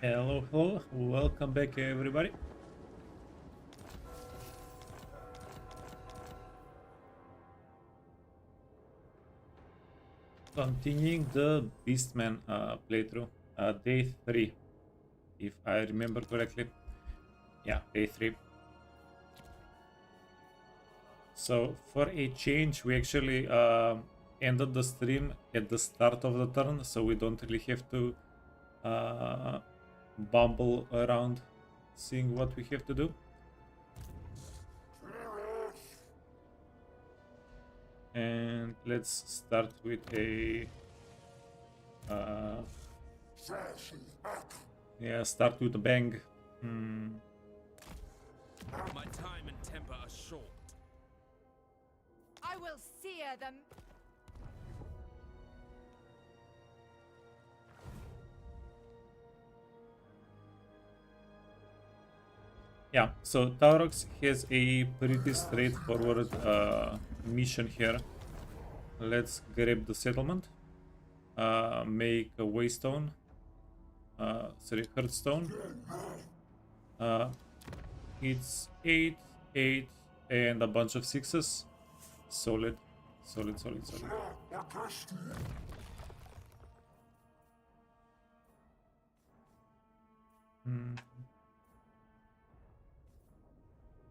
Hello, hello, welcome back everybody. Continuing the Beastmen playthrough, day 3, if I remember correctly. Yeah, day 3. So for a change, we actually ended the stream at the start of the turn, so we don't really have to uh, bumble around seeing what we have to do. And let's start with a start with a bang. My time and temper are short. I will sear them. Yeah, so Taurox has a pretty straightforward mission here. Let's grab the settlement, make a waystone, hearthstone. It's 8, 8, and a bunch of 6s. Solid, solid, solid, solid.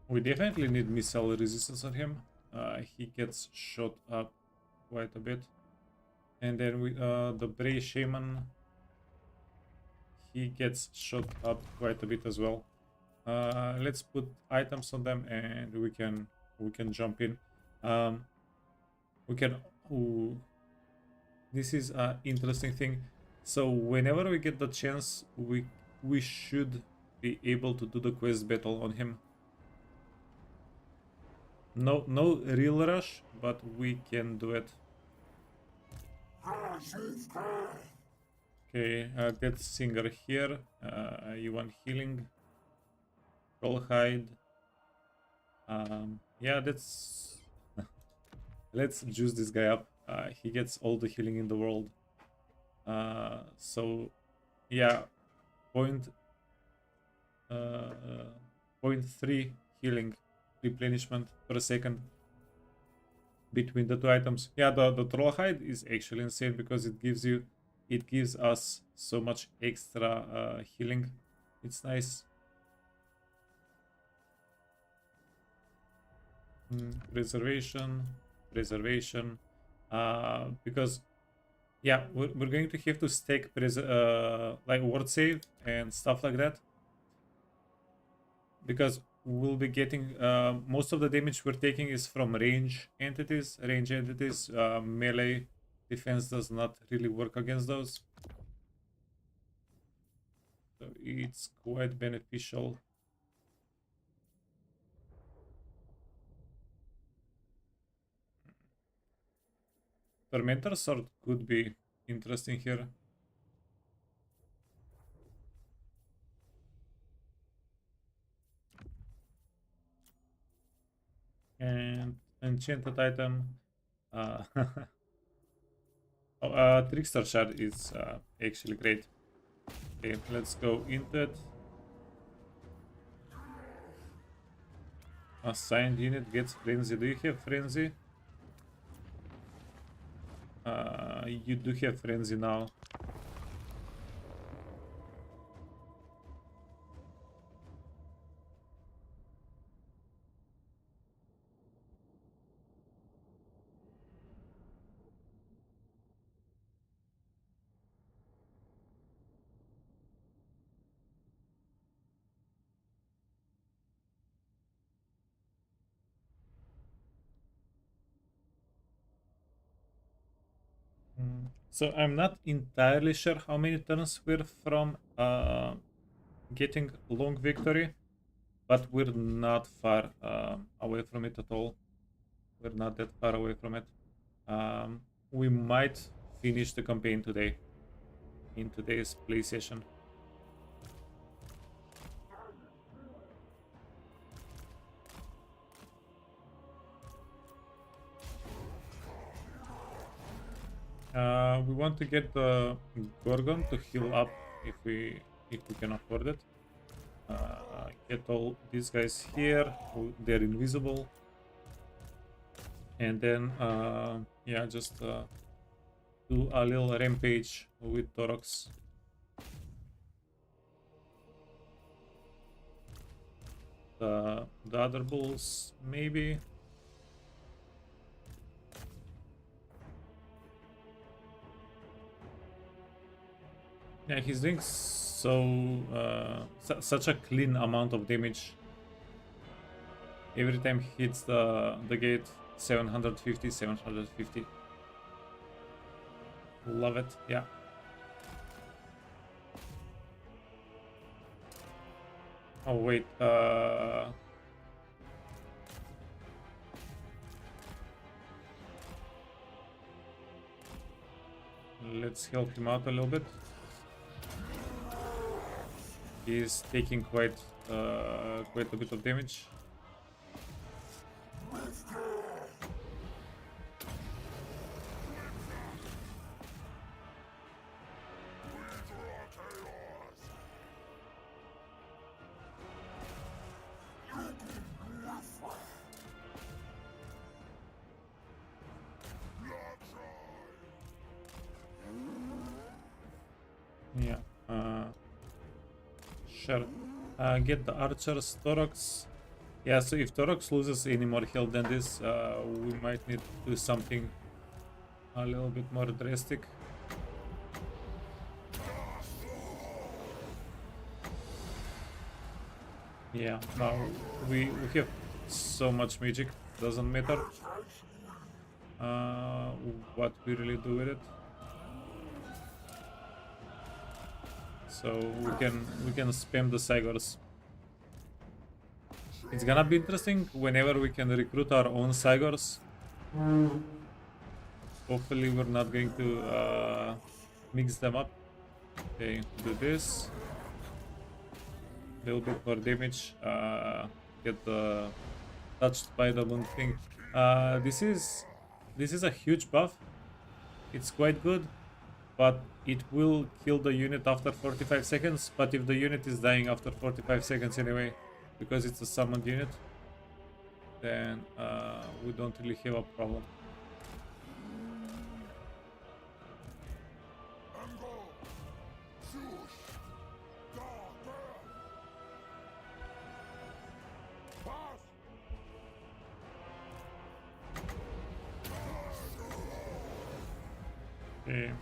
We definitely need missile resistance on him. He gets shot up quite a bit. And then with the Bray Shaman, he gets shot up quite a bit as well. Let's put items on them and we can jump in. We can. Ooh, this is an interesting thing. So whenever we get the chance, we should be able to do the quest battle on him. No real rush, but we can do it. Okay, get Singer here. You want healing? Hide. Yeah, that's. Let's juice this guy up. He gets all the healing in the world. So, yeah, point, uh, 0.3 healing replenishment per second between the two items. Yeah, the Trollhide is actually insane because it gives us so much extra healing. It's nice. Preservation, because yeah, we're going to have to stack like ward save and stuff like that, because we'll be getting most of the damage we're taking is from range entities. Melee defense does not really work against those, so it's quite beneficial. Tormentor Sword could be interesting here. And enchanted item. Uh, Trickster Shard is actually great. Okay, let's go into it. Assigned unit gets Frenzy. Do you have Frenzy? You do have Frenzy now. So I'm not entirely sure how many turns we're from getting long victory, but we're not far away from it at all. We're not that far away from it. We might finish the campaign today, in today's play session. We want to get the Gorgon to heal up if we can afford it. Get all these guys here. They're invisible. And then, yeah, just do a little rampage with Torox. The other bulls, maybe. Yeah, he's doing such a clean amount of damage. Every time he hits the gate, 750, 750. Love it, yeah. Oh wait, let's help him out a little bit. He's taking quite a bit of damage. Yeah. Sure. Get the archers, Torox. Yeah, so if Torox loses any more health than this, we might need to do something a little bit more drastic. Yeah, now we have so much magic, doesn't matter what we really do with it. So we can spam the Cygors. It's gonna be interesting whenever we can recruit our own Cygors. Hopefully we're not going to mix them up. Okay, do this. A little bit more damage. Get touched by the moon thing. This is a huge buff. It's quite good, but it will kill the unit after 45 seconds. But if the unit is dying after 45 seconds anyway, because it's a summoned unit, then we don't really have a problem. Okay,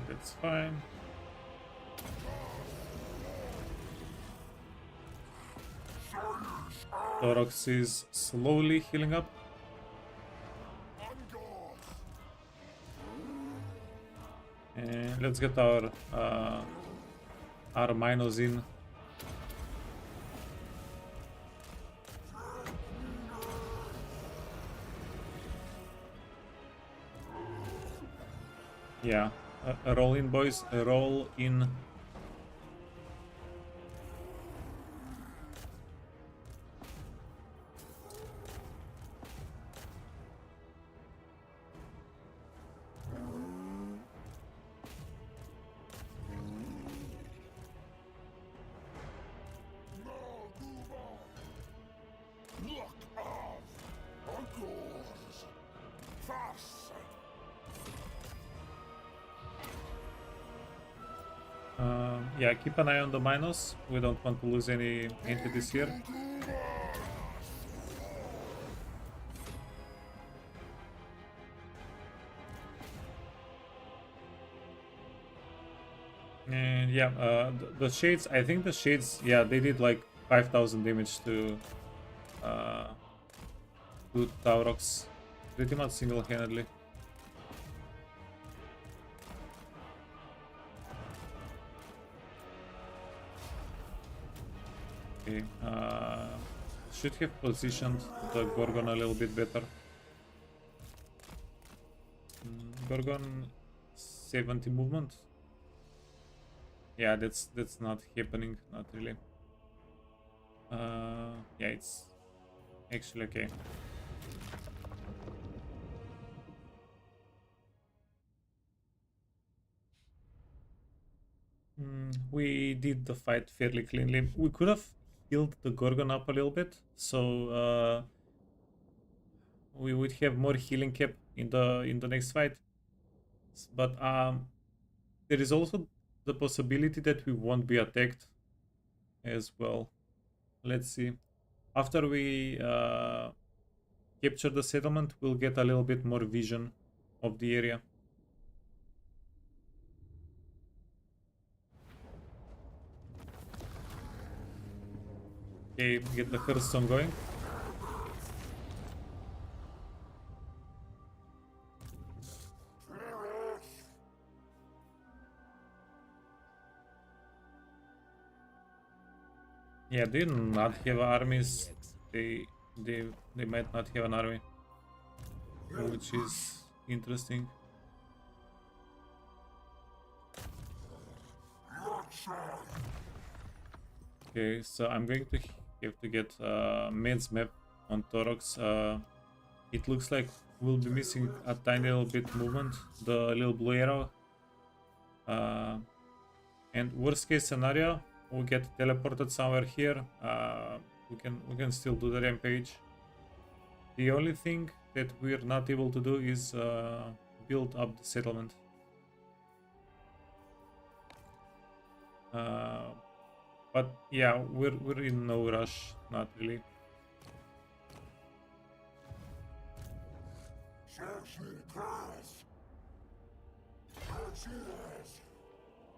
that's fine. Torox is slowly healing up. And let's get our Minos in. Yeah, roll in, boys. Roll in. Yeah, keep an eye on the Minos. We don't want to lose any entities here. And yeah, the shades. I think the shades. Yeah, they did like 5,000 damage to Taurox, pretty much single-handedly. Okay, should have positioned the Gorgon a little bit better. Gorgon 70 movement. Yeah, that's not happening, not really. Yeah, it's actually okay. we did the fight fairly cleanly. We could have healed the Gorgon up a little bit, so we would have more healing cap in the next fight. But there is also the possibility that we won't be attacked as well. Let's see. After we capture the settlement, we'll get a little bit more vision of the area. Okay, get the Hearthstone going. Yeah, they do not have armies. They might not have an army, which is interesting. Okay, so I'm going to have to get Maid's map on Torox. It looks like we'll be missing a tiny little bit movement, the little blue arrow. And worst case scenario, we'll get teleported somewhere here. We can still do the rampage. The only thing that we're not able to do is build up the settlement. But yeah, we're in no rush, not really.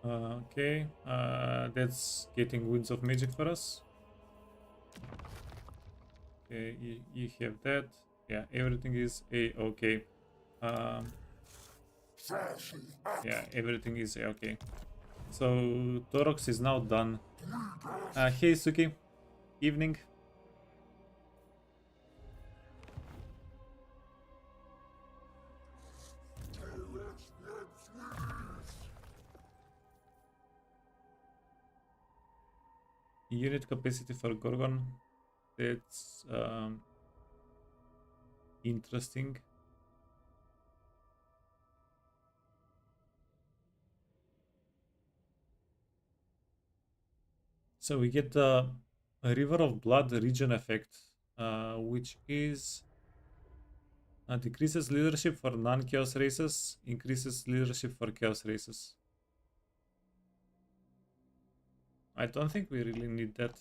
Okay, that's getting Winds of Magic for us. Okay, you have that. Yeah, everything is a-okay. Yeah, everything is a-okay. So, Torox is now done. Hey, Suki. Evening. Unit capacity for Gorgon. That's interesting. So we get the River of Blood region effect, which is decreases leadership for non-chaos races, increases leadership for chaos races. I don't think we really need that.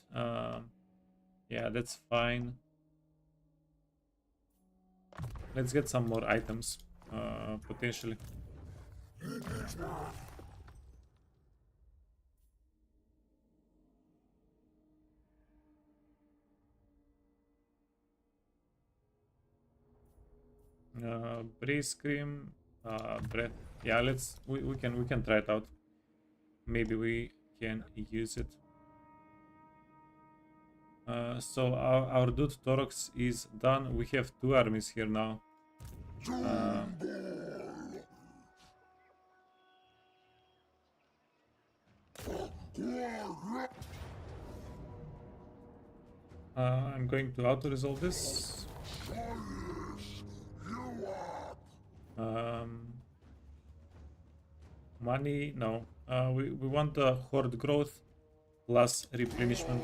Yeah, that's fine. Let's get some more items, potentially. Breeze cream, breath. Yeah, we can try it out. Maybe we can use it. So our dude Torox is done. We have 2 armies here now. I'm going to auto-resolve this. Money, no. We want the horde growth plus replenishment.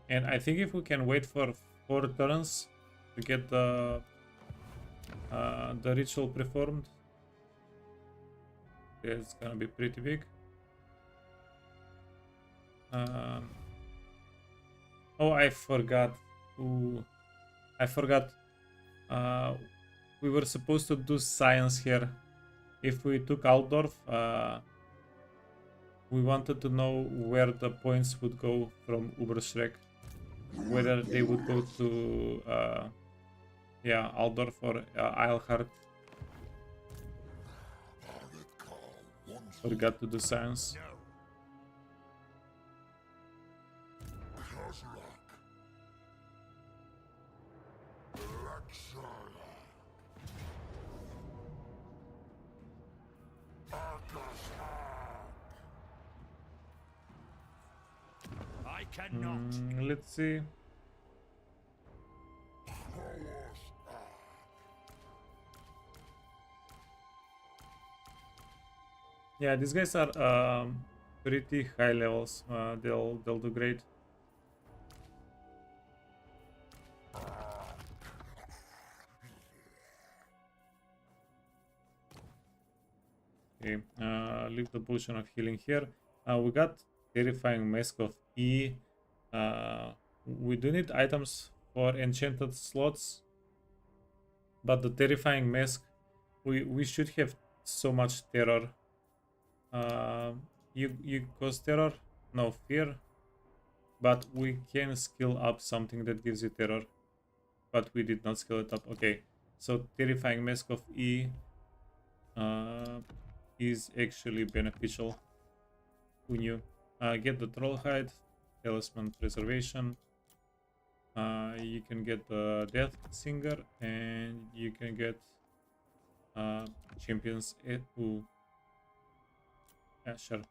And I think if we can wait for 4 turns to get the ritual performed, it's gonna be pretty big. Oh, I forgot. Ooh, I forgot. We were supposed to do science here. If we took Altdorf, we wanted to know where the points would go from Uberschreck. Whether they would go to, yeah, Altdorf or Eilhart. Forgot to do science. I cannot. Let's see. Yeah, these guys are pretty high levels. They'll do great. Okay, leave the potion of healing here. We got terrifying mask of E. We do need items for enchanted slots, but the terrifying mask, we should have so much terror. You cause terror, no fear, but we can skill up something that gives you terror, but we did not skill it up. Okay, so terrifying mask of E uh, is actually beneficial. Who knew? Get the troll hide, talisman preservation. You can get the death singer, and you can get champions. Ooh, yeah, sure.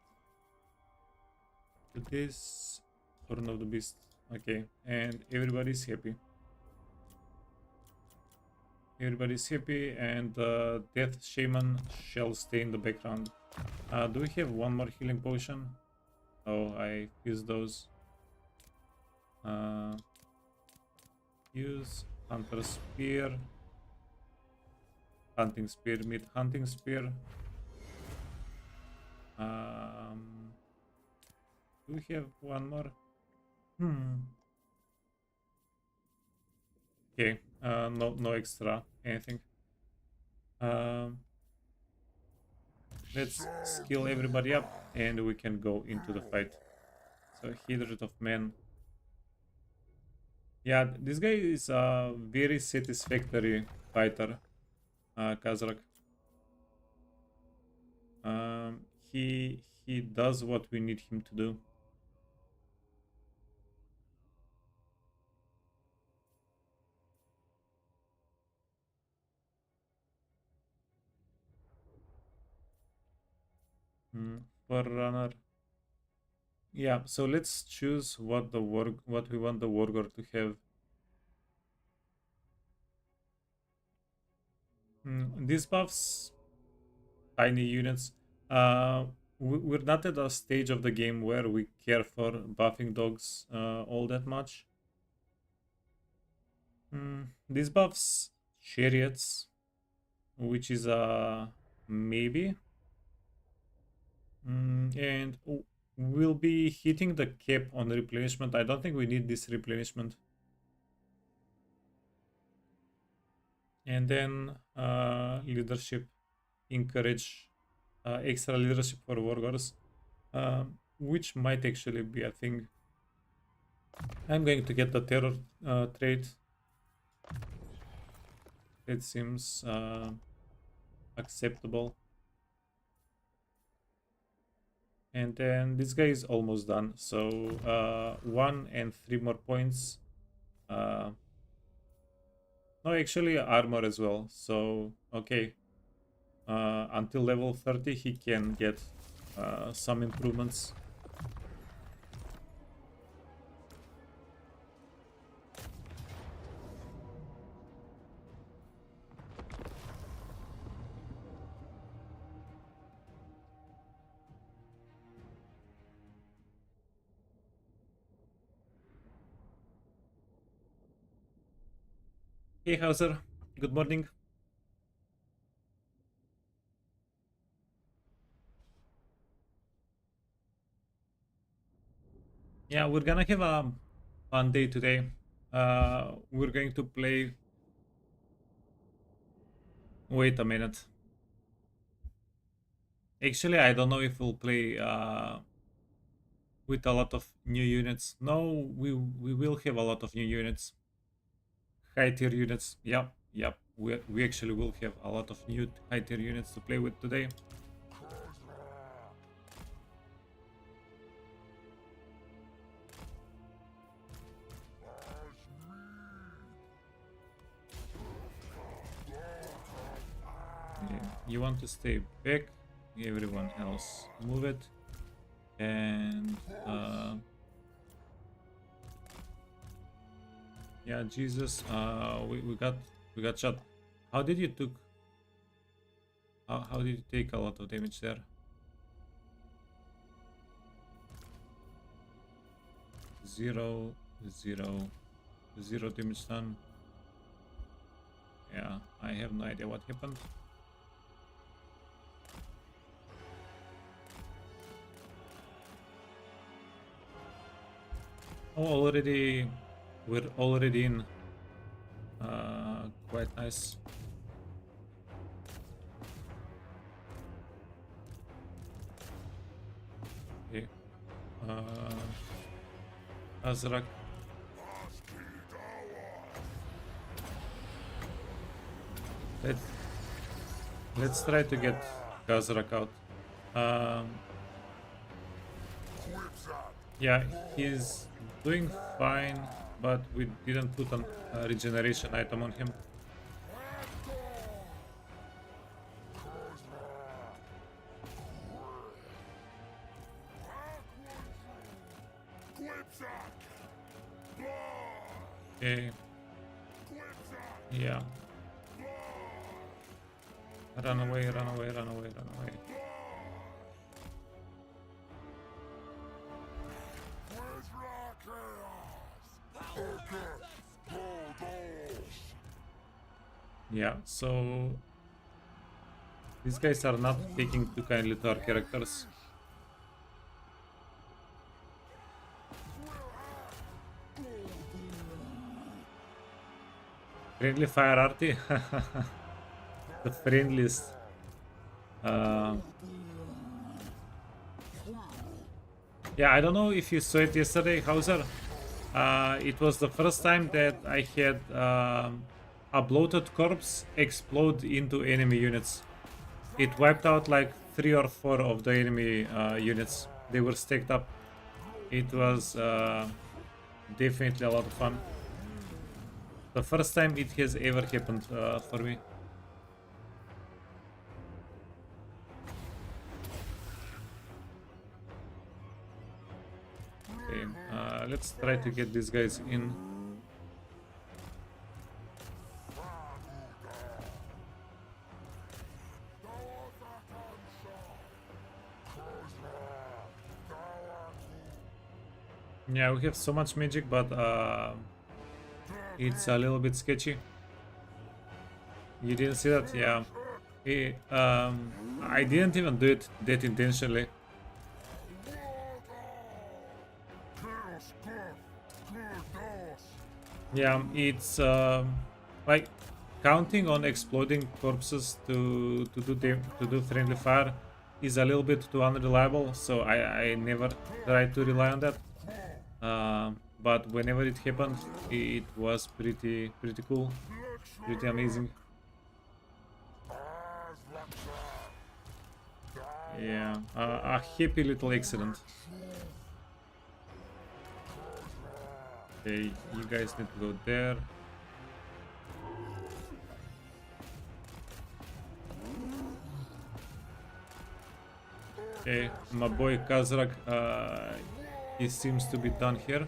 To this Horn of the Beast. Okay, and everybody's happy. Everybody's happy, and the Death Shaman shall stay in the background. Do we have one more healing potion? Oh, I used those. Uh, use Hunter Spear. Hunting Spear, meet Hunting Spear. Do we have one more? Okay, no extra anything. Um, let's skill everybody up, and we can go into the fight. So, Hydra of Men. Yeah, this guy is a very satisfactory fighter, Kazrak. He does what we need him to do. Forerunner. Yeah, so let's choose what we want the wargor to have. These buffs, tiny units. We're not at a stage of the game where we care for buffing dogs all that much. These buffs, chariots, which is a maybe. And we'll be hitting the cap on replenishment. I don't think we need this replenishment. And then leadership, encourage extra leadership for wargors, which might actually be a thing. I'm going to get the terror trait. It seems acceptable. And then this guy is almost done. So 1 and 3 more points. No, actually armor as well. So okay, until level 30 he can get some improvements. Hey Hauser, good morning. Yeah, we're gonna have a fun day today. We're going to play. Wait a minute. Actually, I don't know if we'll play with a lot of new units. No, we will have a lot of new units. High tier units. Yep. We actually will have a lot of new high tier units to play with today. Yeah, you want to stay back. Everyone else move it. And yeah, Jesus. We got shot. How did you took? How did you take a lot of damage there? 0, 0, 0 damage done. Yeah, I have no idea what happened. Oh, we're already in. Quite nice. Okay. Azrak. Let's let's try to get Azrak out. Um, yeah, he's doing fine, but we didn't put a regeneration item on him. Okay. Yeah. Run away, run away, run away, run away. Yeah, so these guys are not taking too kindly to our characters. Friendly fire arty? The friendliest. Yeah, I don't know if you saw it yesterday, Hauser. It was the first time that I had a bloated corpse explode into enemy units. It wiped out like 3 or 4 of the enemy units. They were stacked up. It was definitely a lot of fun. The first time it has ever happened for me. Okay, let's try to get these guys in. Yeah, we have so much magic, but it's a little bit sketchy. You didn't see that? Yeah. I didn't even do it that intentionally. Yeah, it's like counting on exploding corpses to do friendly fire is a little bit too unreliable, so I never try to rely on that. But whenever it happened, it was pretty cool, pretty amazing. Yeah, a happy little accident. Okay, you guys need to go there. Okay, my boy Kazrak, he seems to be done here.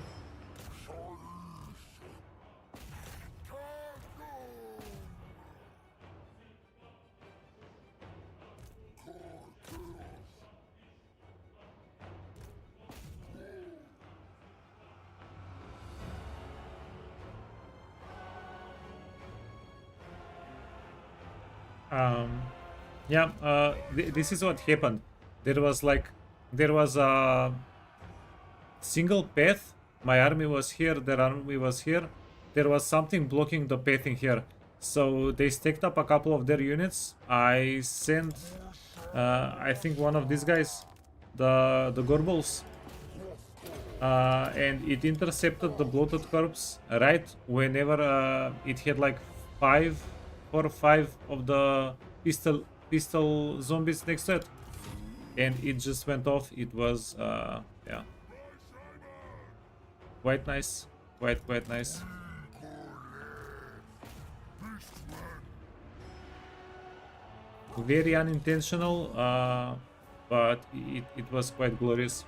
Yeah, this is what happened. There was a single path. My army was here, their army was here. There was something blocking the path in here. So they stacked up a couple of their units. I sent, I think one of these guys, the Gorbals, and it intercepted the bloated corpse right whenever it had like 4 or 5 of the pistol zombies next to it, and it just went off. It was yeah, quite nice, quite nice. Very unintentional, but it was quite glorious.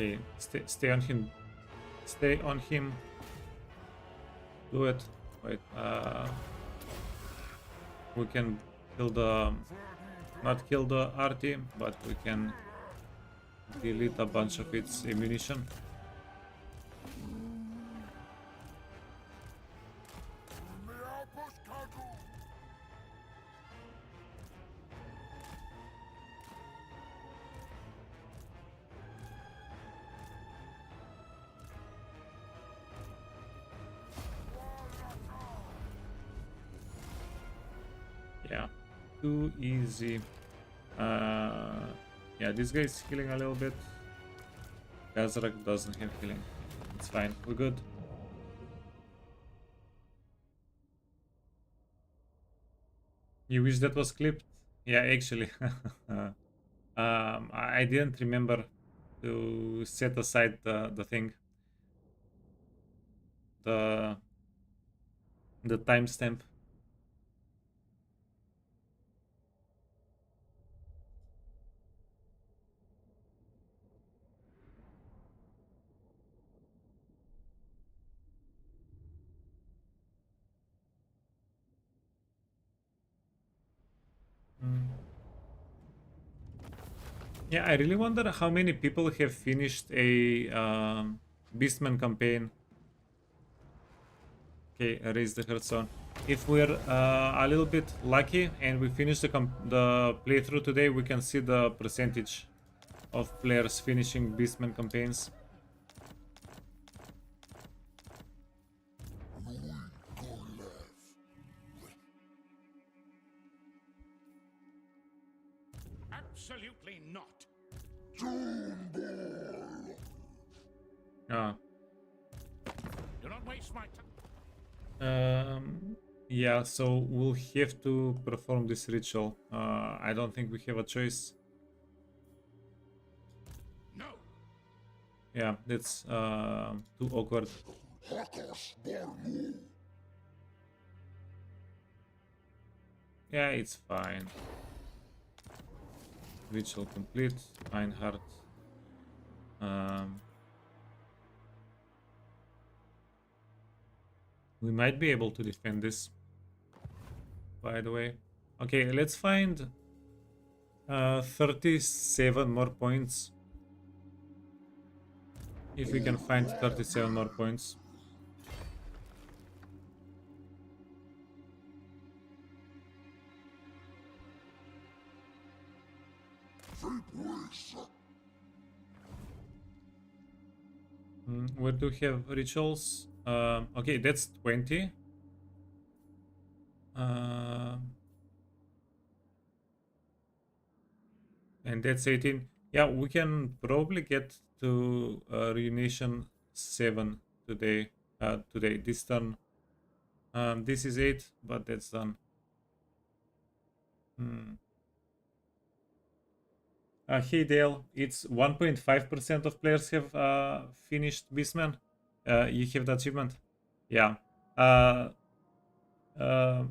Okay, stay on him. Stay on him. do it. Wait, we can kill the, not kill the RT, but we can delete a bunch of its ammunition. Yeah, too easy. Yeah, this guy is healing a little bit. Gazrak doesn't have healing. It's fine, we're good. You wish that was clipped? Yeah, actually. I didn't remember to set aside the thing, the the timestamp. Mm. Yeah, I really wonder how many people have finished a Beastman campaign. Okay, raise the hearthstone. If we're a little bit lucky and we finish the playthrough today, we can see the percentage of players finishing Beastman campaigns. Absolutely not. Ah. Do not waste my time. Yeah, so we'll have to perform this ritual. I don't think we have a choice. No. Yeah, that's too awkward. Yeah, it's fine. Ritual complete. Einhard. Um, we might be able to defend this, by the way. Okay, let's find 37 more points. If we can find 37 more points. Where do we have rituals? Okay, that's 20. And that's 18. Yeah, we can probably get to Reunition 7 today. Today, this turn. This is 8, but that's done. Hmm. Hey Dale, it's 1.5% of players have finished Beastman. You have the achievement. Yeah. Uh, uh,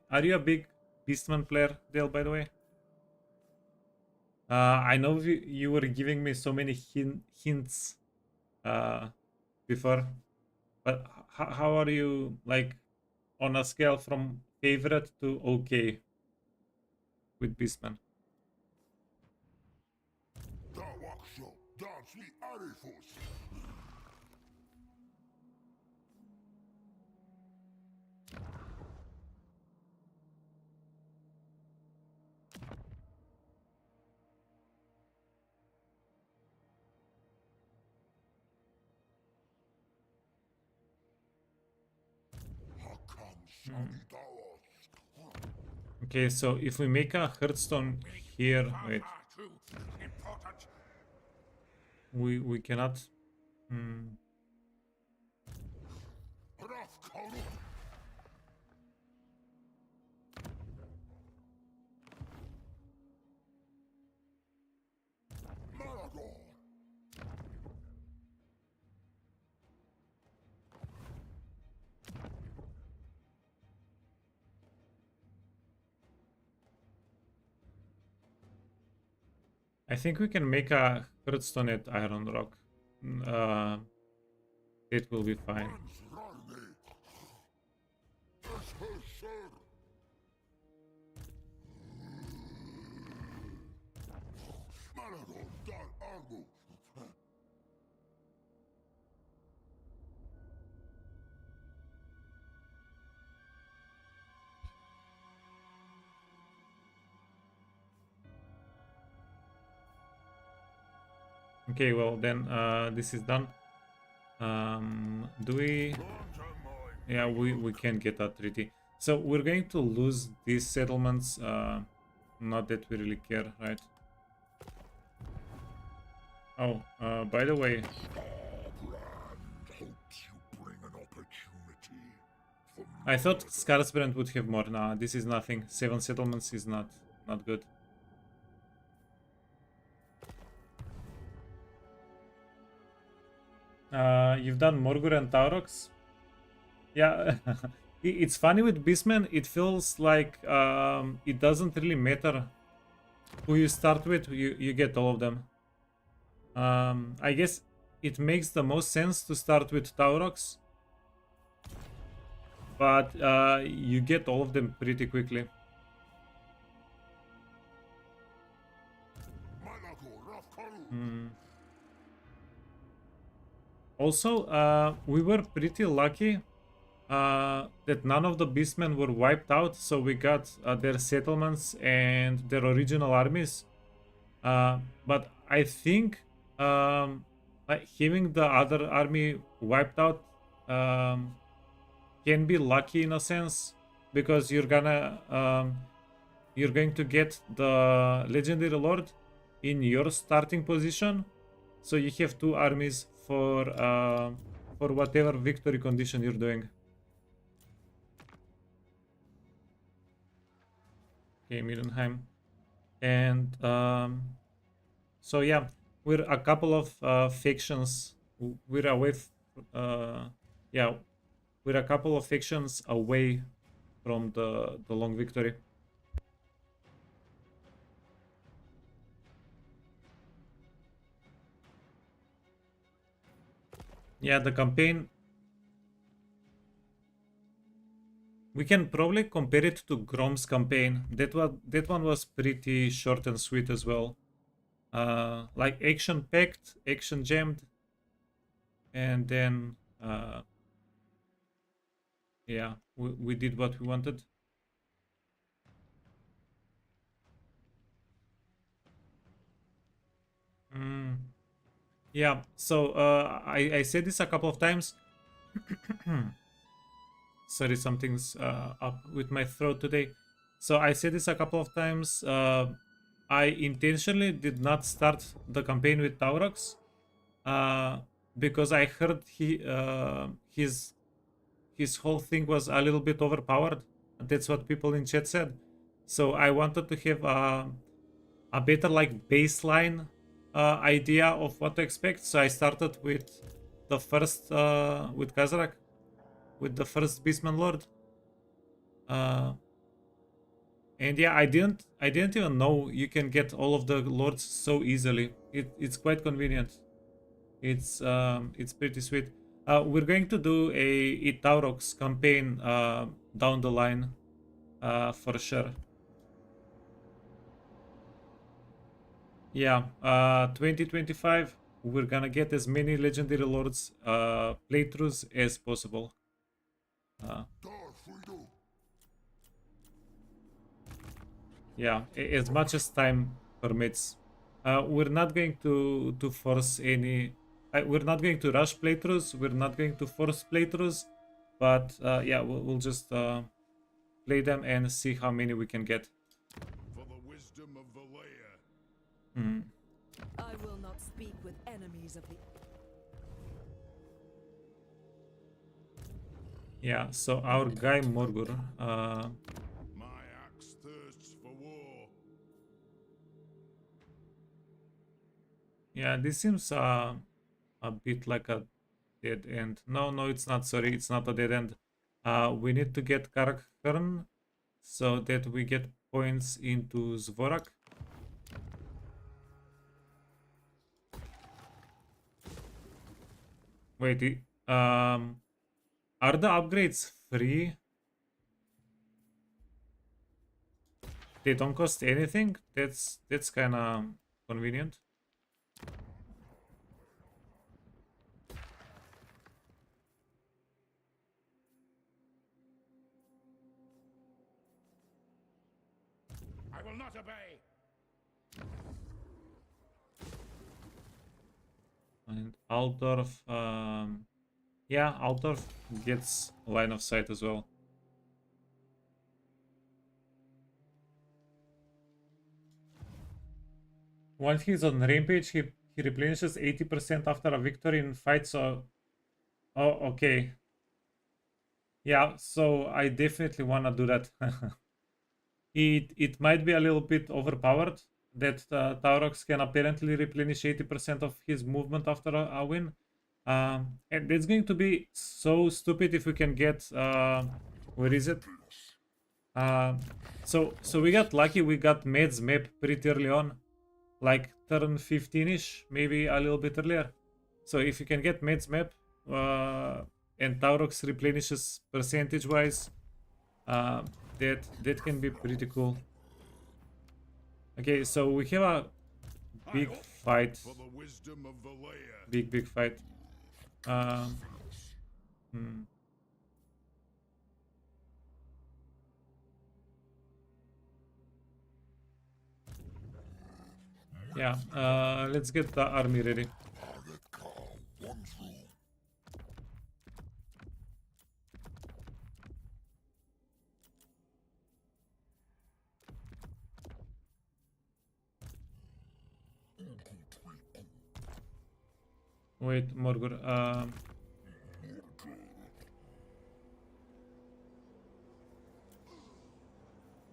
are you a big Beastman player, Dale, by the way? I know you were giving me so many hints before, but how are you, like, on a scale from favorite to okay with Beastman? Hmm. Okay, so if we make a Hearthstone here, wait, Too important. we cannot. Hmm. I think we can make a Hearthstone at Iron Rock. It will be fine. Okay, well then this is done. Do we? Yeah, we can get a treaty. So we're going to lose these settlements. Not that we really care, right? Oh, by the way, I thought Skarsbrand would have more. Nah, this is nothing. 7 settlements is not good. You've done Morgur and Taurox? Yeah, it's funny with Beastmen. It feels like it doesn't really matter who you start with. You get all of them. I guess it makes the most sense to start with Taurox, but you get all of them pretty quickly. Also, we were pretty lucky that none of the beastmen were wiped out, so we got their settlements and their original armies. But I think like having the other army wiped out can be lucky in a sense, because you're going to get the legendary lord in your starting position, so you have 2 armies for whatever victory condition you're doing. Okay, Middenheim. And so yeah, we're a couple of factions. We're away. Yeah, we're a couple of factions away from the long victory. Yeah, the campaign. We can probably compare it to Grom's campaign. That one was pretty short and sweet as well. Like action packed, action jammed, and then yeah, we did what we wanted. Yeah, so I said this a couple of times. Sorry, something's up with my throat today. So I said this a couple of times. I intentionally did not start the campaign with Taurox uh, because I heard his whole thing was a little bit overpowered. That's what people in chat said. So I wanted to have a better like baseline idea of what to expect. So I started with the first with Kazarak, with the first Beastman Lord. Uh, and yeah, I didn't even know you can get all of the lords so easily. It's quite convenient. It's pretty sweet. We're going to do a Taurox campaign down the line for sure. Yeah, 2025, we're gonna get as many legendary lords playthroughs as possible. Uh, yeah, as much as time permits. We're not going to force any. We're not going to rush playthroughs. We're not going to force playthroughs, but yeah, we'll just play them and see how many we can get. For the wisdom of Valea. I will not speak with enemies of the... Yeah, so our guy Morgur. My axe thirsts for war. Yeah, this seems a bit like a dead end. No, it's not. Sorry, it's not a dead end. We need to get Karakharn so that we get points into Zvorak. Wait, are the upgrades free? They don't cost anything? That's kind of convenient. to be. And Altdorf, yeah, Altdorf gets line of sight as well. Once he's on rampage, he replenishes 80% after a victory in fight. So, oh, okay, yeah. So I definitely wanna do that. It might be a little bit overpowered that Taurox can apparently replenish 80% of his movement after a win. And it's going to be so stupid if we can get where is it? So we got lucky. We got Med's map pretty early on, like turn 15ish, maybe a little bit earlier. So if you can get Med's map and Taurox replenishes percentage wise, that can be pretty cool. Okay, so we have a big fight. For the wisdom of Valea. Big fight. Hmm. Yeah, let's get the army ready. Wait, Morgur.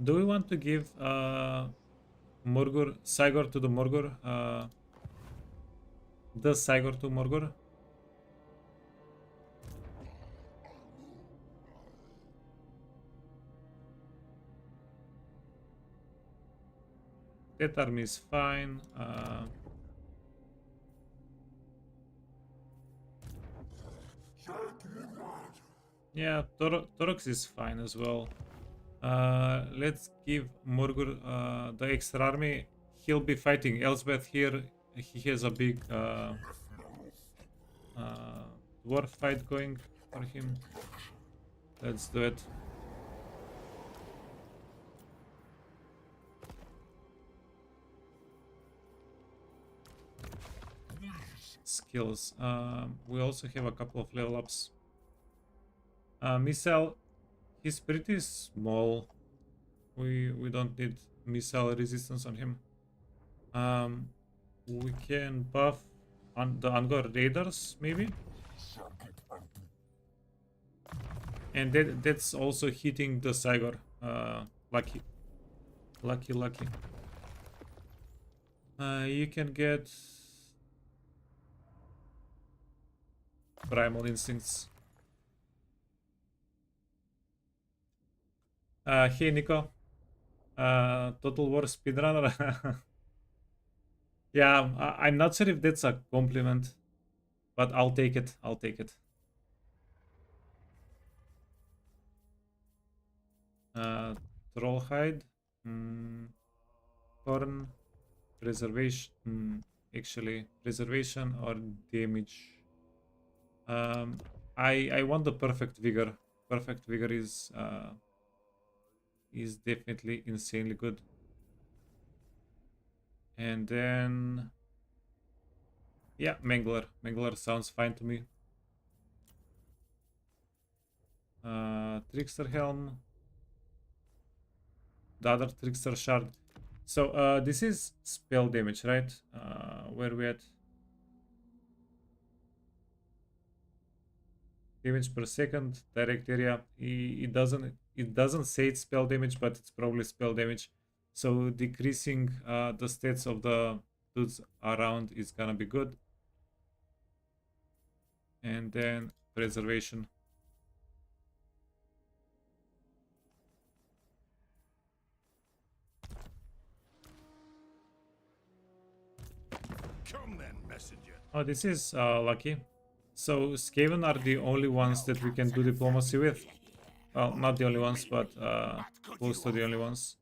Do we want to give Morgur Cygor to the Morgur? The Cygor to Morgur? That army is fine. Yeah, Torox is fine as well. Let's give Morgur the extra army. He'll be fighting Elsbeth here. He has a big dwarf fight going for him. Let's do it. Skills. We also have a couple of level ups. Missile, he's pretty small. We don't need missile resistance on him. We can buff on the Angor Raiders, maybe? And that's also hitting the Cygor. Lucky. Lucky. You can get Primal Instincts. Hey Nico. Total War speedrunner. Yeah, I'm not sure if that's a compliment, but I'll take it. Trollhide, Thorn, Preservation, actually Preservation or Damage. I want the Perfect Vigor. Perfect Vigor is definitely insanely good. And then, yeah, Mangler. Mangler sounds fine to me. Trickster Helm. The other Trickster Shard. So this is spell damage, right? Where we at? Damage per second, direct area. It doesn't say it's spell damage, but it's probably spell damage. So decreasing the stats of the dudes around is gonna be good. And then preservation. Come then, messenger. Oh, this is lucky. So Skaven are the only ones that we can do diplomacy with. Well, not the only ones, but close to the only ones.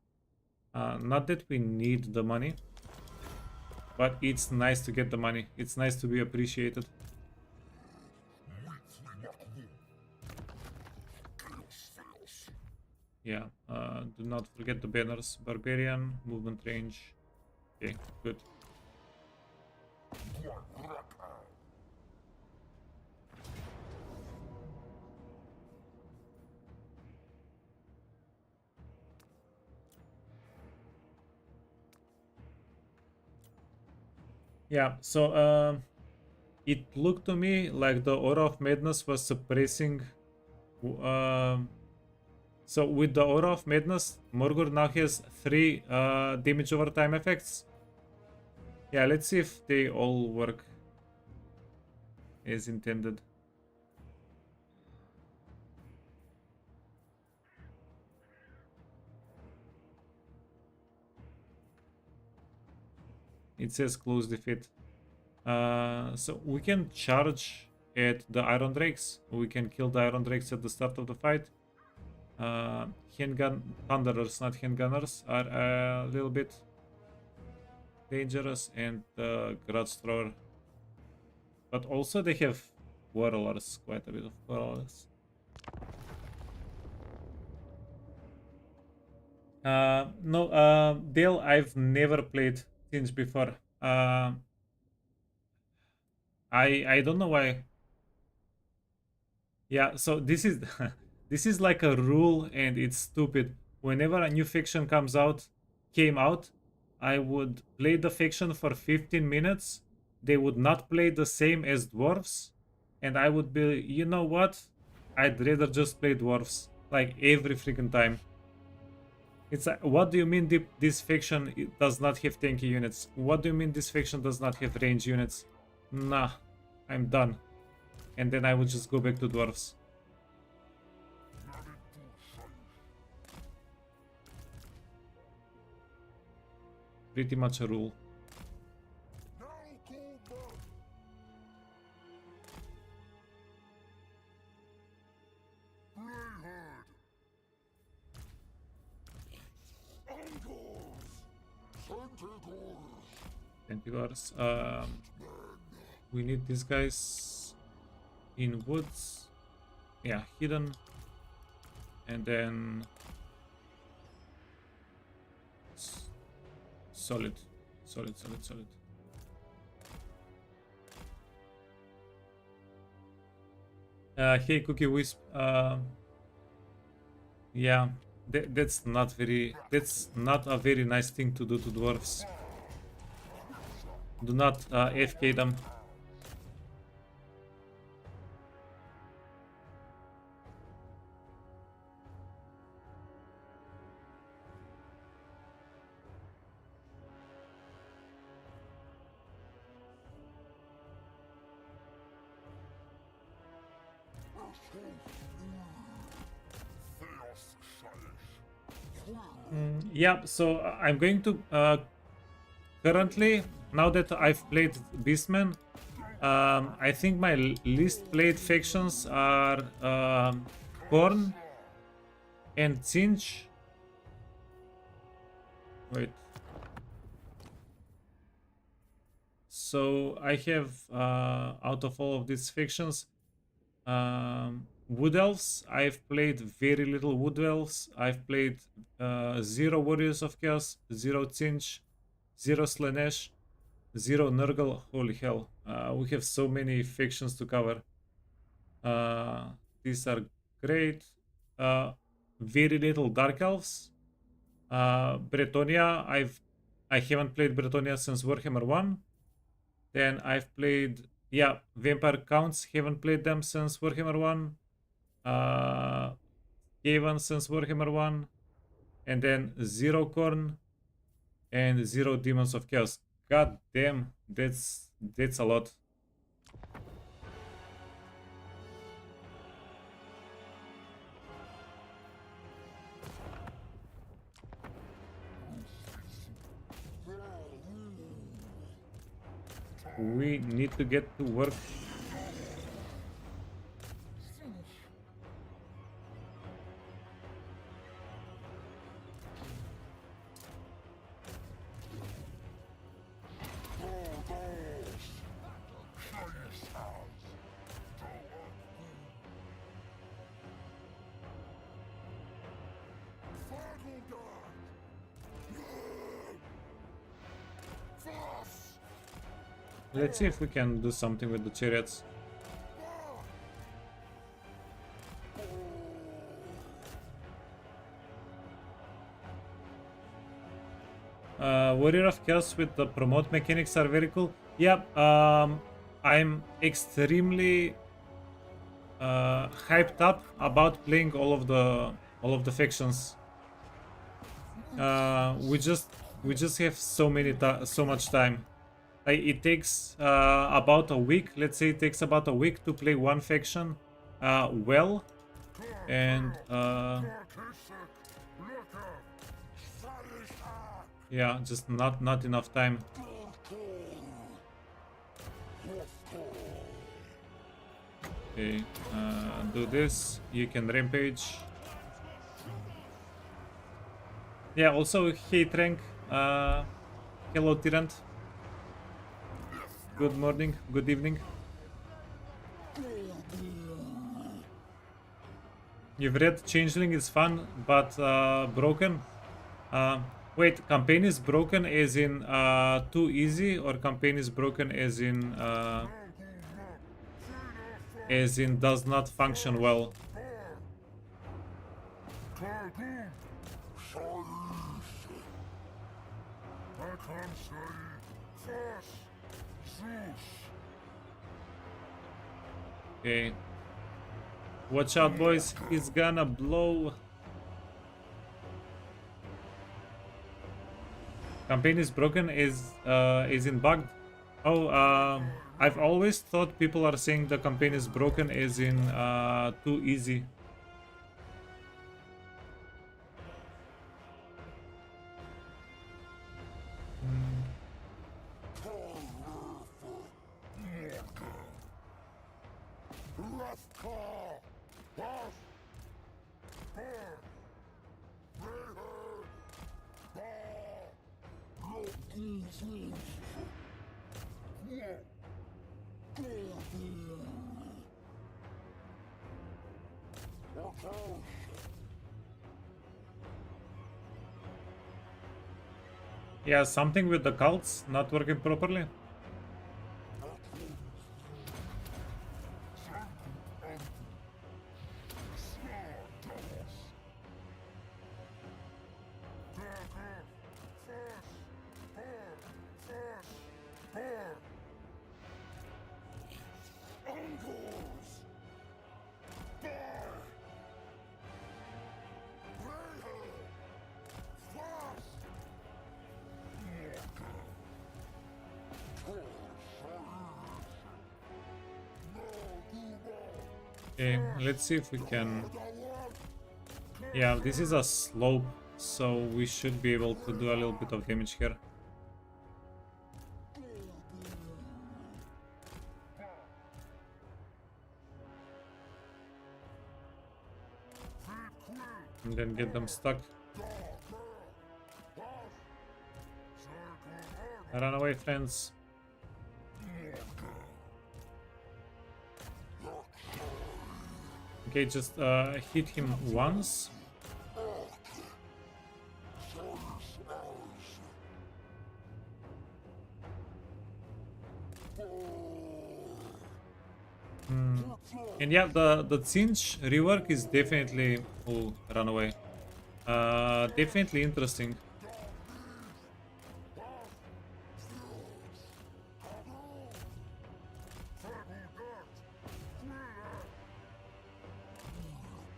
Not that we need the money, but it's nice to get the money. It's nice to be appreciated. Yeah, do not forget the banners. Barbarian, movement range. Okay, good. Yeah, so it looked to me like the Aura of Madness was suppressing. Um, so with the Aura of Madness, Morgul now has 3 damage over time effects. Yeah, let's see if they all work as intended. It says close defeat. So we can charge at the Iron Drakes. We can kill the Iron Drakes at the start of the fight. Handgun Thunderers, not handgunners, are a little bit dangerous, and Grudge Thrower. But also they have Warlords, quite a bit of Warlords. No, Dale, I've never played since before. I don't know why. Yeah, so this is this is like a rule, and it's stupid. Whenever a new faction came out, I would play the faction for 15 minutes. They would not play the same as dwarves, and I would be, you know what? I'd rather just play dwarves like every freaking time. It's like, what do you mean this faction does not have tanky units? What do you mean this faction does not have range units? Nah, I'm done. And then I would just go back to dwarves. Pretty much a rule. Tentacles. We need these guys in woods. Yeah, hidden. And then solid. Solid. Hey, Cookie Wisp. Yeah, that's not a very nice thing to do to dwarves. Do not FK them. Yeah, so I'm going to currently, now that I've played Beastmen, I think my least played factions are Korn and Cinch. Wait. So I have out of all of these factions, Wood Elves. I've played very little Wood Elves. I've played 0 Warriors of Chaos, 0 Cinch, 0 Slanesh, 0 Nurgle. Holy hell. We have so many factions to cover. These are great. Very little Dark Elves. Bretonia, I haven't played Bretonia since Warhammer 1. Then I've played, yeah, Vampire Counts, haven't played them since Warhammer 1. Haven since Warhammer 1. And then 0 Korn and 0 Demons of Chaos. God damn, that's a lot. We need to get to work. Let's see if we can do something with the chariots. Warrior of Chaos with the promote mechanics are very cool. Yeah, I'm extremely hyped up about playing all of the factions. We just have so much time. Like it takes about a week. Let's say it takes about a week to play one faction well, and yeah, just not enough time. Okay, do this. You can rampage. Yeah, also hate rank. Hello, Tyrant. Good morning, good evening. You've read Changeling is fun, but broken. Wait, campaign is broken as in too easy, or campaign is broken as in does not function well? Okay. Watch out, boys. He's gonna blow. Campaign is broken is in bugged. Oh, I've always thought people are saying the campaign is broken as in too easy. Yeah, something with the cults not working properly. Okay, let's see if we can. Yeah, this is a slope, so we should be able to do a little bit of damage here. And then get them stuck. Run away, friends. Okay, just hit him once. And yeah, the cinch rework is definitely... Oh, run away. Definitely interesting.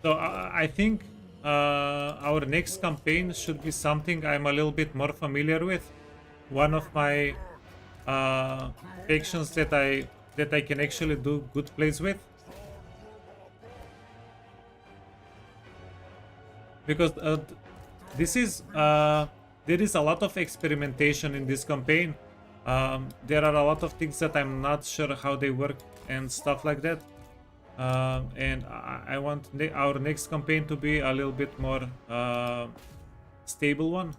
So I think our next campaign should be something I'm a little bit more familiar with. One of my factions that I can actually do good plays with. Because this is there is a lot of experimentation in this campaign. There are a lot of things that I'm not sure how they work and stuff like that. And I want our next campaign to be a little bit more stable one.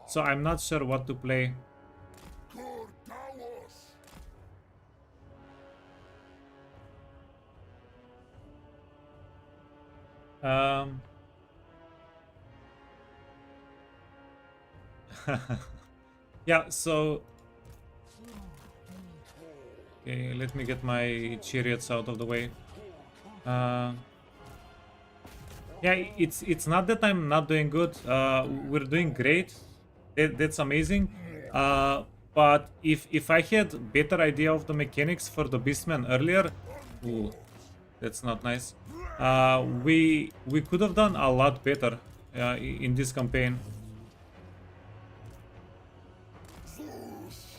So I'm not sure what to play. Yeah, so Okay, let me get my chariots out of the way. Yeah, it's not that I'm not doing good. We're doing great. That's amazing. But if I had better idea of the mechanics for the Beastmen earlier, ooh, that's not nice. We could have done a lot better in this campaign. Zeus!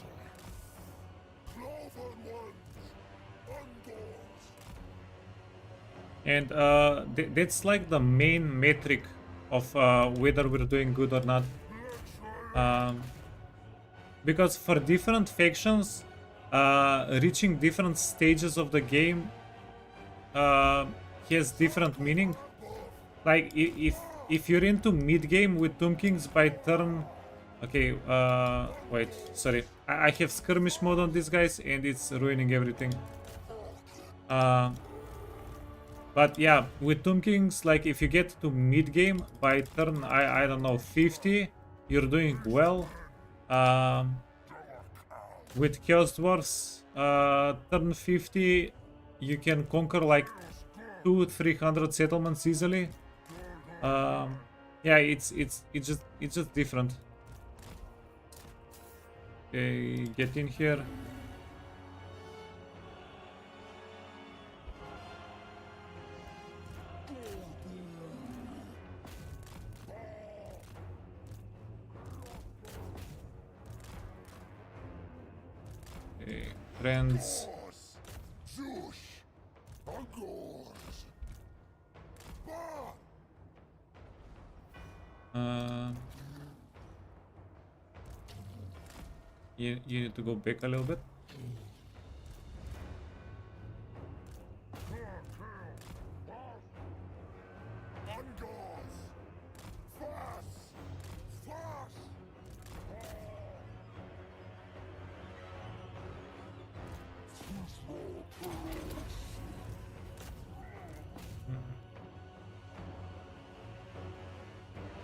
Cloven ones! Undoors! And that's like the main metric of whether we're doing good or not. Because for different factions, reaching different stages of the game has different meaning. Like if you're into mid game with Tomb Kings by turn, okay. Wait, sorry. I have skirmish mode on these guys, and it's ruining everything. But yeah, with Tomb Kings, like if you get to mid game by turn, I don't know, 50, you're doing well. With Chaos Dwarfs, turn 50, you can conquer like 200-300 settlements easily. Yeah, it's just different. Okay, get in here. Okay, friends. Zeus! Undoors! You need to go back a little bit. Undoors! Fast! Fast!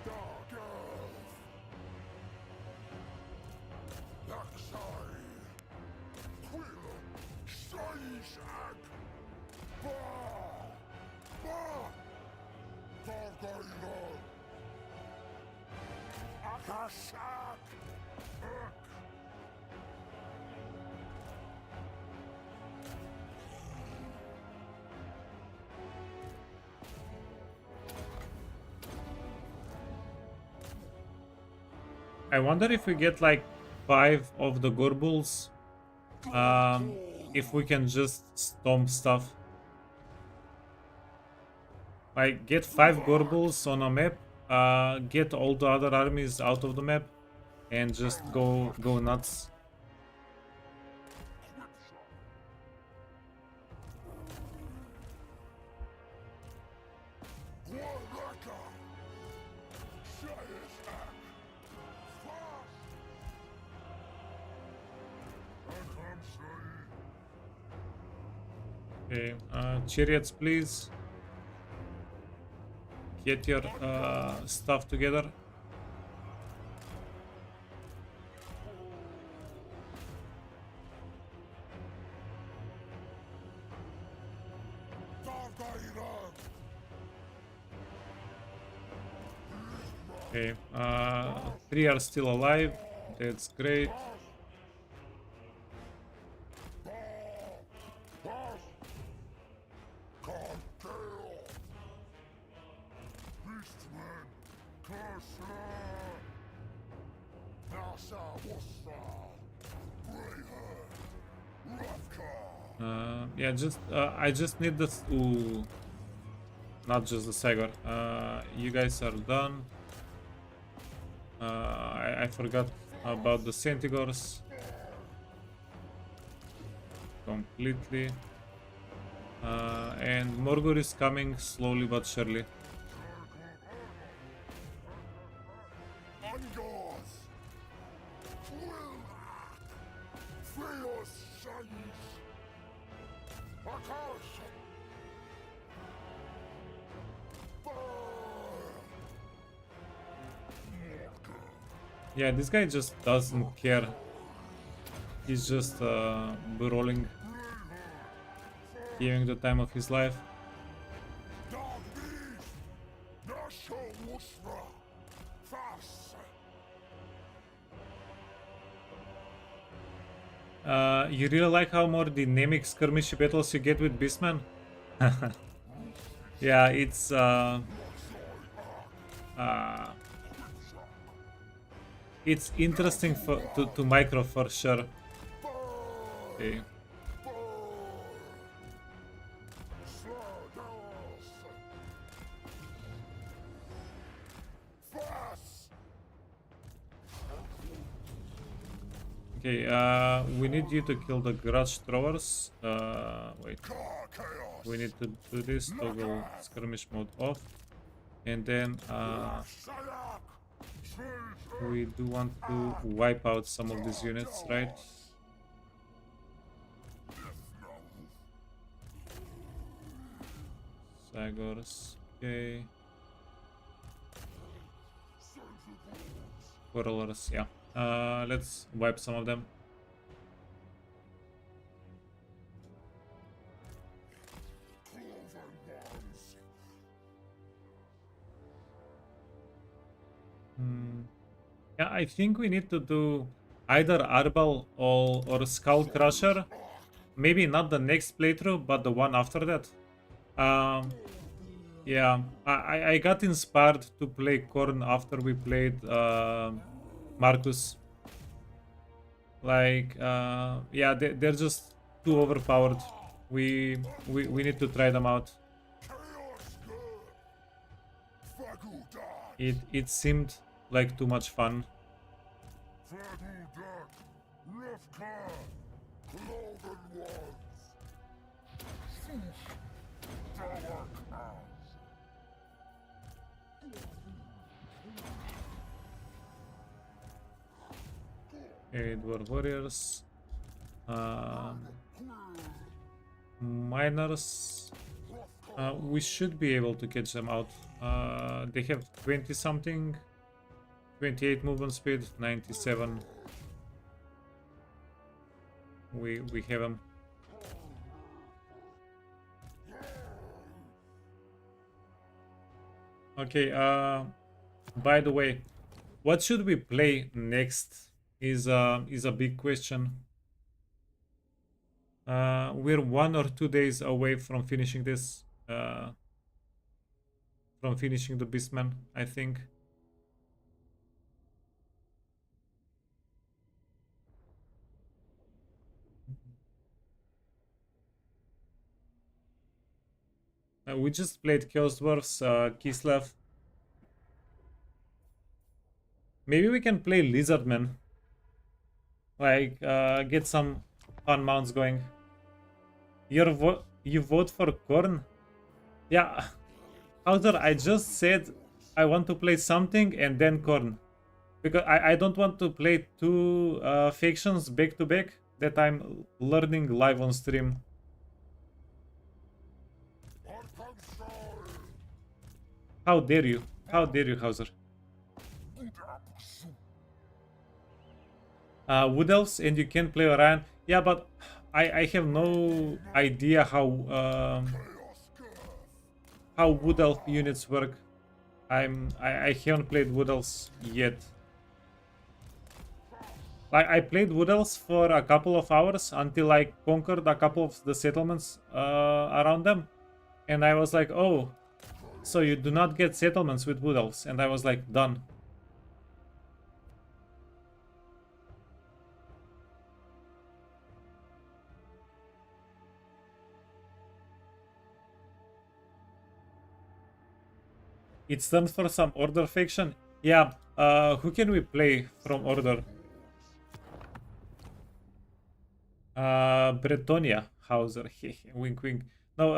Dark Earth! Laxai! Quill! Shishak! Bah! Bah! Gargailo! Akashak! I wonder if we get like 5 of the Gorbals, if we can just stomp stuff. Like get 5 Gorbals on a map, get all the other armies out of the map, and just go nuts. Guaraka! Shishak! Fast! Okay, chariots, please. Get your stuff together. Okay, 3 are still alive. That's great. Beastmen! Curse! Nasa Wasta! Greyhead! Ravka! Yeah, just I just need this. Ooh, not just the Sagar. You guys are done. I forgot about the Centigors completely. And Morgor is coming slowly but surely. Angors! Wilnak! Freos Shines! Akash! Yeah, this guy just doesn't care. He's just brawling. giving the time of his life. Dog beast! Nasho Wushra! Fast! You really like how more dynamic skirmishy battles you get with Beastmen? Yeah, it's interesting to micro for sure. Okay. Fast! Okay, we need you to kill the grudge throwers. Wait. Car chaos! We need to do this, toggle skirmish mode off. And then Shayak! we do want to wipe out some of these units, right? Sagors, okay. Quarrelers, yeah. Let's wipe some of them. Yeah, I think we need to do either Arbal or Skull Crusher. Maybe not the next playthrough, but the one after that. Yeah, I got inspired to play Korn after we played Marcus. Like, yeah, they're just too overpowered. We need to try them out. It seemed like too much fun. Okay, Dwarf Warriors. Miners. We should be able to catch them out. They have 20 something, 28 movement speed, 97. We have them. Okay, by the way, what should we play next is a big question. We're 1 or 2 days away from finishing this, from finishing the Beastmen, I think. We just played Chaos Dwarfs, Kislev. Maybe we can play Lizardmen. Like, get some fun mounts going. You vote for Korn? Yeah, Hauser, I just said I want to play something and then Korn. Because I don't want to play two factions back to back that I'm learning live on stream. How dare you? How dare you, Hauser? Wood Elves and you can play Orion. Yeah, but I have no idea how Wood Elf units work. I haven't played Wood Elves yet. Like, I played Wood Elves for a couple of hours until I conquered a couple of the settlements around them. And I was like, oh, so you do not get settlements with Wood Elves. And I was like, done. It stands for some Order faction. Yeah, who can we play from Order? Bretonia, Hauser. Wink, wink. No,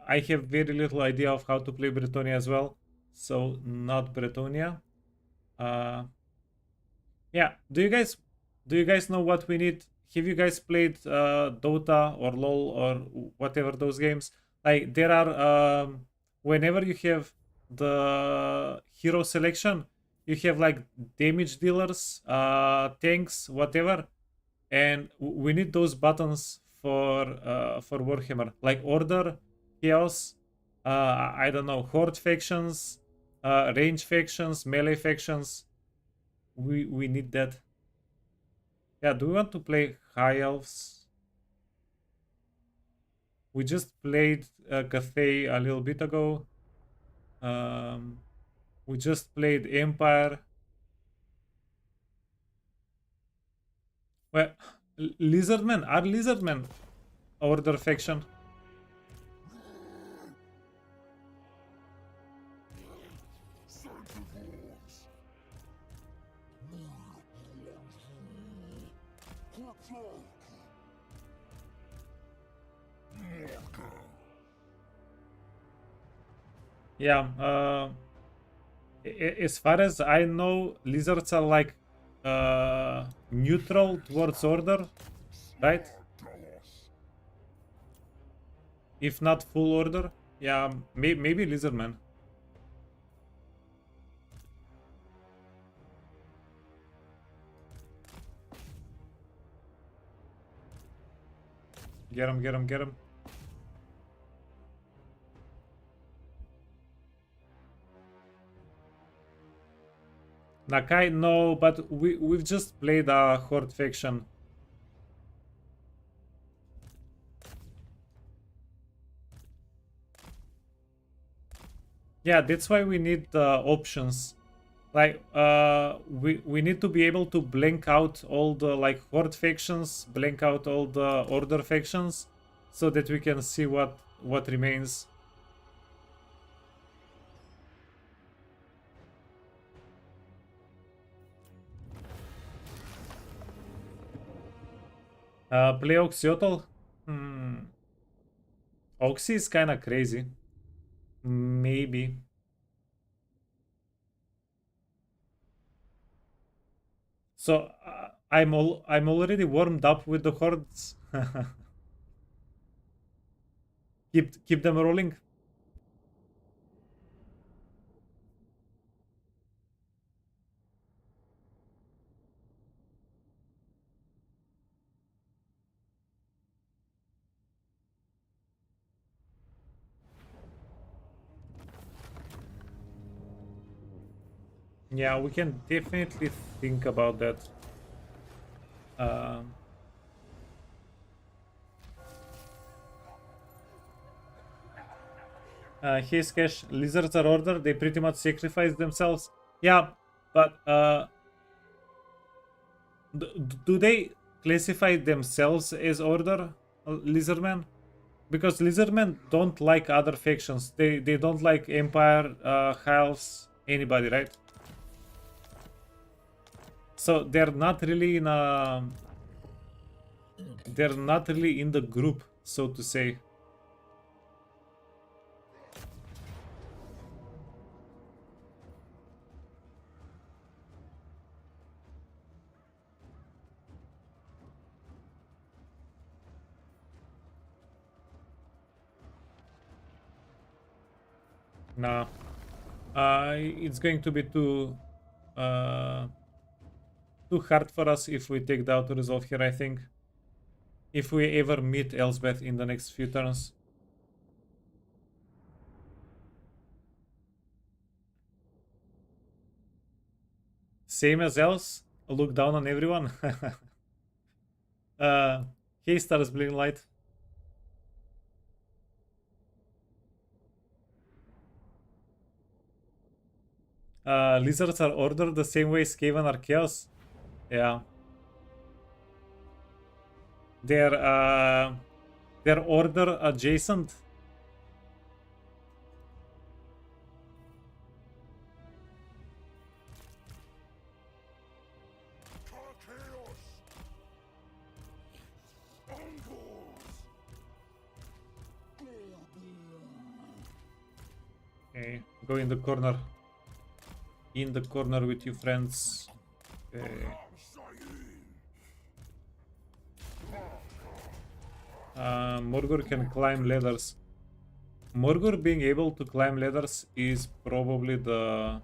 I have very little idea of how to play Bretonia as well. So, not Bretonia. Yeah, do you guys know what we need? Have you guys played Dota or LoL or whatever those games? Like, there are, whenever you have the hero selection, you have like damage dealers, tanks, whatever, and we need those buttons for Warhammer, like Order, Chaos, I don't know, Horde factions, range factions, melee factions. We need that. Yeah, do we want to play High Elves? We just played Cathay a little bit ago. We just played Empire. Well, Lizardmen, are Lizardmen Order faction? Yeah, as far as I know, lizards are like neutral towards order, right? If not full order. Yeah, maybe lizardman. Get him, get him, get him. Nakai, no, but we've just played a Horde faction. Yeah, that's why we need options. Like, we need to be able to blank out all the like Horde factions, blank out all the Order factions, so that we can see what remains. Play Oxyotl? Oxy is kind of crazy. Maybe. So I'm already warmed up with the hordes. keep them rolling. Yeah, we can definitely think about that. Hey Sketch, lizards are order, they pretty much sacrifice themselves. Yeah, but do they classify themselves as order, lizardmen? Because lizardmen don't like other factions. They don't like Empire, Halves, anybody, right? So they're not really in a... They're not really in the group, so to say. Nah. It's going to be too hard for us if we take the auto resolve here, I think. If we ever meet Elsbeth in the next few turns. Same as else? Look down on everyone? Hey, Stars Bling Light. Lizards are ordered the same way Skaven are chaos. Yeah. They're order adjacent. Okay, go in the corner. In the corner with you friends. Okay. Morgur can climb ladders. Morgur being able to climb ladders is probably the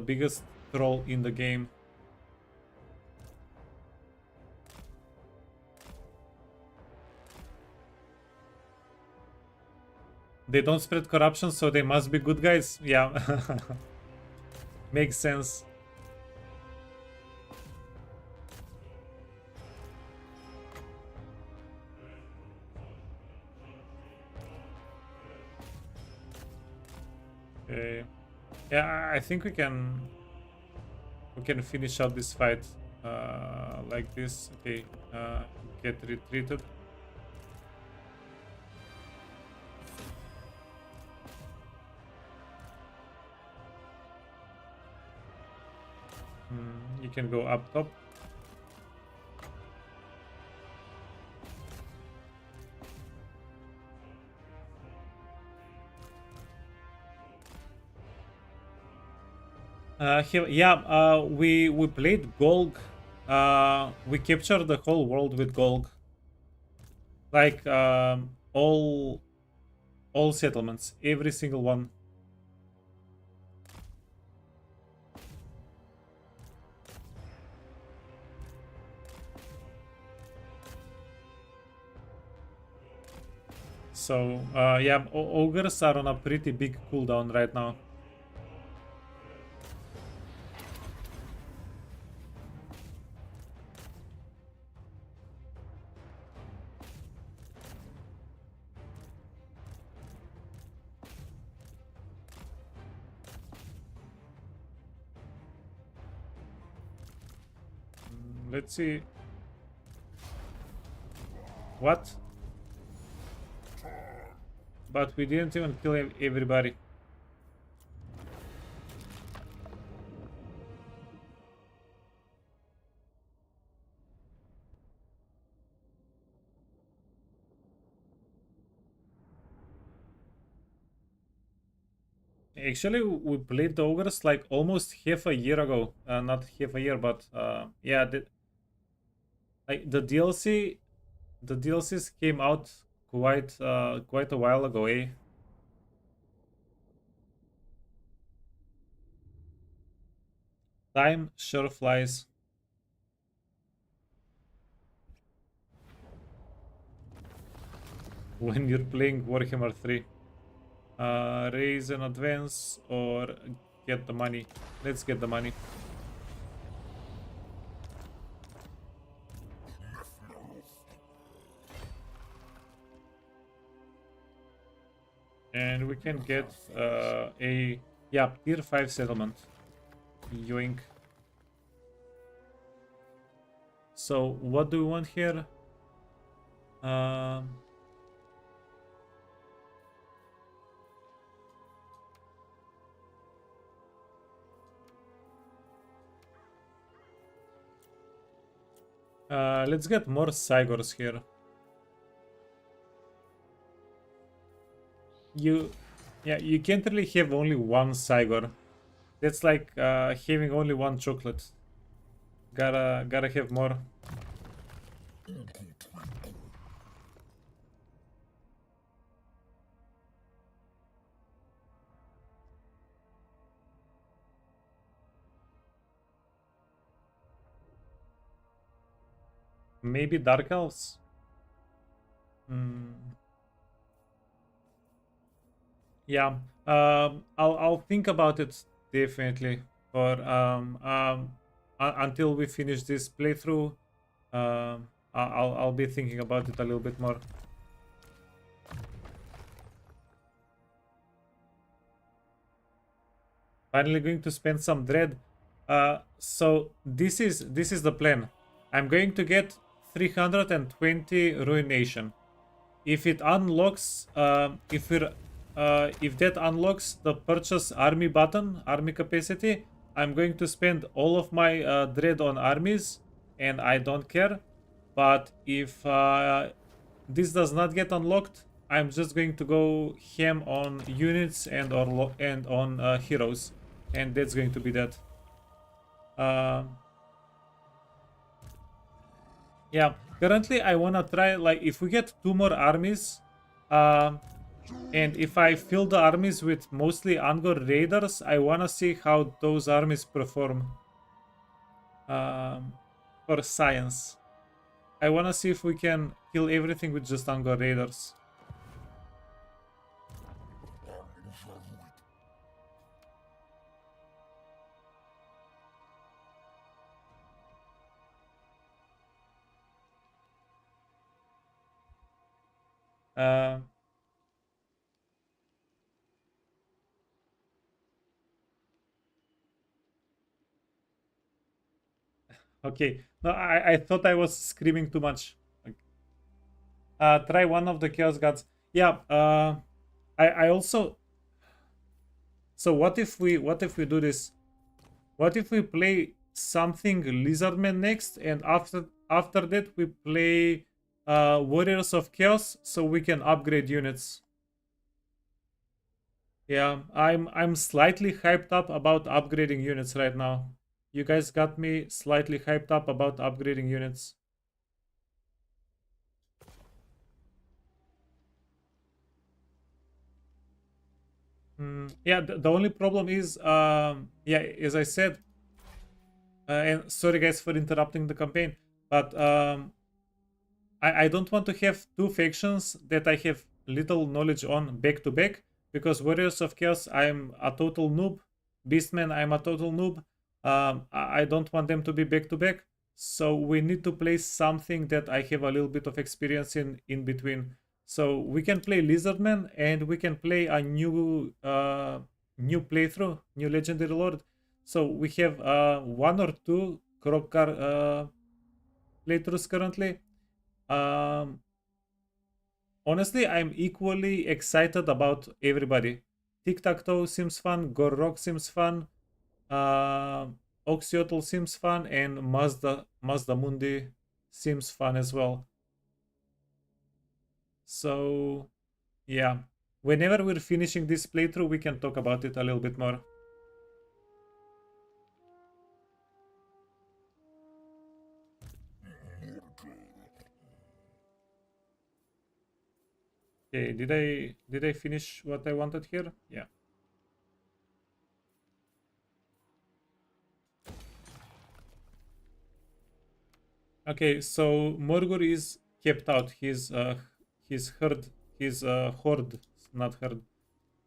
biggest troll in the game. They don't spread corruption, so they must be good guys. Yeah. Makes sense. Okay. Yeah, I think we can finish up this fight like this. Okay. Get retreated. You can go up top. We played Golg. We captured the whole world with Golg. Like all settlements, every single one. So yeah, ogres are on a pretty big cooldown right now. Let's see. What? But we didn't even kill everybody. Actually, we played the ogres like almost half a year ago. Not half a year, but yeah, like the DLCs came out quite a while ago, eh? Time sure flies. When you're playing Warhammer 3. Raise an advance or get the money. Let's get the money. And we can get a tier 5 settlement. Yoink. So what do we want here? Let's get more Cygors here. You can't really have only one Cygor. That's like having only one chocolate. Gotta have more. Maybe Dark Elves? Yeah, I'll think about it definitely for until we finish this playthrough. I'll be thinking about it a little bit more. Finally going to spend some dread. So this is the plan. I'm going to get 320 ruination. If it unlocks, if that unlocks the purchase army button, army capacity, I'm going to spend all of my dread on armies, and I don't care. But if this does not get unlocked, I'm just going to go ham on units and on heroes, and that's going to be that. Yeah, currently I wanna try, like, if we get 2 more armies, and if I fill the armies with mostly Angor raiders, I wanna see how those armies perform. For science, I wanna see if we can kill everything with just Angor raiders. Uh, okay. No, I thought I was screaming too much. Like, try one of the Chaos Gods. Yeah. I also. So what if we do this? What if we play something Lizardman next, and after that we play Warriors of Chaos, so we can upgrade units. Yeah, I'm slightly hyped up about upgrading units right now. You guys got me slightly hyped up about upgrading units. Yeah, the only problem is, yeah, as I said, and sorry guys for interrupting the campaign, but I don't want to have two factions that I have little knowledge on back to back, because Warriors of Chaos, I'm a total noob. Beastmen, I'm a total noob. I don't want them to be back to back. So we need to play something that I have a little bit of experience in between. So we can play Lizardman, and we can play a new playthrough, new Legendary Lord. So we have one or two Krokar playthroughs currently. um, Honestly, I'm equally excited about everybody. Tic Tac Toe seems fun, Gorok seems fun, uh, Oxyotl seems fun, and Mazda Mundi seems fun as well. So, yeah. Whenever we're finishing this playthrough, we can talk about it a little bit more. Okay, did I finish what I wanted here? Yeah. Okay, so Morgur is kept out. His herd, his horde, not herd,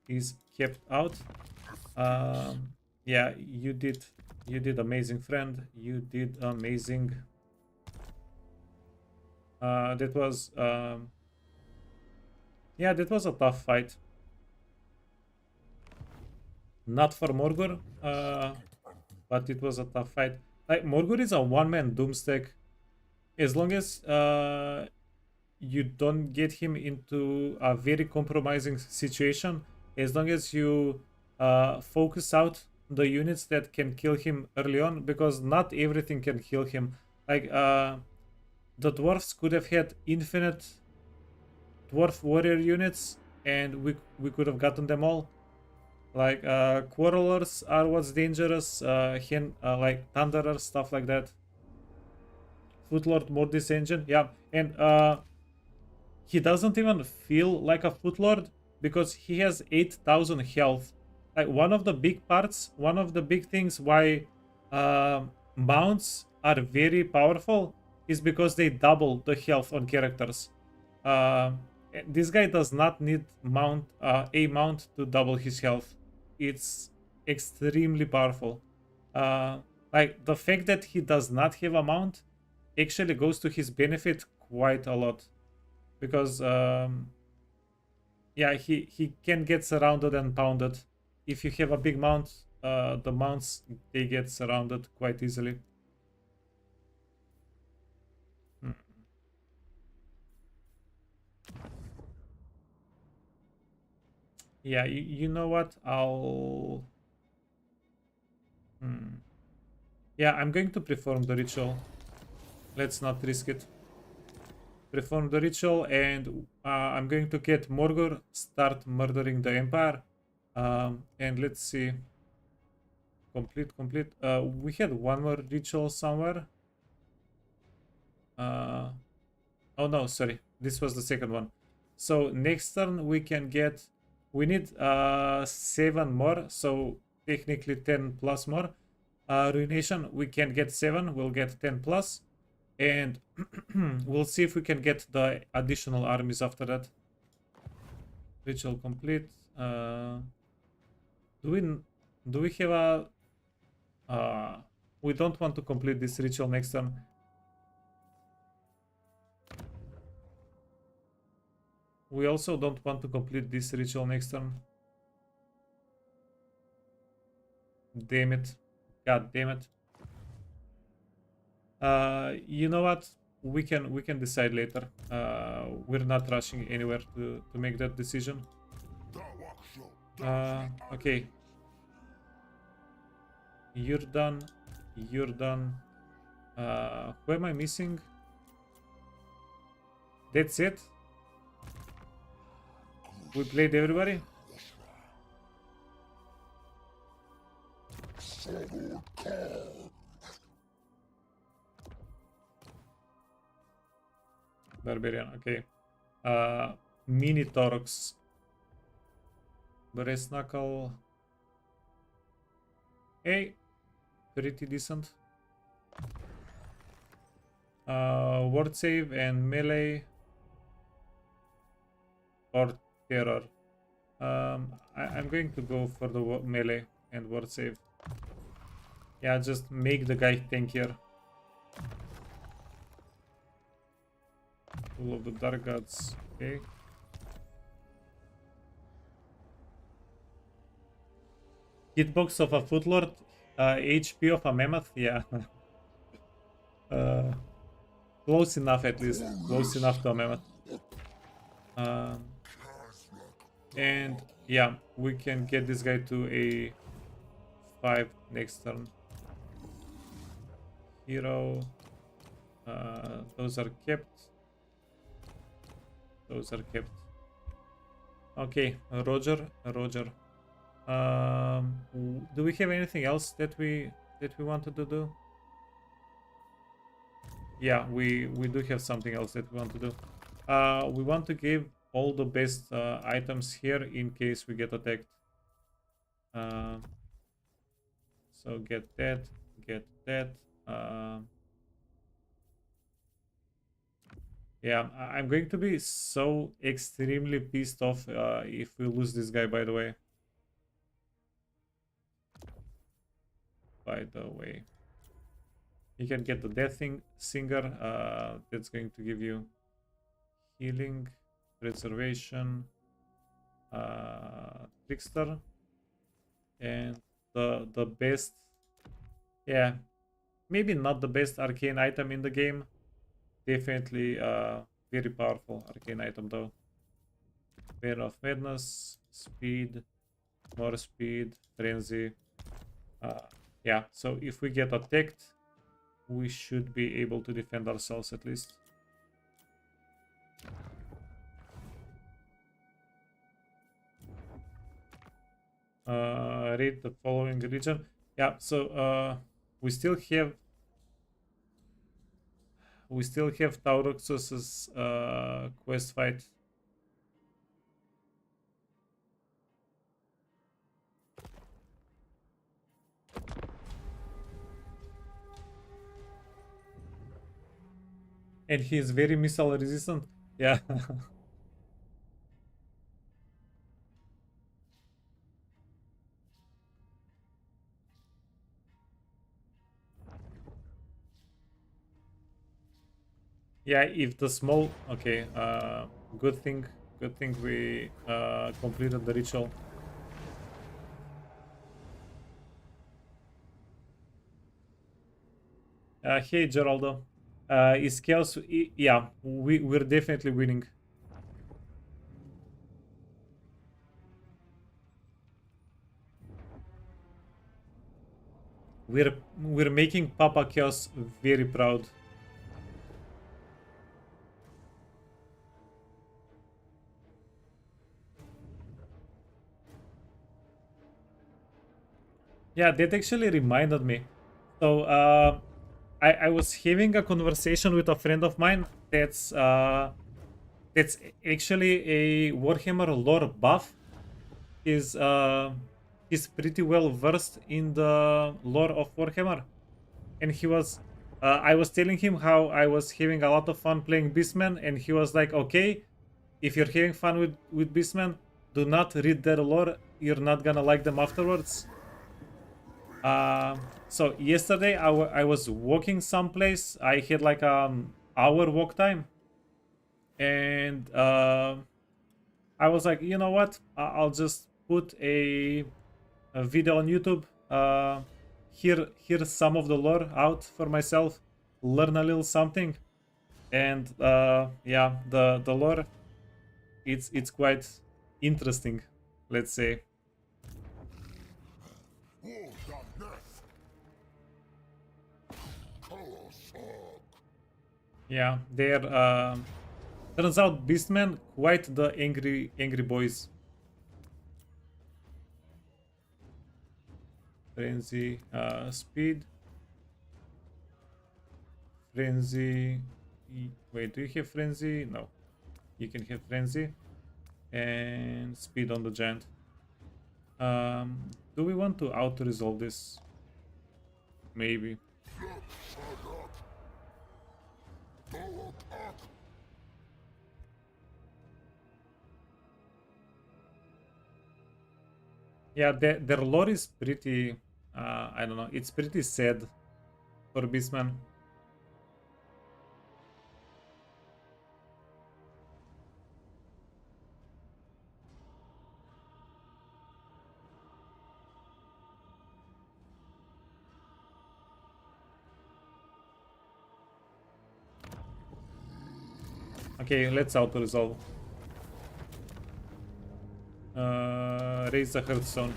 is kept out. Yeah, you did amazing, friend. You did amazing. That was yeah, that was a tough fight. Not for Morgur, but it was a tough fight. Like, Morgur is a one-man doomstack. As long as you don't get him into a very compromising situation, as long as you focus out the units that can kill him early on, because not everything can kill him. Like, the dwarfs could have had infinite dwarf warrior units, and we could have gotten them all. Like, quarrelers are what's dangerous, like thunderers, stuff like that. Footlord Mortis engine, yeah. And he doesn't even feel like a Footlord because he has 8,000 health. Like, one of the big parts, one of the big things why mounts are very powerful is because they double the health on characters. Uh, this guy does not need a mount to double his health. It's extremely powerful. Like, the fact that he does not have a mount actually goes to his benefit quite a lot, because yeah, he can get surrounded and pounded. If you have a big mount, the mounts, they get surrounded quite easily. Hmm. Yeah, you know what, yeah, I'm going to perform the ritual. Let's not risk it. Perform the ritual, and I'm going to get Morgor, start murdering the Empire. And let's see. Complete. We had one more ritual somewhere. Uh, oh no, sorry. This was the second one. So next turn we can get. We need 7 more, so technically 10 plus more. Ruination, we can get 7. We'll get 10 plus, and we'll see if we can get the additional armies after that. Ritual complete. Do we do we have a? We don't want to complete this ritual next turn. We also don't want to complete this ritual next turn. Damn it. God damn it. You know what? We can decide later. We're not rushing anywhere to make that decision. Okay. You're done. You're done. Who am I missing? That's it? We played everybody? Barbarian, okay. Mini Torx. Brass Knuckle. Hey, pretty decent. Word save and melee. Or terror. I'm going to go for the melee and word save. Yeah, just make the guy tankier. Full of the Dark Gods. Okay. Hitbox of a Footlord. HP of a Mammoth. Yeah. Close enough at least. Close enough to a Mammoth. And yeah, we can get this guy to a 5 next turn. Hero. Those are kept. Those are kept. Okay, Roger. Do we have anything else that we wanted to do? Yeah, we do have something else that we want to do. We want to give all the best items here in case we get attacked. So get that, get that. Yeah, I'm going to be so extremely pissed off if we lose this guy, by the way. You can get the Death Singer. That's going to give you healing, preservation, trickster, and the best, yeah, maybe not the best arcane item in the game. Definitely very powerful arcane item though. Veil of Madness, speed, more speed, frenzy. Yeah, so if we get attacked, we should be able to defend ourselves at least. Read the following region. Yeah, so we still have Tauroxos's quest fight. And he is very missile resistant. Yeah. Yeah, if the small, okay, good thing we completed the ritual. Hey Geraldo, is chaos? Yeah, we're definitely winning. We're making Papa Chaos very proud. Yeah, that actually reminded me. So I was having a conversation with a friend of mine that's actually a Warhammer lore buff. He's pretty well versed in the lore of Warhammer, and he was I was telling him how I was having a lot of fun playing Beastmen, and he was like, okay, if you're having fun with Beastmen, do not read their lore, you're not gonna like them afterwards. So yesterday I was walking someplace. I had like hour walk time, and I was like, you know what? I'll just put a video on YouTube. Hear some of the lore out for myself, learn a little something, and yeah, the lore, it's quite interesting, let's say. War darkness. Chaos. Yeah, they're turns out Beastmen quite the angry boys. Frenzy, speed, frenzy. Wait, do you have frenzy? No, you can have frenzy and speed on the giant. Do we want to auto resolve this? Maybe. Yeah, their lore is pretty. I don't know. It's pretty sad for Beastman. Okay, let's auto resolve. Raise the hearthstone.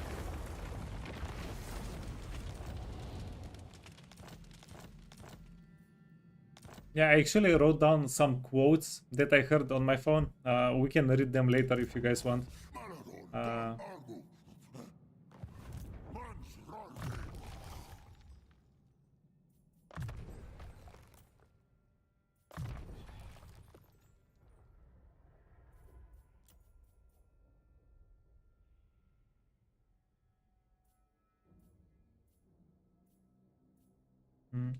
Yeah, I actually wrote down some quotes that I heard on my phone. We can read them later if you guys want. Uh,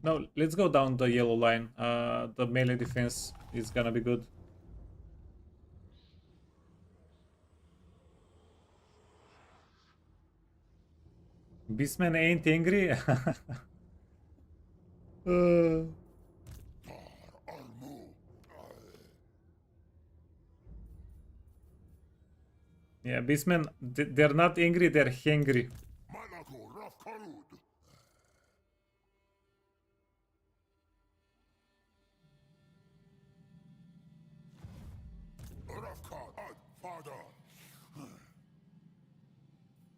no, let's go down the yellow line. The melee defense is gonna be good. Beastman ain't angry. Uh, yeah, Beastmen, they're not angry, they're hangry.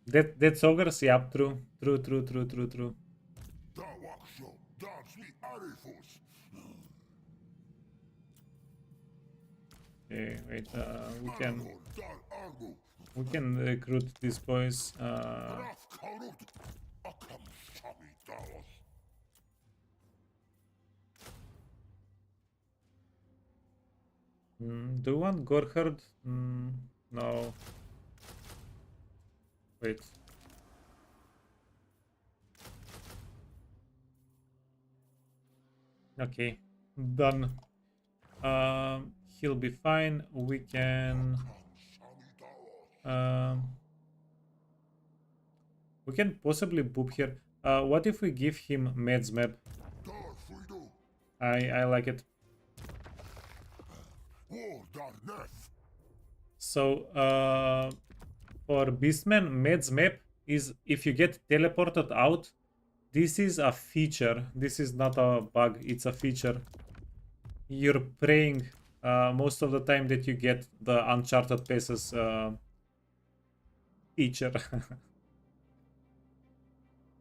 That's ogres? Yeah, true. True. Okay, wait, we can recruit these boys. Do you want Gorhard? No. Wait. Okay, done. He'll be fine. We can. Um, we can possibly boop here. What if we give him Med's map? I like it. So for Beastman, Med's map is if you get teleported out. This is a feature. This is not a bug. It's a feature. You're praying most of the time that you get the Uncharted Passes feature.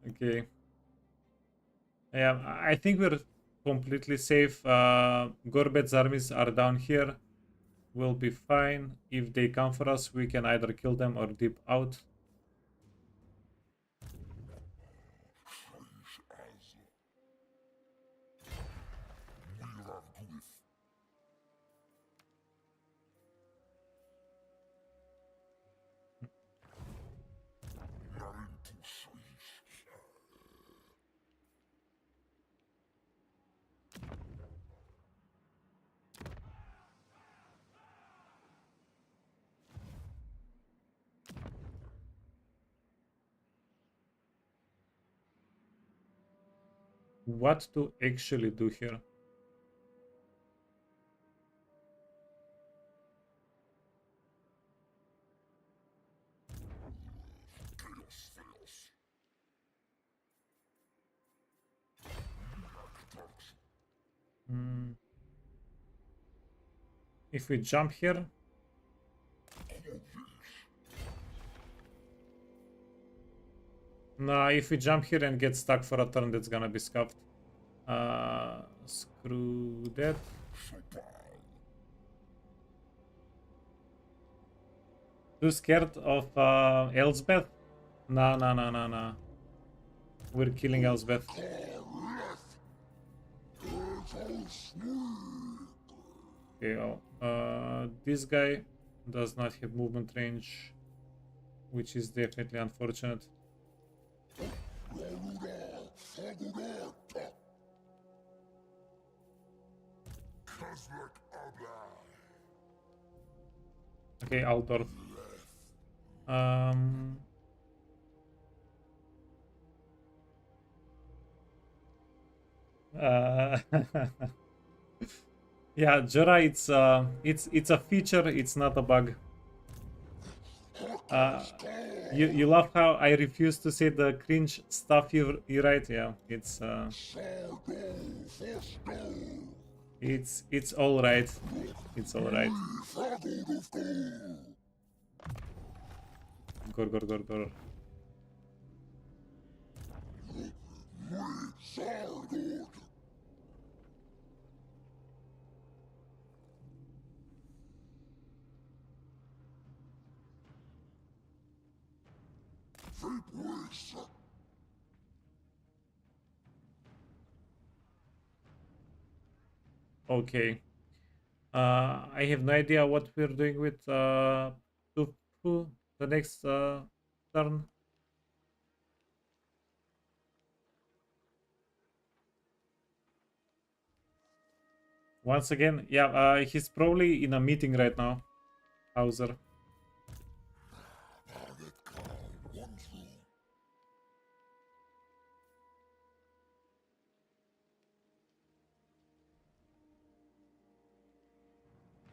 Okay. Yeah, I think we're completely safe. Gorbet's armies are down here. We'll be fine. If they come for us, we can either kill them or dip out. What to actually do here? Mm. If we jump here. Nah, if we jump here and get stuck for a turn, that's gonna be scuffed. Screw that. Too scared of Elsbeth? Nah, nah, nah, nah, nah. We're killing Elsbeth. Okay, oh, this guy does not have movement range, which is definitely unfortunate. Okay, Aldorf. Um, uh, yeah, Jura, it's a feature, it's not a bug. You love how I refuse to say the cringe stuff you write. Yeah, it's all right. It's all right. Gor. Okay. I have no idea what we're doing with Tufu the next turn. Once again, yeah, he's probably in a meeting right now, Hauser.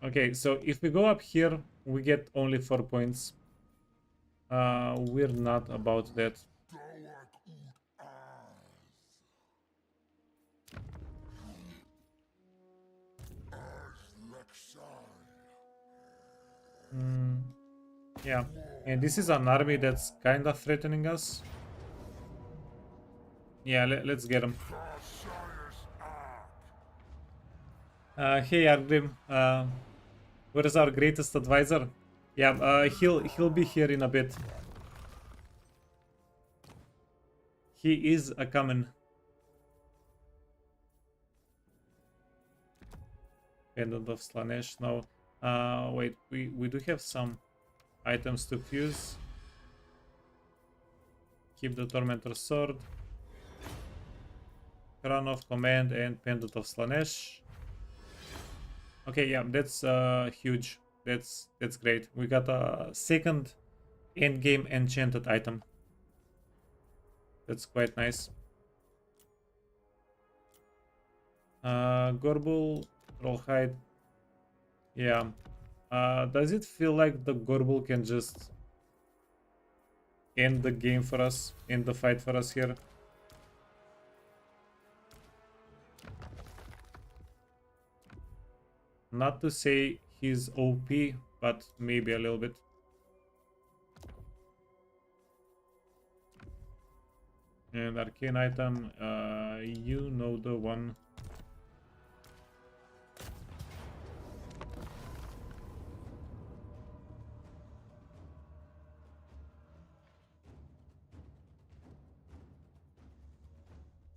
Okay, so if we go up here, we get only 4 points. We're not about that. Yeah, and this is an army that's kind of threatening us. Yeah, let's get him. Hey Argrim, where is our greatest advisor? Yeah, he'll be here in a bit. He is a coming. Pendant of Slanesh. No. Wait, we do have some items to fuse. Keep the Tormentor Sword. Crown of Command and Pendant of Slanesh. Okay, yeah, that's huge. That's great. We got a second endgame enchanted item. That's quite nice. Gorbul, Trollhide. Yeah. Does it feel like the Gorbul can just end the game for us, end the fight for us here? Not to say he's OP, but maybe a little bit. And arcane item, you know the one.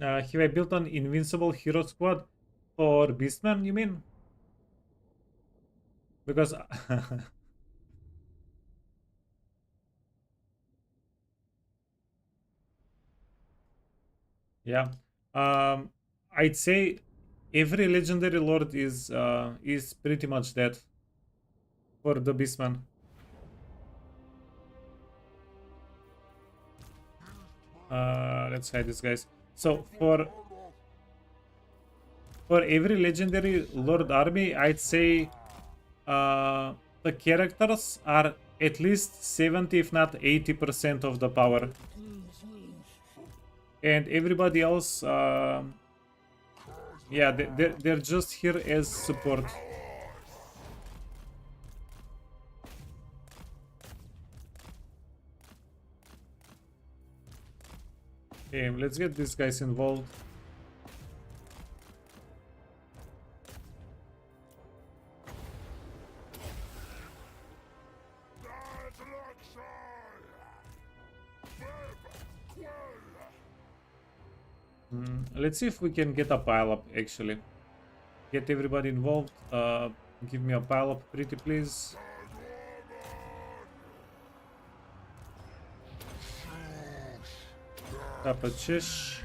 Have I built an invincible hero squad for Beastmen, you mean? Because yeah, I'd say every legendary lord is pretty much dead for the Beastman. Let's hide these guys. So for every legendary lord army, I'd say the characters are at least 70, if not 80% of the power, and everybody else, Yeah, they're just here as support. Okay, let's get these guys involved. Let's see if we can get a pile up actually. Get everybody involved. Give me a pile up, pretty please. Tap a chish.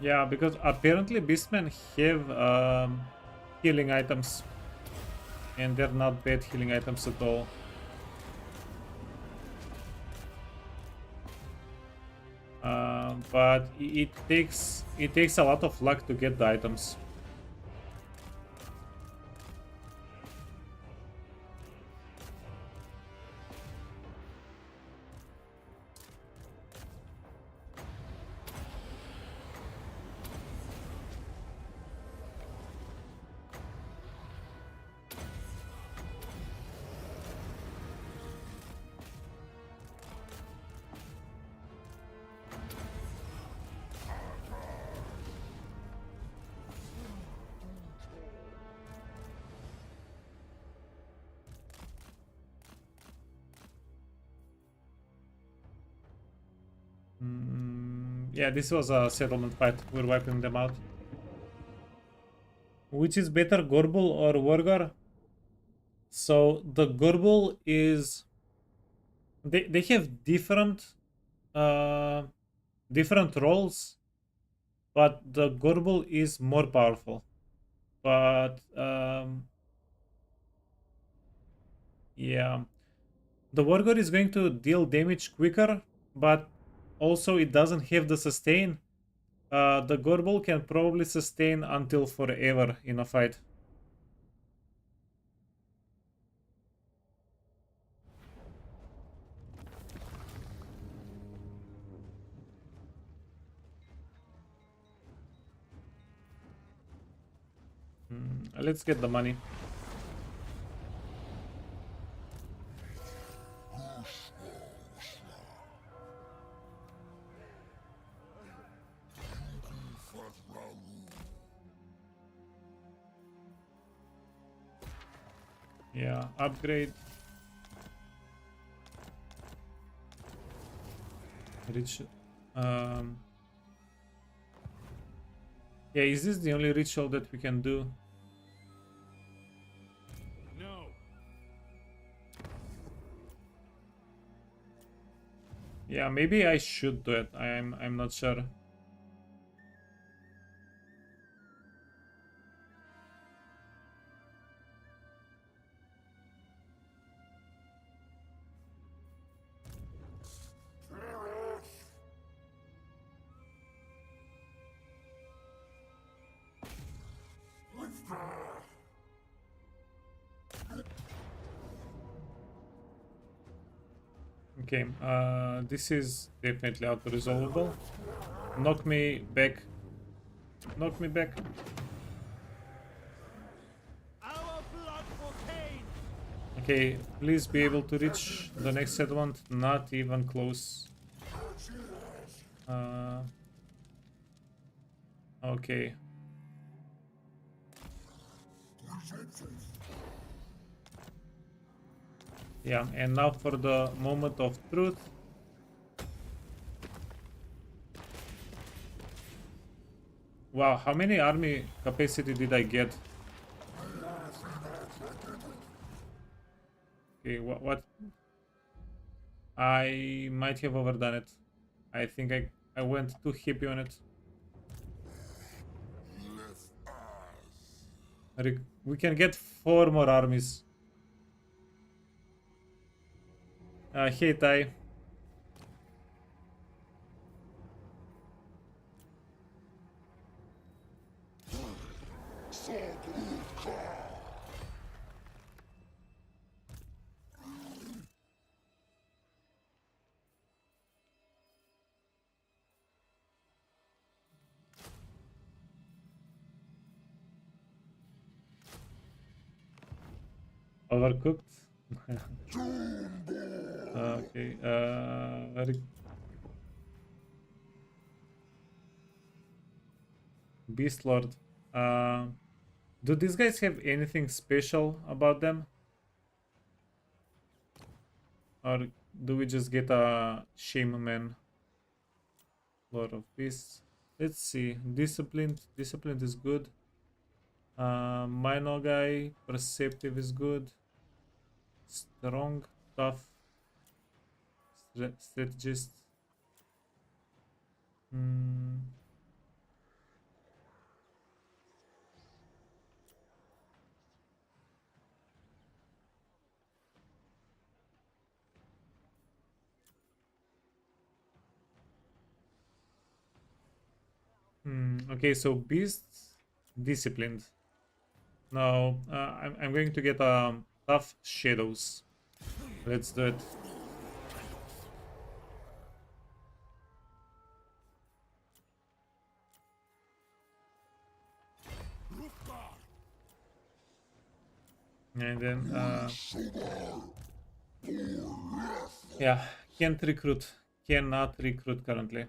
Yeah, because apparently Beastmen have healing items. And they're not bad healing items at all. But it takes a lot of luck to get the items. Yeah, this was a settlement fight. We're wiping them out. Which is better, Gorbul or Wargar? So the Gorbul is they have uh different roles, but the Gorbul is more powerful. But yeah, the Wargar is going to deal damage quicker, but also it doesn't have the sustain. The Gorbul can probably sustain until forever in a fight. Let's get the money. Yeah, upgrade. Rich. Um, yeah, is this the only ritual that we can do? No. Yeah, maybe I should do it. I'm not sure. Okay, this is definitely auto-resolvable. Knock me back. Knock me back. Our blood for Cain! Okay, please be able to reach the next settlement. Not even close. Okay. Yeah, and now for the moment of truth. Wow, how many army capacity did I get? Okay, what? I might have overdone it. I think I went too hippie on it. We can get 4 more armies. Hey Ty. Overcooked. Okay. Beast Lord. Do these guys have anything special about them? Or do we just get a Shaman Lord of Beasts? Let's see. Disciplined. Disciplined is good. Minor guy. Perceptive is good. Strong. Tough. Strategist. Hmm. Okay, so Beast. Disciplined. No, I'm going to get Tough Shadows. Let's do it. And then, yeah, can't recruit. Cannot recruit currently.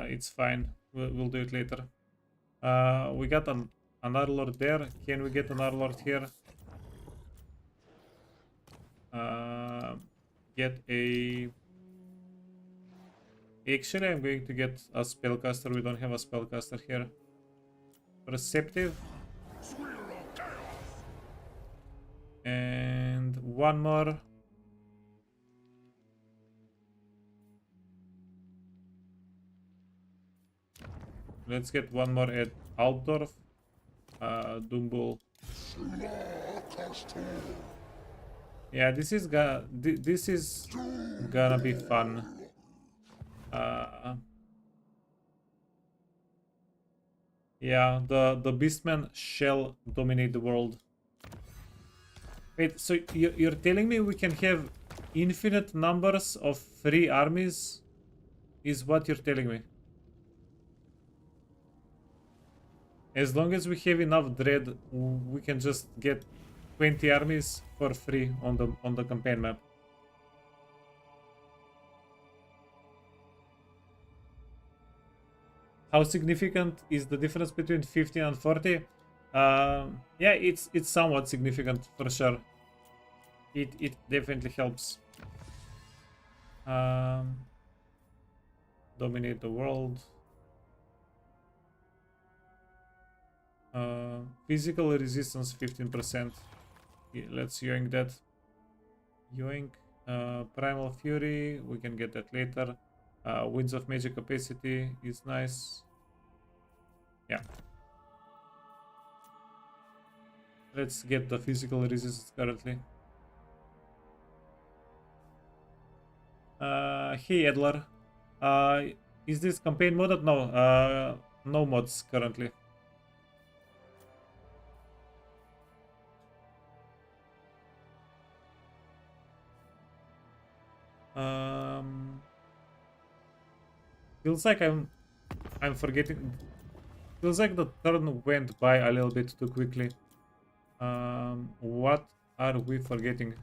It's fine. We'll do it later. We got another lord there. Can we get another lord here? Get a... Actually, I'm going to get a spellcaster. We don't have a spellcaster here. Perceptive. And one more. Let's get one more at Altdorf. Dumble. Yeah, this is gonna be fun. Yeah, the Beastmen shall dominate the world. Wait, so you're telling me we can have infinite numbers of free armies? Is what you're telling me? As long as we have enough dread, we can just get 20 armies for free on the campaign map. How significant is the difference between 15 and 40? Yeah, it's somewhat significant for sure. It definitely helps. Dominate the world. Physical resistance 15%. Yeah, let's yoink that. Yoink. Primal Fury, we can get that later. Winds of Magic capacity is nice. Yeah. Let's get the physical resistance currently. Hey Adler. Is this campaign modded? No. No mods currently. Feels like I'm forgetting. Feels like the turn went by a little bit too quickly. What are we forgetting?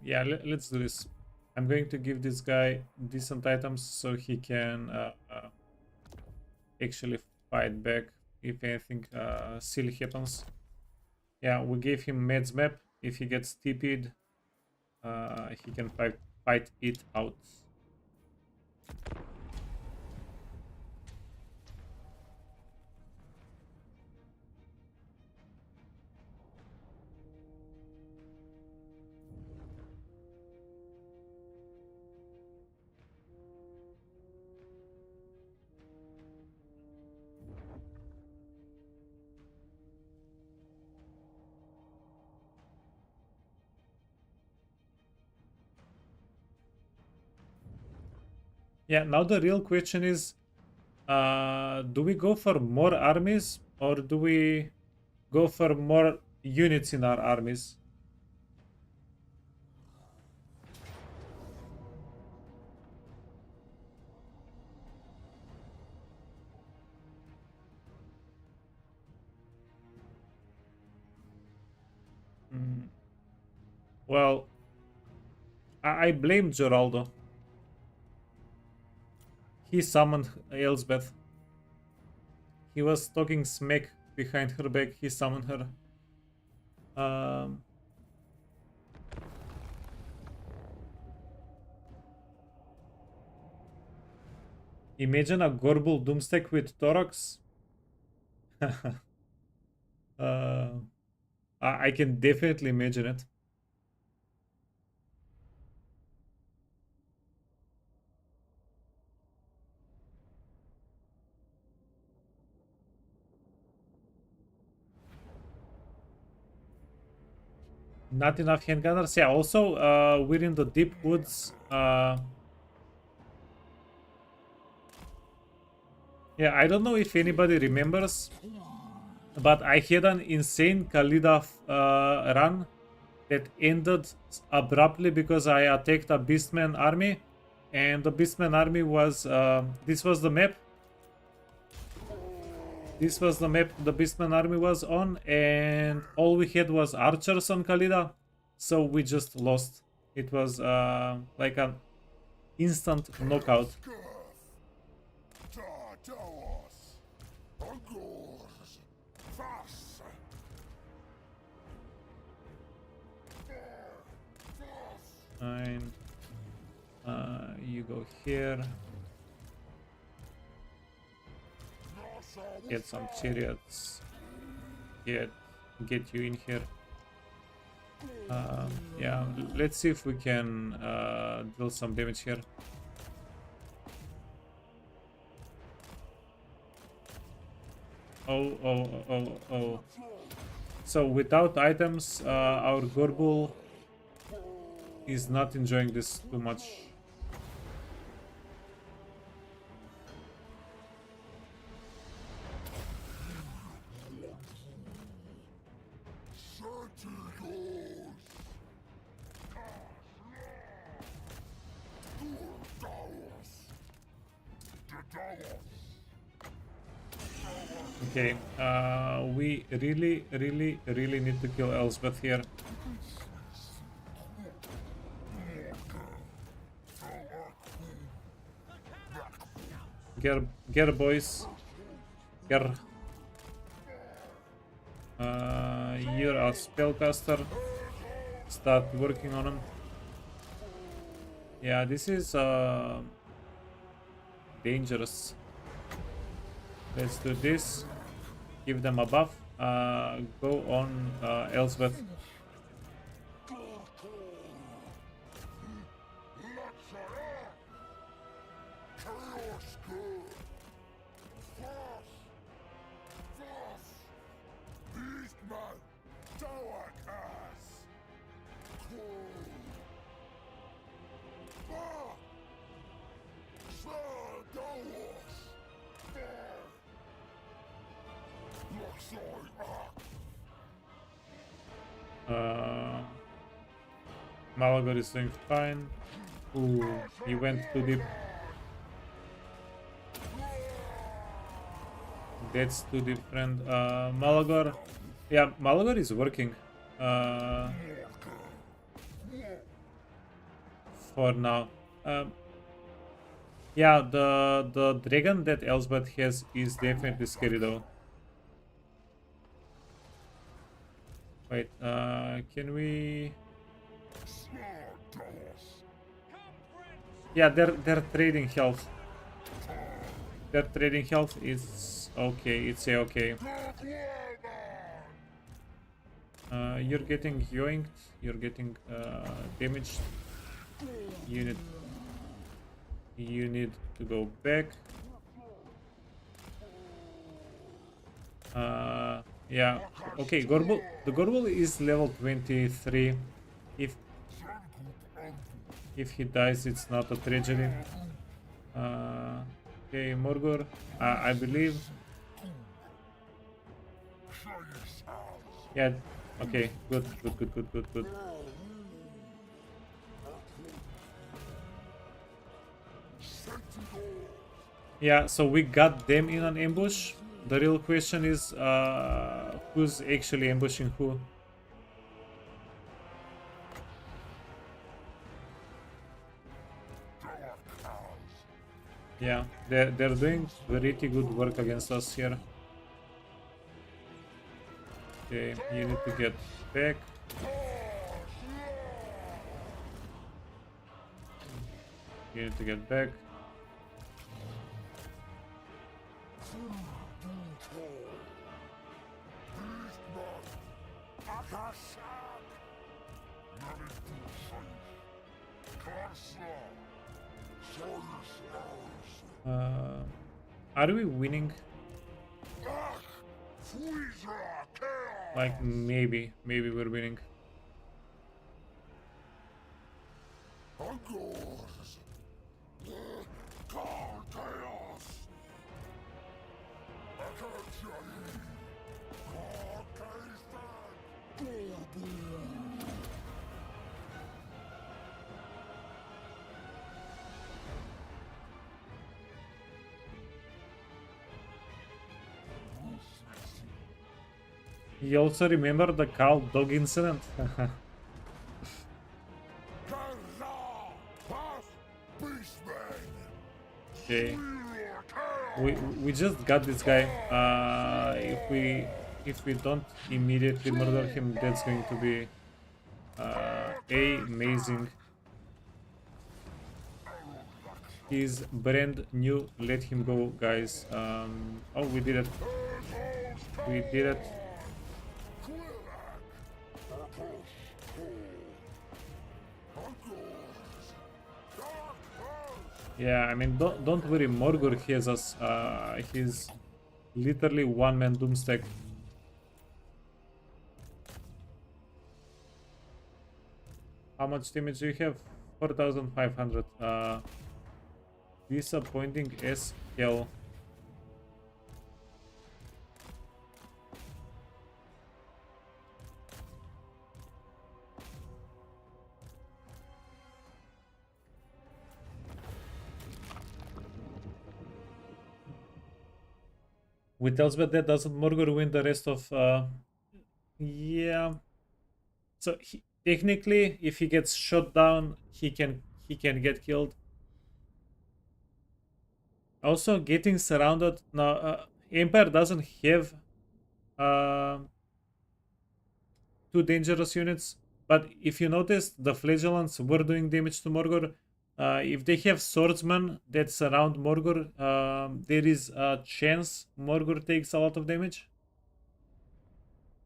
Yeah, let's do this. I'm going to give this guy decent items so he can actually fight back if anything silly happens. Yeah, we gave him Med's map. If he gets TP'd, he can fight it out. Yeah, now the real question is, do we go for more armies or do we go for more units in our armies? Mm, Well, I blame Geraldo. He summoned Elsbeth. He was talking smack behind her back. He summoned her. Um, Imagine a Gorbul Doomstack with Thorax. uh, I can definitely imagine it. Not enough handgunners. Yeah, also, we're in the deep woods. Yeah, I don't know if anybody remembers, but I had an insane Khalida run that ended abruptly because I attacked a Beastman army, and the Beastman army was this was the map. This was the map the Beastman army was on, and all we had was archers on Khalida, so we just lost. It was like an instant knockout. Tartaros. Angors. Fas. Fine. You go here. Get some chariots. Get you in here. Yeah, let's see if we can deal some damage here. Oh. So without items, our Gorbul is not enjoying this too much. Okay, we really need to kill Elspeth here. Get boys. Get. You're a spellcaster. Start working on him. Yeah, this is dangerous. Let's do this. Give them a buff. Go on Elsbeth. Beastmen. Dark ass. Malagor is doing fine. Ooh, he went too deep. That's too deep, friend. Malagor. Yeah, Malagor is working. For now. Yeah, the dragon that Elsbeth has is definitely scary though. Wait, can we? Yeah, they're trading health. Their trading health is okay. It's okay. You're getting yoinked. You're getting damaged. You need to go back. Yeah. Okay, Gorbul. The Gorbul is level 23. If he dies, it's not a tragedy. Okay, Morgor, I believe. Show yourselves. Yeah, okay, good, good, good, good, good, good. Sentinels. Yeah, so we got them in an ambush. The real question is who's actually ambushing who? Dark house. Yeah, they're doing pretty good work against us here. Okay, you need to get back. You need to get back. Beastmen. Akashak. Nothing too safe. Karsa. Show yourselves. Are we winning? Ach. Freezer. Chaos. Like maybe we're winning. Angors. Call chaos. Akashari. Call Kaistan. You also remember the cow dog incident? Okay. We just got this guy. If we don't immediately murder him, that's going to be amazing. He's brand new. Let him go, guys. Oh, we did it. We did it. Yeah, I mean, don't worry. Morgor has us. He's literally one-man doomstack. How much damage do you have? 4,500. Disappointing as hell. With Elsbeth dead, doesn't Morgor win the rest of... Yeah. So technically, if he gets shot down, he can get killed. Also, getting surrounded... Now, Empire doesn't have two dangerous units, but if you noticed, the Flagellants were doing damage to Morgor. If they have swordsmen that surround Morgor, there is a chance Morgor takes a lot of damage.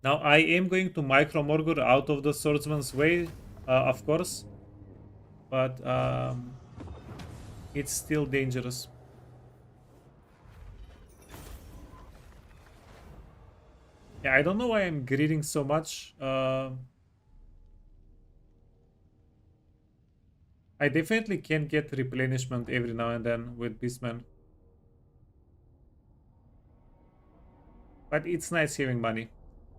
Now, I am going to micro Morgor out of the swordsman's way, of course, but it's still dangerous. Yeah, I don't know why I'm greeting so much. I definitely can get replenishment every now and then with Beastmen. But it's nice having money.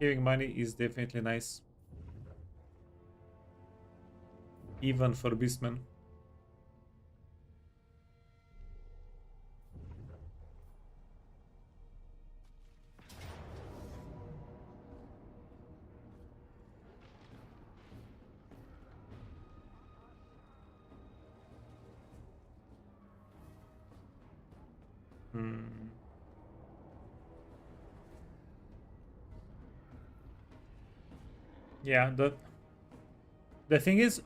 Having money is definitely nice. Even for Beastmen. Hmm. Yeah, the thing is,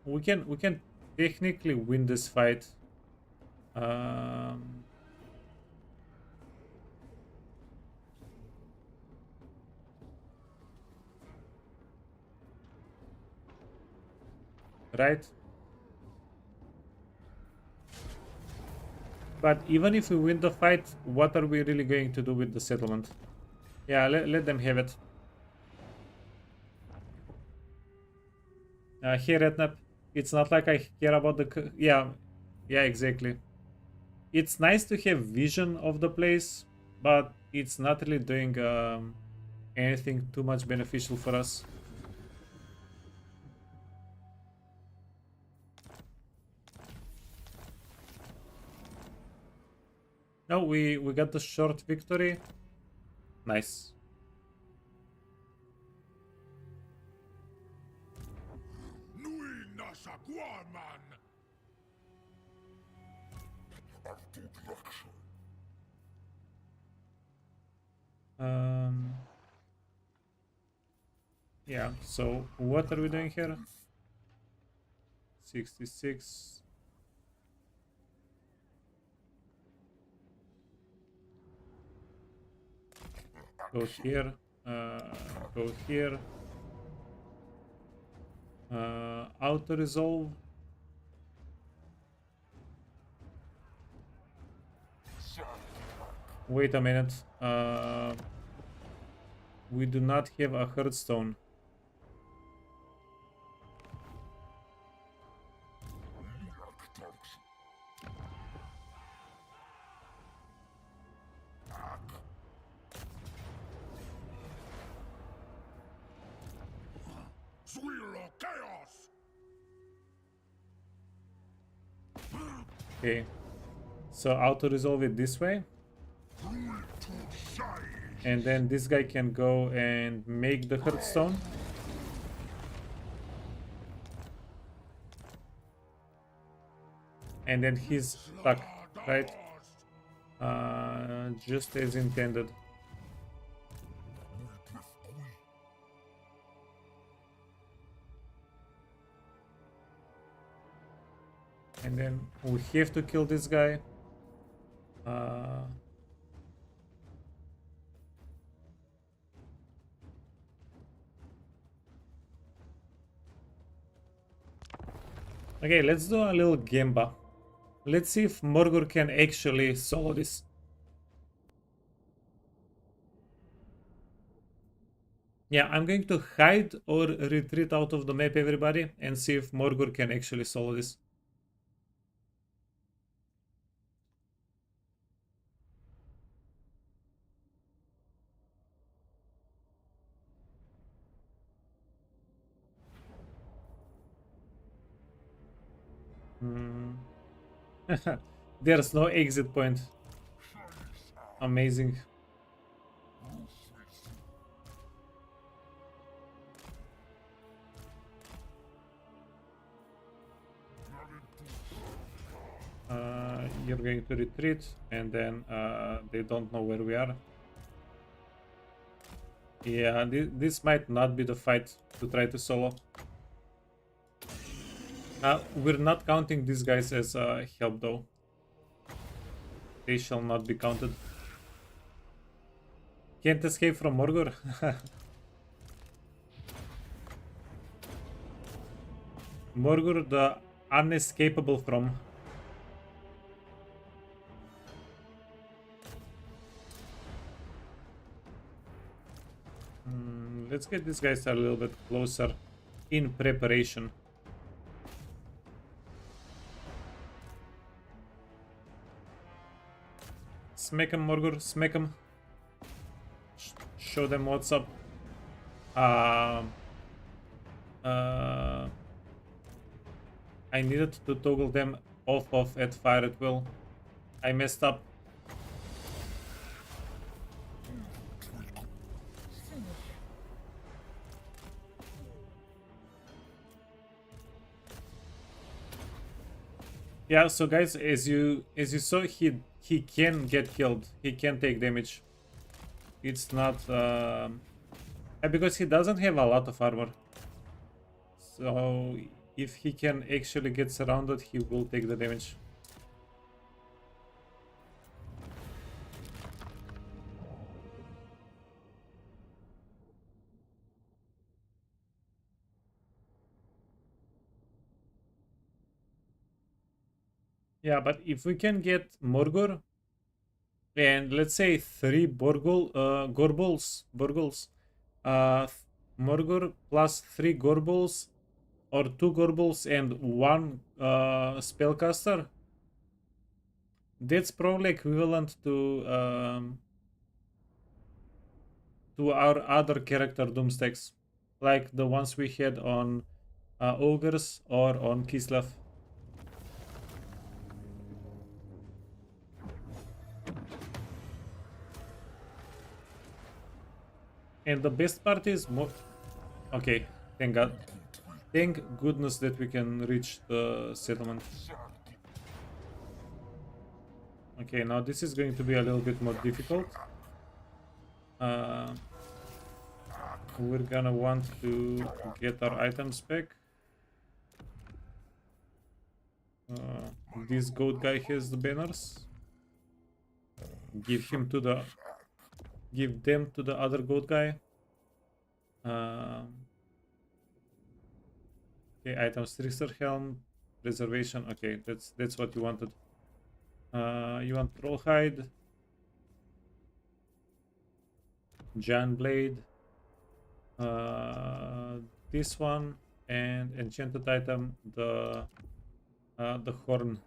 we can technically win this fight. Um, right? But even if we win the fight, what are we really going to do with the settlement? Yeah, let them have it. Here, Etnap, it's not like I care about the... Yeah, exactly. it's nice to have vision of the place, but it's not really doing anything too much beneficial for us. No, we got the short victory. Nice. Nui nasa guaman. Artud lakshon. Yeah, so what are we doing here? 66. Go here. Go here. Auto resolve. Wait a minute. We do not have a hearthstone. Liak talks. Zwilo chaos. Okay. So auto resolve it this way. Rule to shine. And then this guy can go and make the hearthstone. And then he's stuck, right? Just as intended. And then we have to kill this guy. Okay, let's do a little Gamba. Let's see if Morgur can actually solo this. Yeah, I'm going to hide or retreat out of the map, everybody, and see if Morgur can actually solo this. Hmm. There's no exit point. Amazing. You're going to retreat, and then they don't know where we are. Yeah, this might not be the fight to try to solo. We're not counting these guys as help, though. They shall not be counted. Can't escape from Morgor. Morgor, the unescapable from. Let's get these guys a little bit closer in preparation. Smack him, Morgor, smack him. Show them what's up. I needed to toggle them off at fire at will. I messed up. Yeah, so guys, as you saw, he can get killed. He can take damage. It's not because he doesn't have a lot of armor. So if he can actually get surrounded, he will take the damage. Yeah, but if we can get Morgor and let's say 3 Gorbuls, Morgor plus 3 Gorbuls or 2 Gorbuls and 1 spellcaster, That's probably equivalent to our other character doomstacks, like the ones we had on ogres or on Kislev. And the best part is more. Okay, thank God. Thank goodness that we can reach the settlement. Okay, now this is going to be a little bit more difficult. Uh, we're gonna want to get our items back. This goat guy has the banners. Give them to the other goat guy. Okay, items, trickster helm, reservation. Okay, that's what you wanted. You want troll hide, giant blade, this one, and enchanted item, the horn.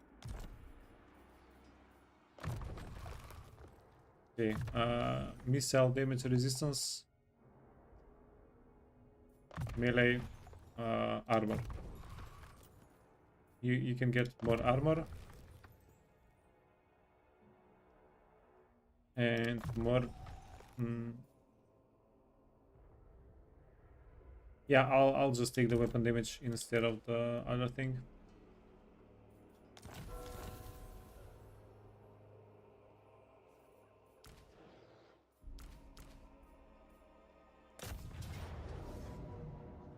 Okay, missile damage resistance, melee, armor. You can get more armor and more. Yeah, I'll just take the weapon damage instead of the other thing.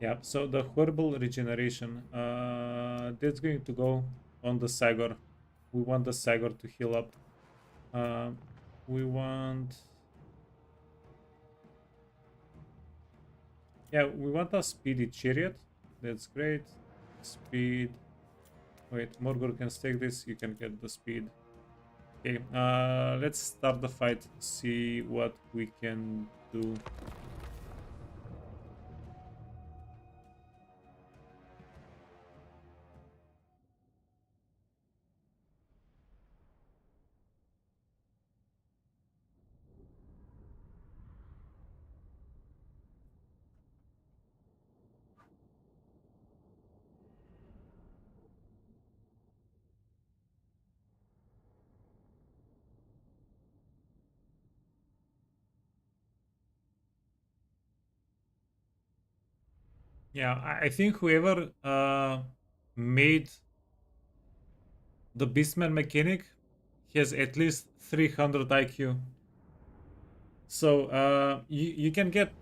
Yeah, so the horrible regeneration, that's going to go on the Sagor. We want the Sagor to heal up. We want... Yeah, we want a speedy chariot. That's great. Speed. Wait, Morgul can stake this. You can get the speed. Okay, let's start the fight. See what we can do. Yeah, I think whoever made the Beastman mechanic has at least 300 IQ. So you can get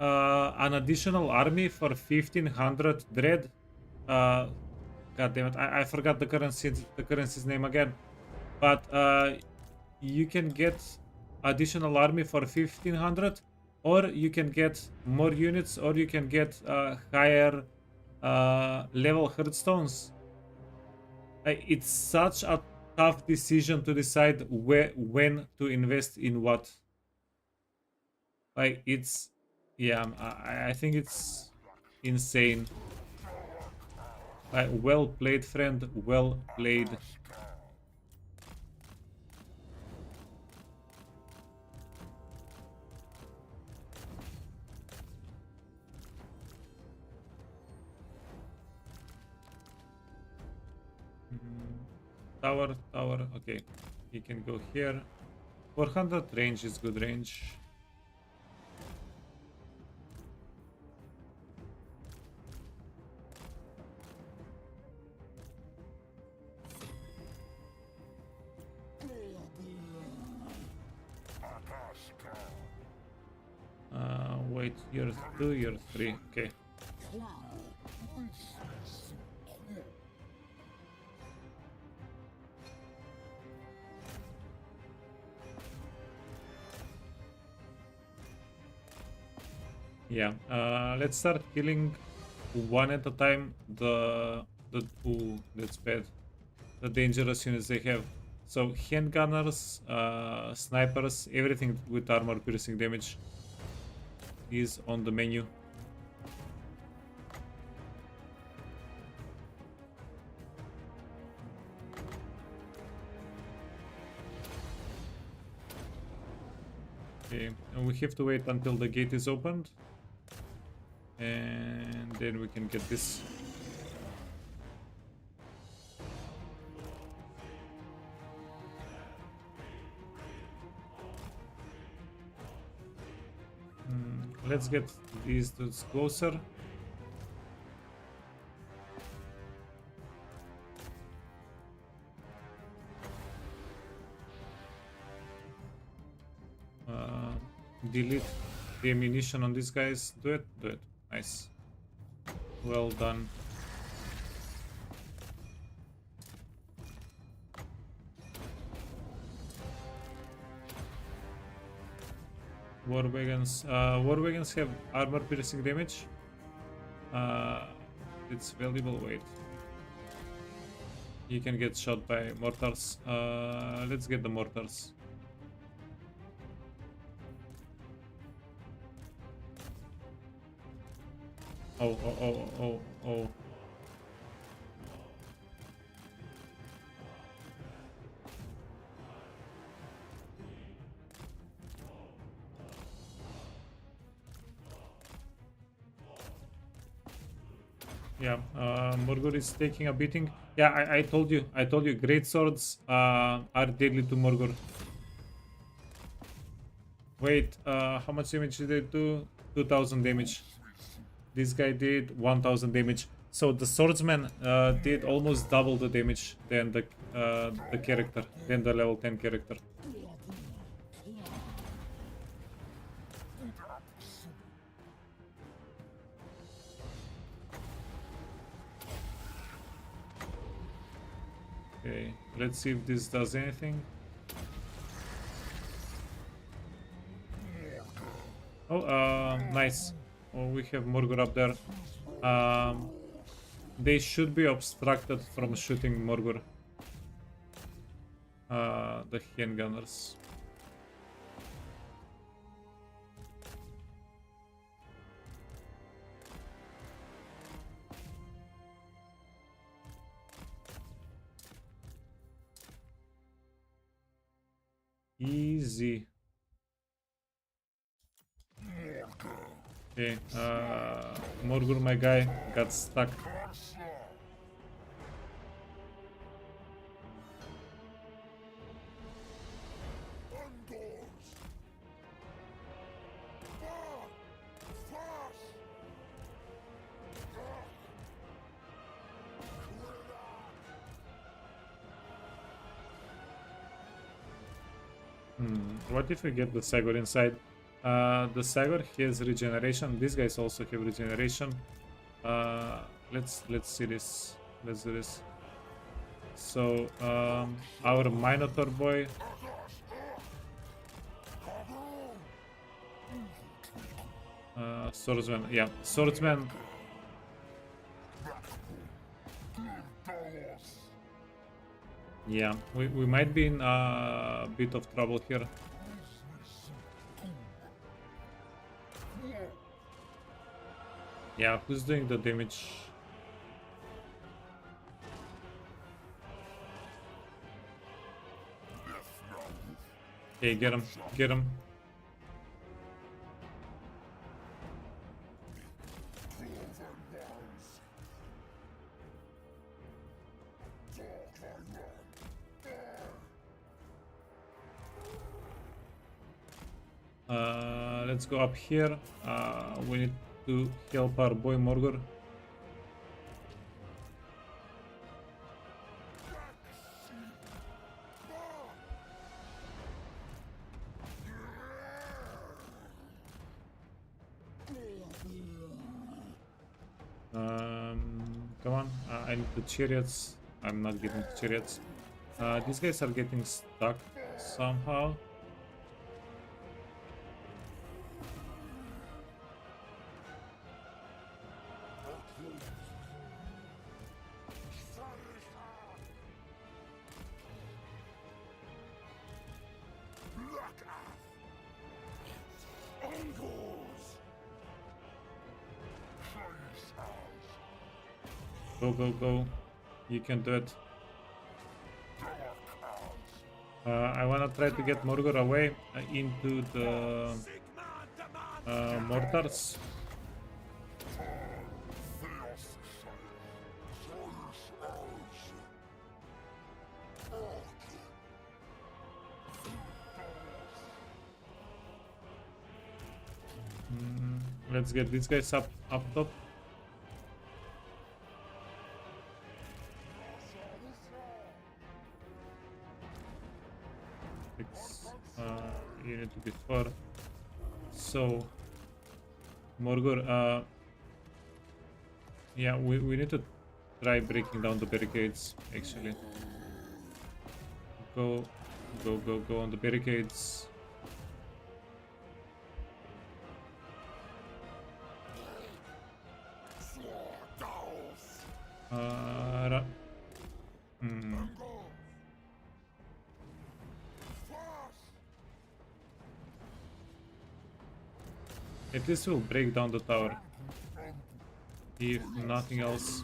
an additional army for 1500 dread. God damn it, I forgot the currency's name again. But you can get additional army for 1500, or you can get more units, or you can get higher level hearthstones. It's such a tough decision to decide when to invest in what. Like it's, yeah, I think it's insane. Like, well played, friend. Well played. Tower, tower. Okay, he can go here. 400 range is good range. Wait, you're 2, you're 3. Okay. Yeah. Let's start killing one at a time. Ooh, that's bad. The dangerous units they have. So handgunners, snipers, everything with armor piercing damage is on the menu. we have to wait until the gate is opened. And then we can get this. Let's get these dudes closer. Delete the ammunition on these guys. Do it, do it. Nice. Well done. War wagons have armor piercing damage. It's valuable. Wait. You can get shot by mortars. Let's get the mortars. Oh. Yeah, Morgul is taking a beating. Yeah, I told you, great swords are deadly to Morgul. Wait, how much damage did they do? 2000 damage. This guy did 1000 damage. So the swordsman did almost double the damage than the character, than the level 10 character. Okay, let's see if this does anything. Oh, nice. Oh, we have Morgur up there. They should be obstructed from shooting Morgur. The handgunners. Easy. Okay, Morgur, my guy, got stuck. What if we get the Sagor inside? The Sagor has regeneration. These guys also have regeneration. Let's see this. Let's do this. So our Minotaur boy. Swordsman. Yeah, Swordsman. Yeah, we might be in a bit of trouble here. Yeah, who's doing the damage? Okay, get him, get him. Let's go up here. We need to help our boy Morgur. Come on, I need the chariots. I'm not getting the chariots. These guys are getting stuck somehow. Go, go, go. You can do it. I wanna try to get Morgur away into the mortars. Theos Zeus as Let's get these guys up top. Six. You need to be 4. So Morgor, yeah, we need to try breaking down the barricades actually. Go on the barricades. Ra- hmm. At least we'll break down the tower. If nothing else.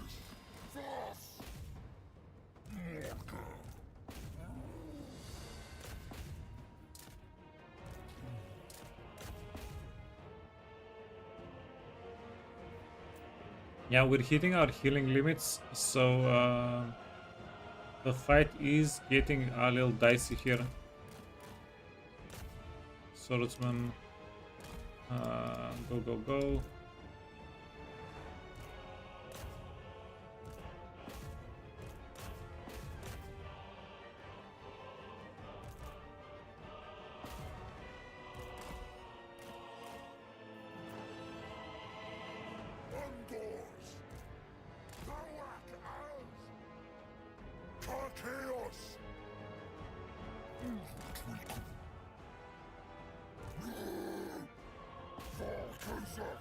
Yeah, we're hitting our healing limits, so the fight is getting a little dicey here. Swordsman, go. Endors. Thouak as Chaos. Valkazak.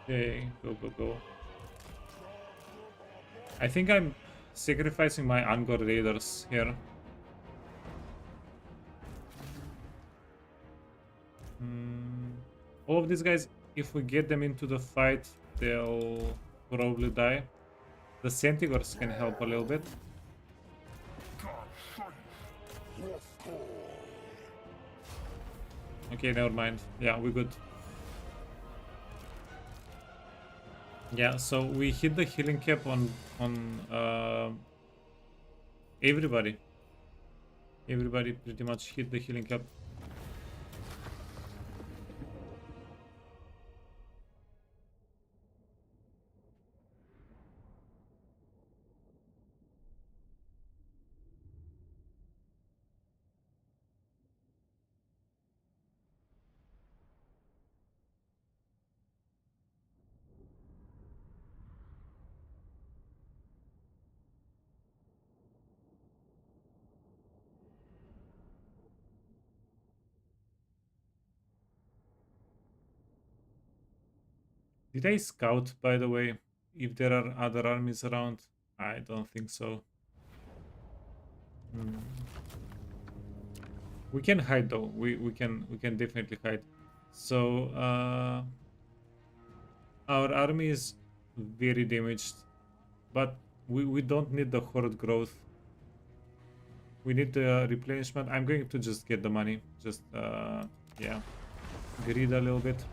Okay, go. I think I'm sacrificing my Angor Raiders here. All of these guys, if we get them into the fight, they'll probably die. The Centigors can help a little bit. Okay, never mind. Yeah, we're good. Yeah, so we hit the healing cap on everybody. Everybody pretty much hit the healing cap. Did I scout, by the way, if there are other armies around? I don't think so. We can hide though. We can definitely hide. So our army is very damaged, but we don't need the horde growth. We need the replenishment. I'm going to just get the money. Just yeah, greed a little bit.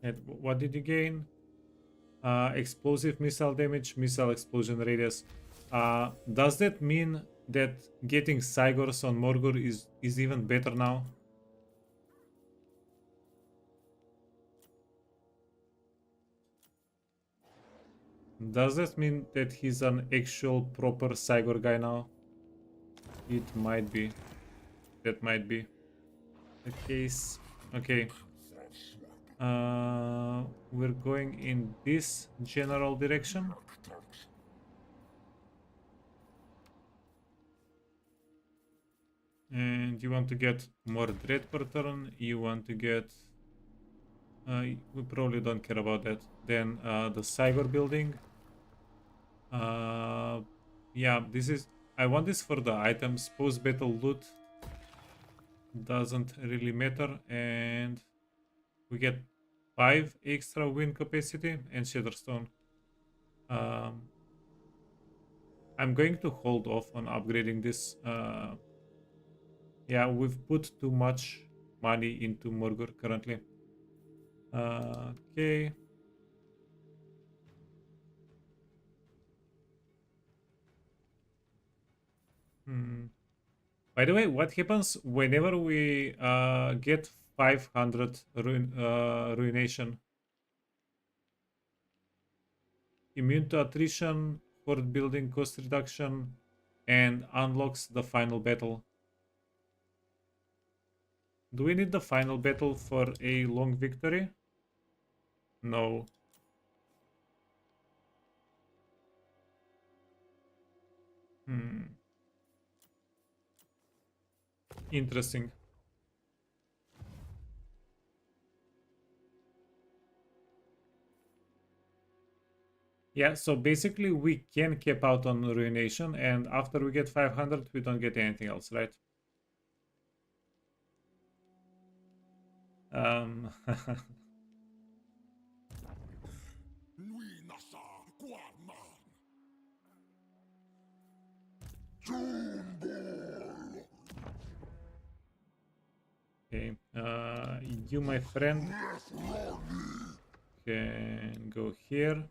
And what did you gain? Explosive missile damage, missile explosion radius. Does that mean that getting Cygors on Morgor is even better now? Does that mean that he's an actual proper Cygor guy now? It might be. That might be the case. Okay. We're going in this general direction. And you want to get more dread per turn. You want to get... we probably don't care about that. Then the Cygor building. Yeah, this is... I want this for the items. Post-battle loot doesn't really matter. And we get 5 extra wind capacity and Shatterstone. Um, I'm going to hold off on upgrading this. Yeah, we've put too much money into Morgur currently. Okay. By the way, what happens whenever we get 500 ruination? Immune to attrition, horde building cost reduction, and unlocks the final battle. Do we need the final battle for a long victory? No. Hmm. Interesting. Yeah, so basically we can cap out on ruination, and after we get 500, we don't get anything else, right? Um, Lui nasa Guarman. Jumble. okay. You, my friend, can go here.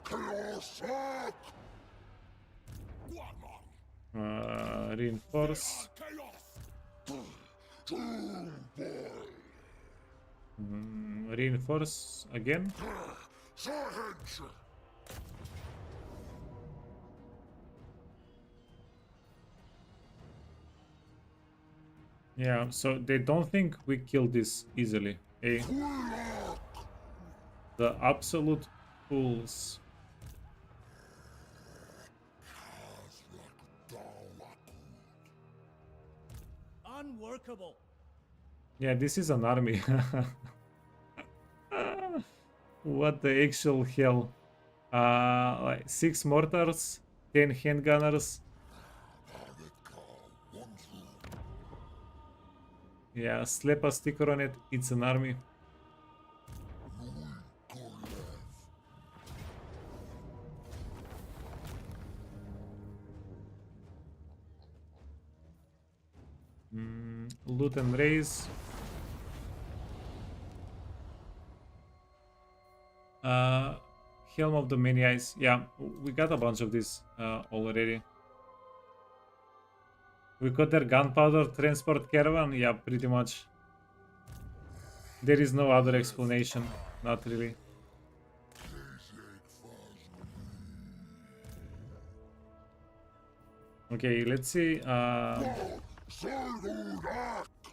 Chaos Arc. Guarman. Reinforce. Chaos. Jumble. Reinforce again. Sahaj. Yeah, so they don't think we kill this easily. Eh? The absolute fools. Unworkable. Yeah, this is an army. What the actual hell? Like 6 mortars, 10 handgunners. Yeah, slap a sticker on it. It's an army. Loot and raise. Helm of the Many Eyes. Yeah, we got a bunch of these already. We got their gunpowder transport caravan. Yeah, pretty much. There is no other explanation. Not really. Okay, let's see.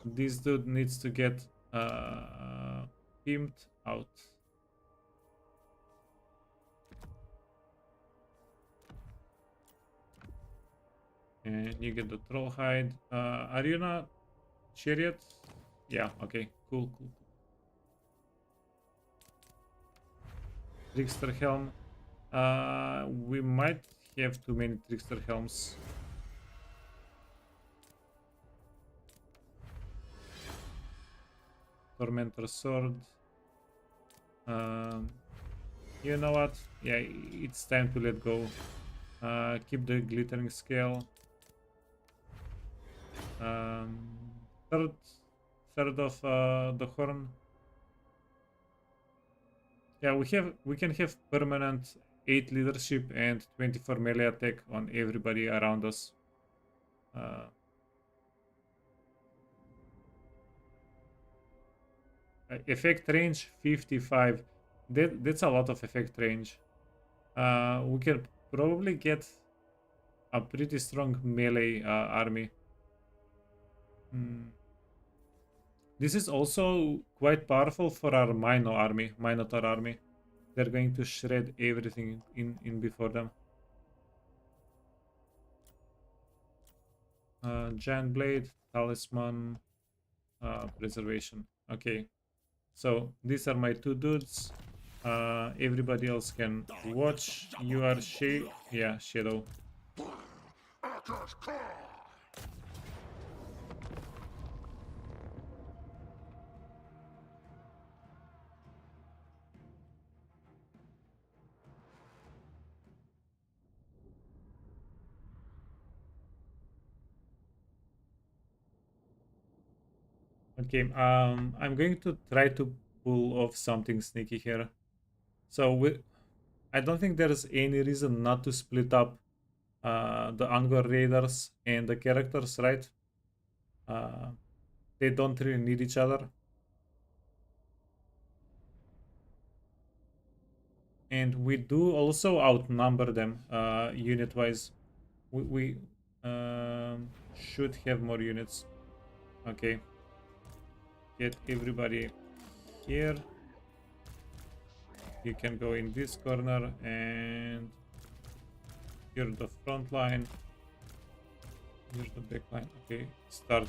This dude needs to get pimped out. And you get the troll hide. Arena chariot. Yeah, okay, cool. Trickster helm. We might have too many trickster helms. Tormentor sword. You know what? Yeah, it's time to let go. Keep the glittering scale. Third of the horn. Yeah, we can have permanent 8 leadership and 24 melee attack on everybody around us. Effect range 55. That's a lot of effect range. We can probably get a pretty strong melee army. This is also quite powerful for our Minotaur army. They're going to shred everything in before them. Giant blade, talisman, preservation. Okay, so these are my 2 dudes. Everybody else can watch. You are Shadow. Akash. Okay, I'm going to try to pull off something sneaky here. So I don't think there's any reason not to split up the Angor Raiders and the characters, right? Uh, they don't really need each other. And we do also outnumber them unit-wise. We should have more units. Okay, get everybody here. You can go in this corner and here the front line. Here's the back line. Okay, start.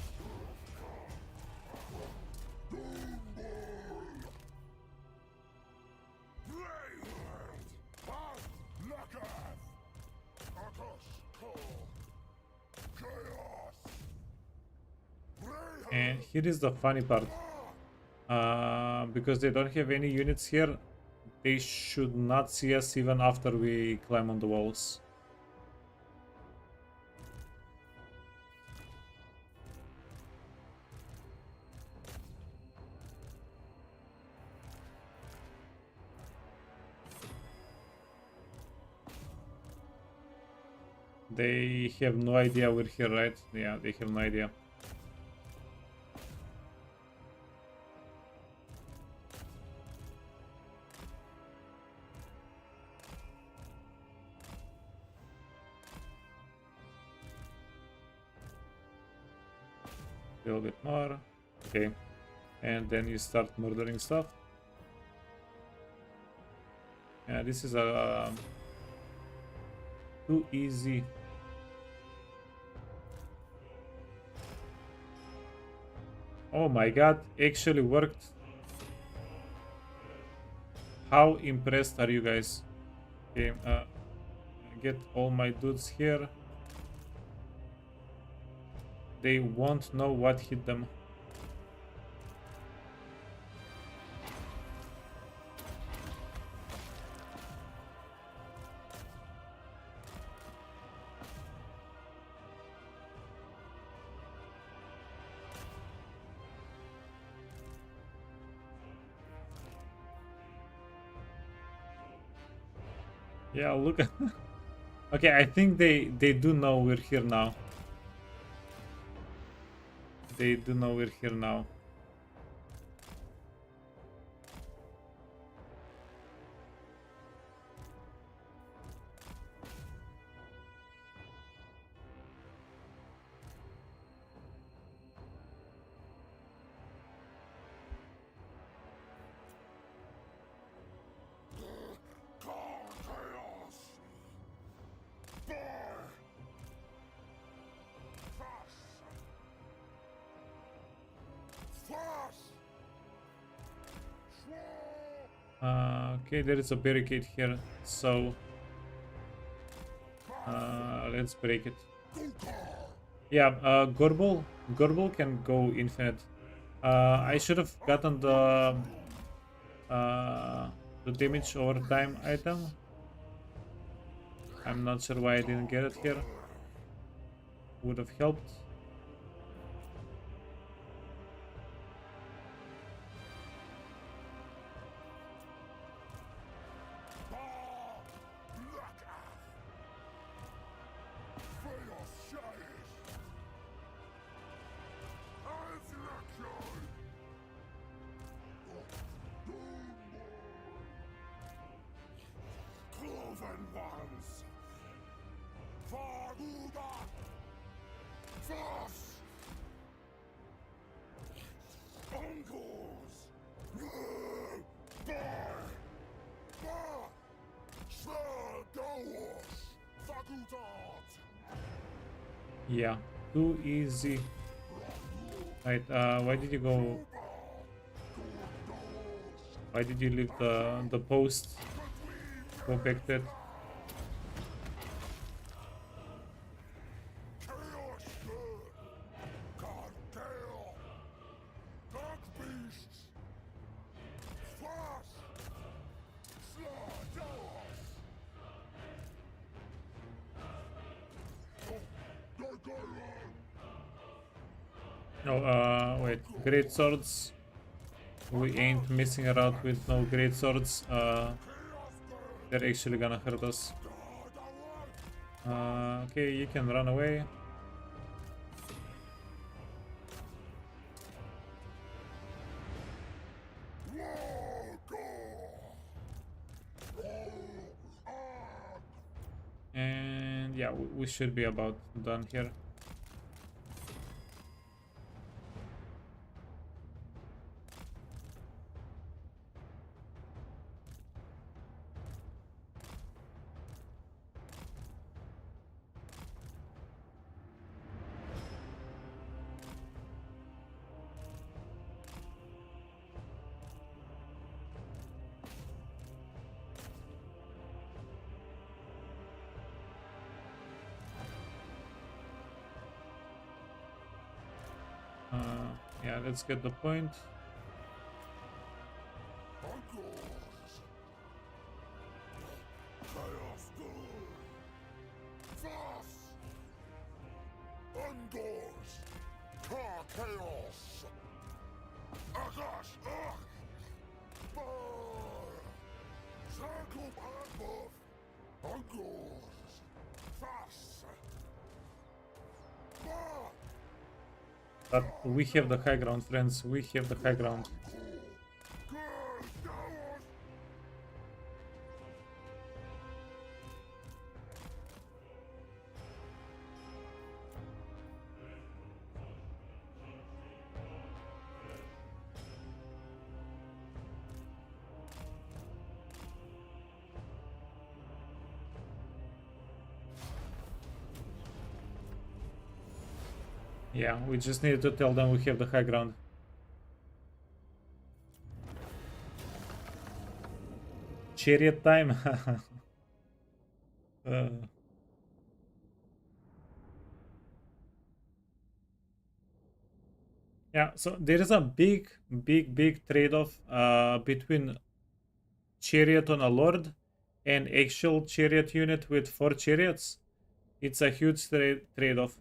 And here is the funny part. Because they don't have any units here, they should not see us even after we climb on the walls. They have no idea we're here, right? Yeah, they have no idea. A little bit more. Okay. And then you start murdering stuff. Yeah, this is too easy. Oh my god, actually worked. How impressed are you guys? Okay, get all my dudes here. They won't know what hit them. Yeah, look at okay, I think they do know we're here now. They do know we're here now. Okay, there is a barricade here, so let's break it. Yeah, Gorbel can go infinite. I should have gotten the damage over time item. I'm not sure why I didn't get it here. Would have helped. Yeah, too easy. Right, why did you go? Why did you leave the post? Go back to it. No, wait. Great swords. We ain't missing around with no great swords. They're actually gonna hurt us. Okay, you can run away. And yeah, we should be about done here. Yeah, let's get the point. Chaos Undors! Car chaos! Akash! Circle Padbuff! Ungors! Fast! But we have the high ground, friends. We have the high ground. Yeah, we just needed to tell them we have the high ground. Chariot time. uh, yeah, so there is a big trade-off between chariot on a lord and actual chariot unit with 4 chariots. It's a huge trade-off.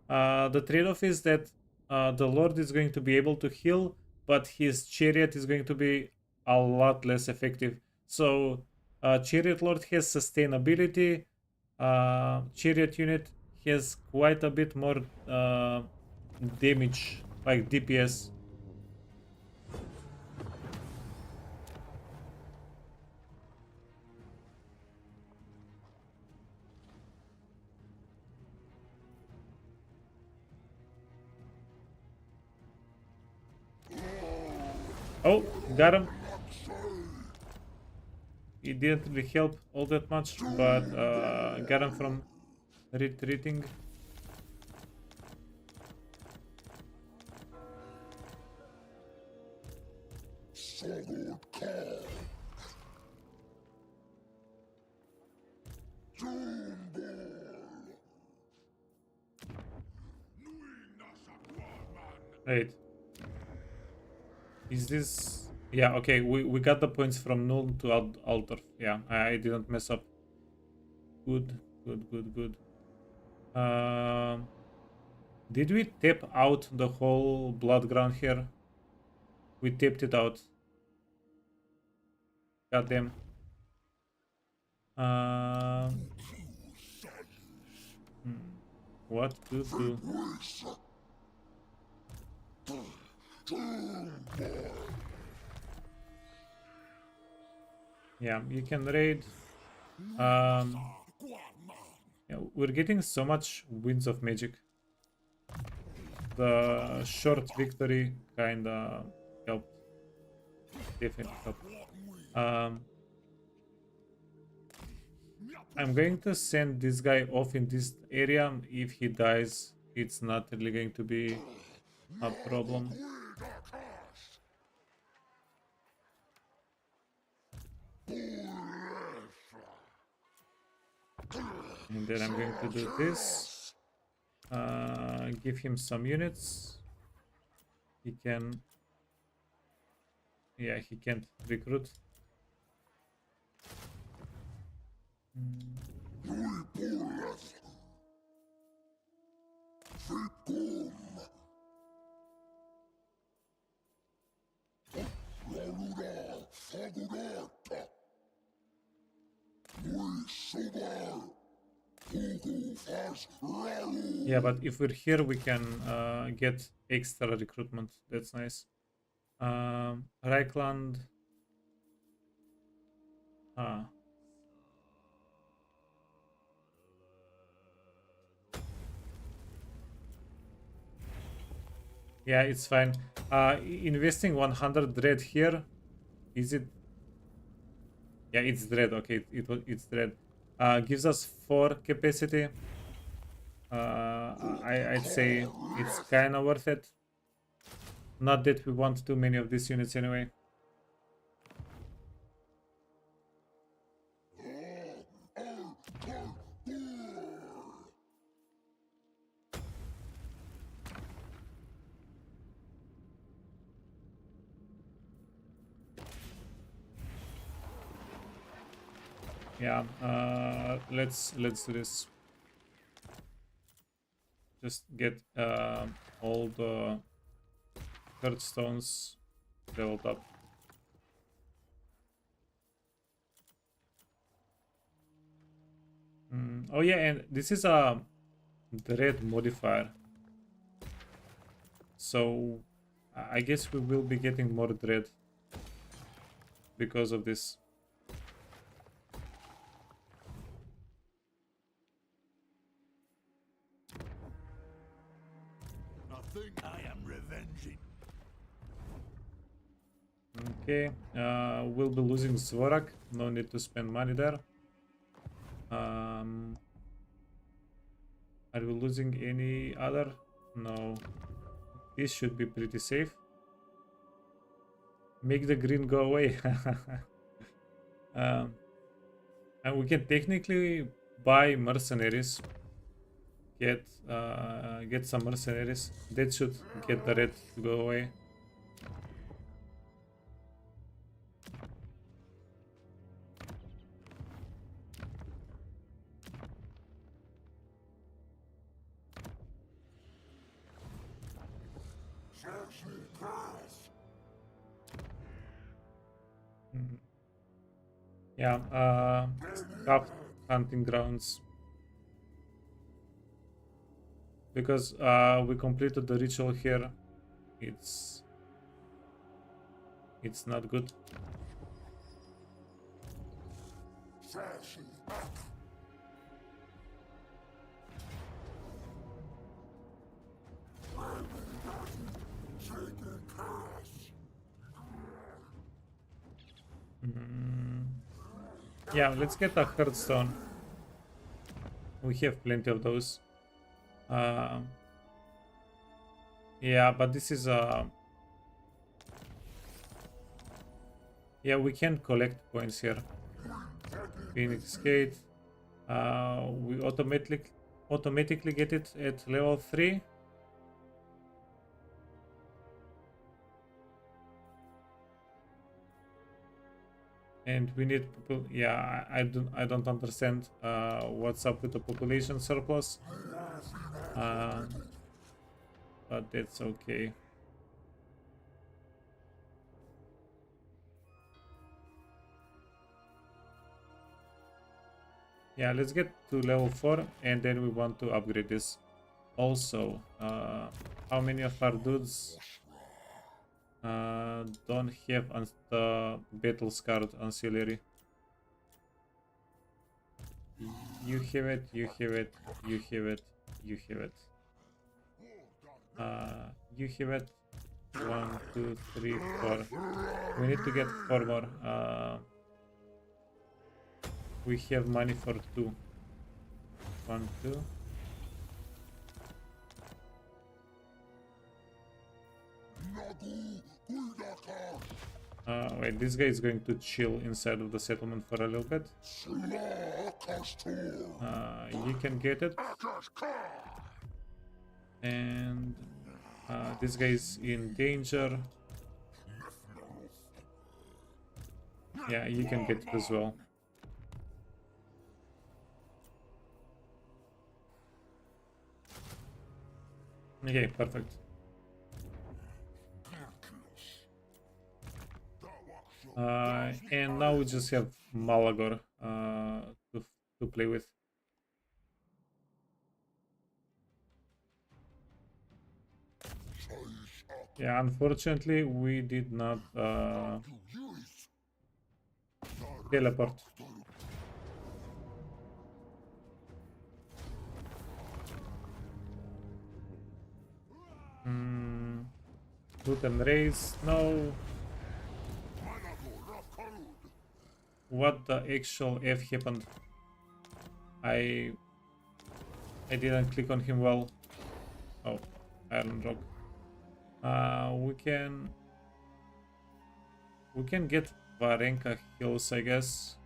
The trade-off is that the lord is going to be able to heal, but his chariot is going to be a lot less effective. So chariot lord has sustainability. Chariot unit has quite a bit more damage, like DPS. Oh, got him. It didn't really help all that much, but got him from retreating. Sword call! Wait. Is this... Yeah, okay, we got the points from null to altar. Yeah, I didn't mess up. Good. Um, did we tap out the whole blood ground here? We tapped it out. Goddamn. What to do? Yeah, you can raid. Yeah, we're getting so much winds of magic. The short victory kinda helped. Definitely helped. I'm going to send this guy off in this area. If he dies, it's not really going to be a problem. And then I'm going to do this. Give him some units. He can... Yeah, he can't recruit. Sagurata. We sugar. Who faz Raul. Yeah, but if we're here, we can get extra recruitment. That's nice. Reichland. Ah. Yeah, it's fine. Investing 100 dread here. Is it? Yeah, it's dread. Okay, it's dread. Gives us 4 capacity. I'd say it's kind of worth it. Not that we want too many of these units anyway. Yeah, let's do this. Just get all the Hearthstones leveled up. Oh yeah, and this is a dread modifier. So I guess we will be getting more dread because of this. I think I am revenging. Okay, we'll be losing Zvorak. No need to spend money there. Are we losing any other? No. This should be pretty safe. Make the green go away. And we can technically buy mercenaries. Get some mercenaries. That should get the red to go away. Yeah, scuffed hunting grounds. Because we completed the ritual here, it's not good. Yeah, let's get a Hearthstone. We have plenty of those. Yeah, but this is yeah, we can collect points here. Phoenix Gate. We automatically get it at level 3. And we need people. Yeah, I don't understand what's up with the population surplus. But that's okay. Yeah, let's get to level 4 and then we want to upgrade this. Also, how many of our dudes don't have the battle scarred ancillary? You have it, you have it, you have it, you have it. You have it. 1, 2, 3, 4. We need to get 4 more. We have money for 2. 1, 2. Wait, this guy is going to chill inside of the settlement for a little bit. You can get it. And this guy is in danger. Yeah, you can get it as well. Okay, perfect. And now we just have Malagor to play with. Yeah, unfortunately, we did not teleport. Root and raise, no. What the actual F happened? I didn't click on him well. Oh, Iron Rock. We can get Varenka heals, I guess.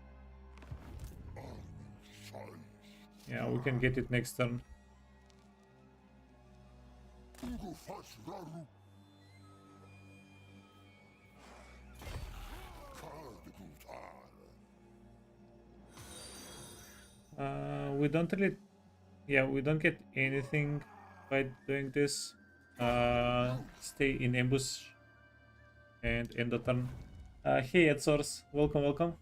Yeah, we can get it next turn. We don't really, yeah, we don't get anything by doing this. Stay in ambush and end the turn. Hey, Edzors, welcome, welcome.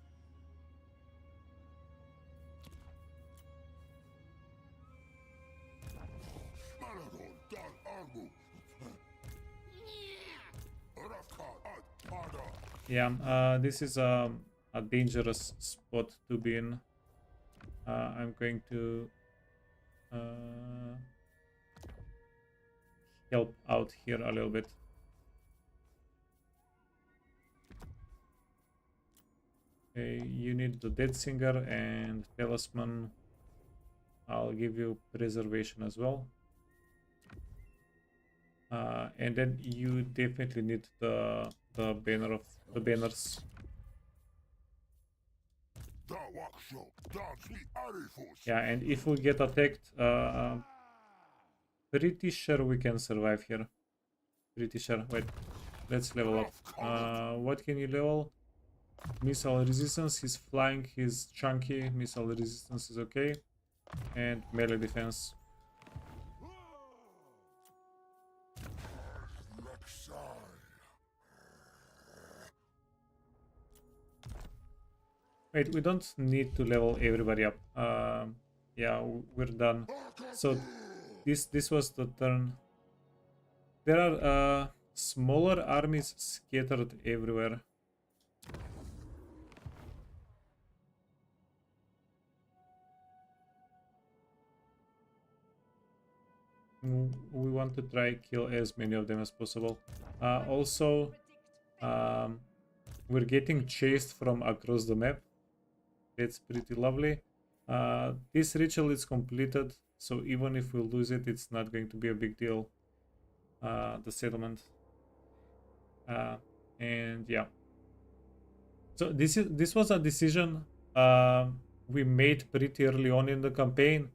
Yeah, this is a dangerous spot to be in. I'm going to help out here a little bit. Okay, you need the Dead Singer and Talisman. I'll give you preservation as well. And then you definitely need the banner of the banners. Yeah, and if we get attacked, pretty sure we can survive here. Pretty sure. Wait, let's level up. What can you level? Missile resistance. He's flying. He's chunky. Missile resistance is okay. And melee defense. Wait, we don't need to level everybody up. Yeah, we're done. So this was the turn. There are smaller armies scattered everywhere. We want to try kill as many of them as possible. Also, we're getting chased from across the map. That's pretty lovely. This ritual is completed, so even if we lose it, it's not going to be a big deal. The settlement. And yeah. So this was a decision we made pretty early on in the campaign.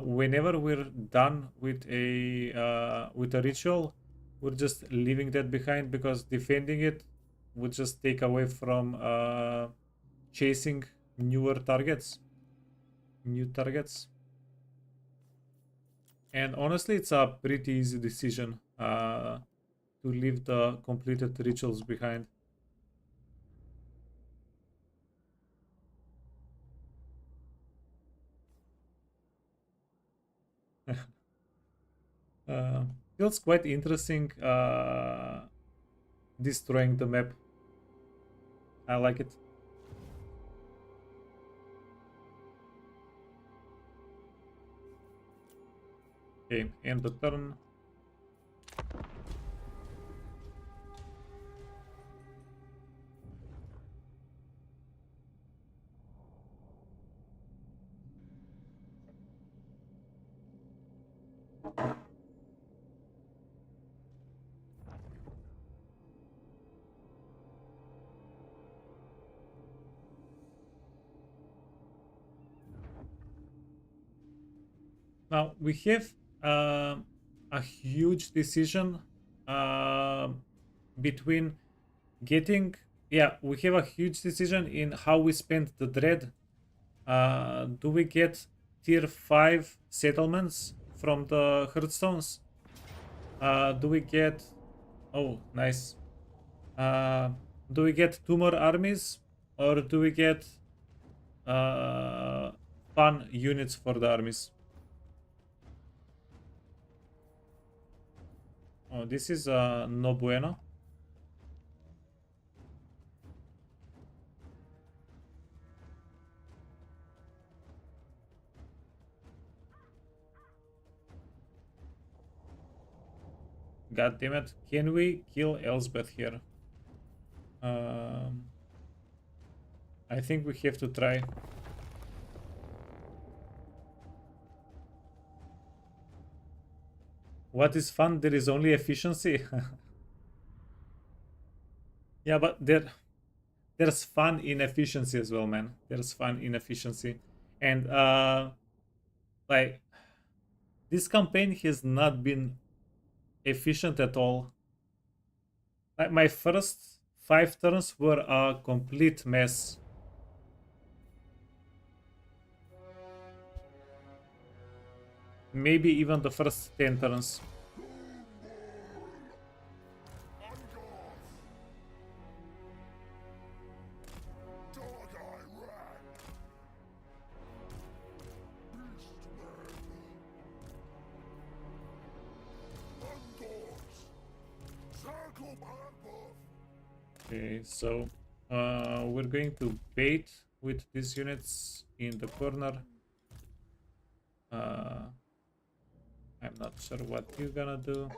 Whenever we're done with a ritual, we're just leaving that behind because defending it would just take away from chasing new targets. And honestly, it's a pretty easy decision to leave the completed rituals behind. Feels quite interesting destroying the map. I like it. Okay, end the turn. Now we have a huge decision between getting. Yeah, we have a huge decision in how we spend the dread. Do we get tier 5 settlements from the Hearthstones? Do we get... Oh, nice. Do we get 2 more armies, or do we get fun units for the armies? Oh, this is no bueno. God damn it. Can we kill Elsbeth here? I think we have to try. What is fun? There is only efficiency. Yeah, but there's fun in efficiency as well, man. There's fun in efficiency. And like this campaign has not been efficient at all. Like my first 5 turns were a complete mess. Maybe even the first 10 turns. Okay, so we're going to bait with these units in the corner. I'm not sure what you're gonna do.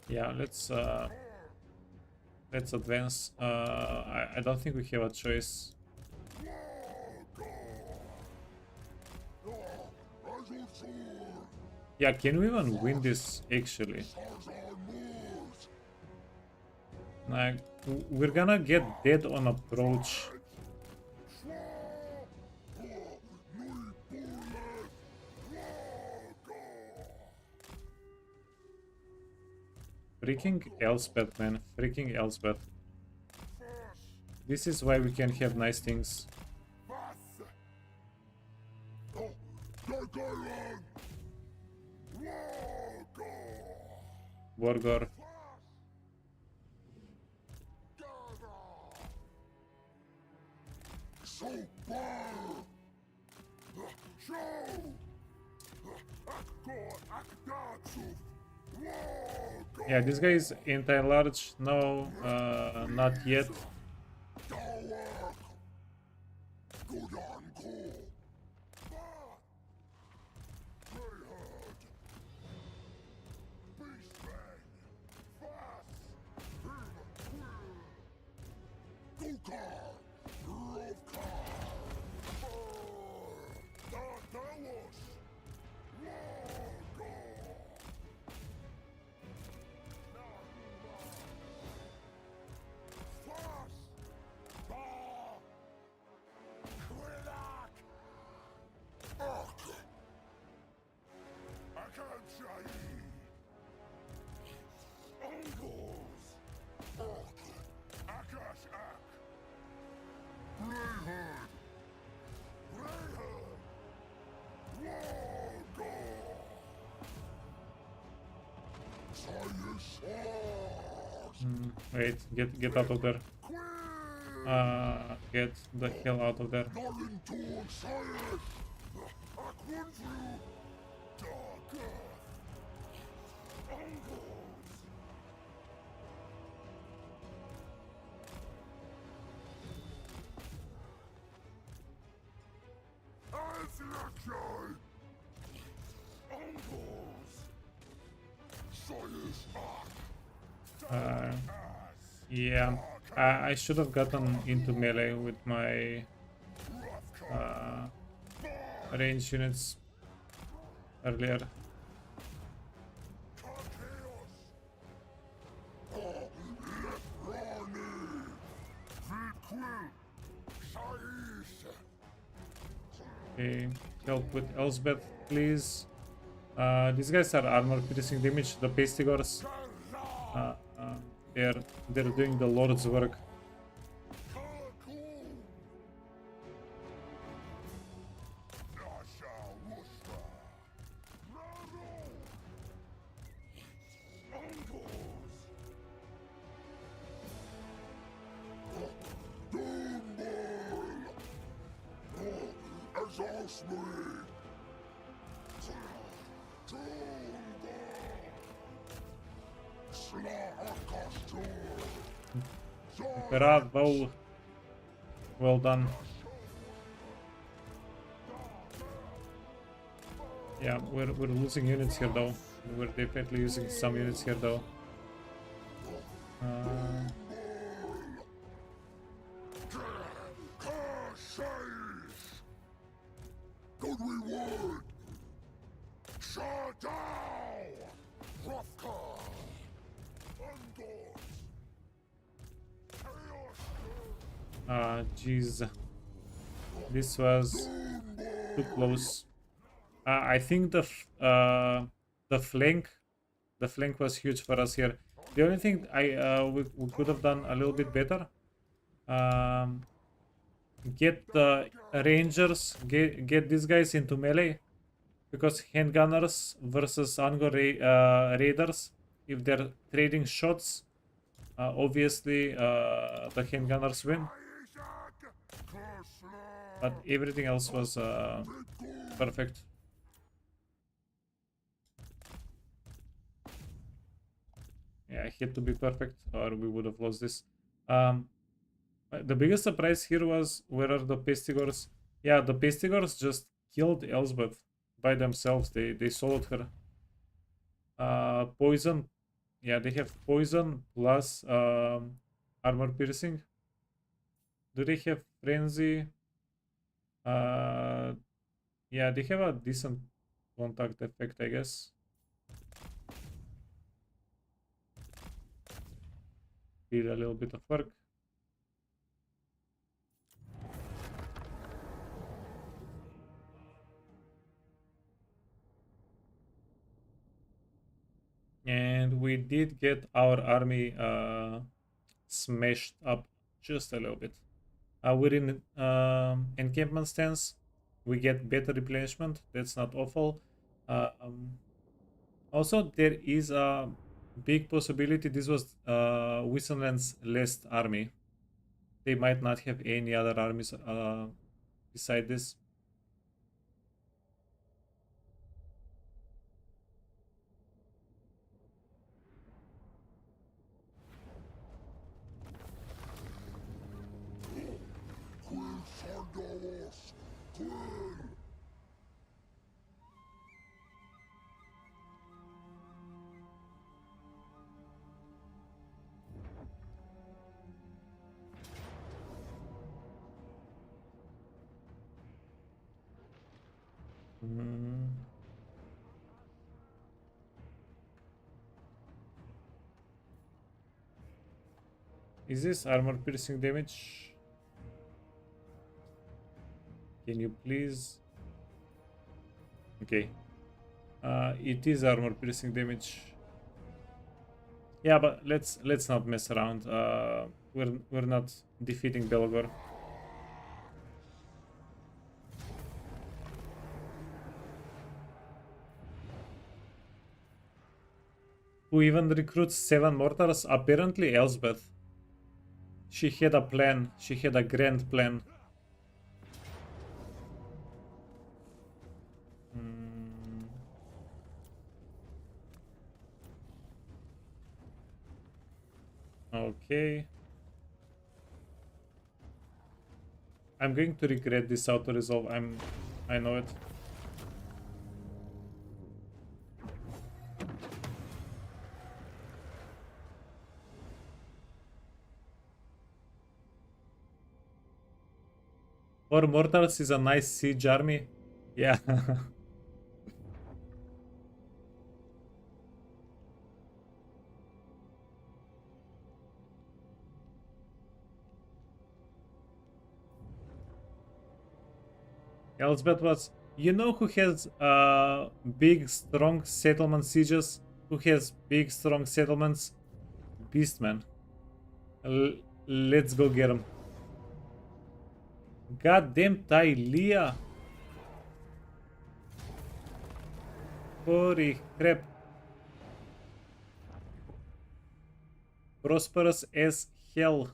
Yeah, let's advance. I don't think we have a choice. Yeah, can we even win this actually? Like, we're gonna get dead on approach. Freaking Elspeth, man. Freaking Elspeth. This is why we can have nice things. Wargor. Yeah, this guy is anti-large. No, not yet. Wait, get out of there. Get the hell out of there. Yeah, I should have gotten into melee with my range units earlier. Okay, help with Elsbeth, please. These guys are armor piercing damage. The pastigors, they're doing the Lord's work. exhaust me. Bravo. Well done. Yeah, we're losing units here though. We're definitely losing some units here though. Good reward. Shut down. Rovka. Jeez. This was too close. I think the flank was huge for us here. The only thing we could have done a little bit better, get the rangers, get these guys into melee, because handgunners versus Angor raiders, if they're trading shots, obviously the handgunners win. But everything else was perfect. Yeah, it had to be perfect or we would have lost this. The biggest surprise here was, where are the Pestigors? Yeah, the Pestigors just killed Elsbeth by themselves. They soloed her. Poison. Yeah, they have poison plus armor piercing. Do they have frenzy? Yeah, they have a decent contact effect, I guess. Did a little bit of work. And we did get our army smashed up just a little bit. We're in encampment stance. We get better replenishment. That's not awful. Also, there is a big possibility this was Wissenland's last army. They might not have any other armies beside this. Quill Sardos. Quill. Mm. Is this armor piercing damage? Can you please? Okay. It is armor piercing damage. Yeah, but let's not mess around. We're not defeating Belgor. Who even recruits 7 mortars? Apparently Elsbeth. She had a plan. She had a grand plan. Okay. I'm going to regret this auto resolve. I know it. Or mortars is a nice siege army. Yeah. Elsbeth was. You know who has big strong settlement sieges? Who has big strong settlements? Beastmen. Let's go get him. Goddamn Tylea. Holy crap. Prosperous as hell.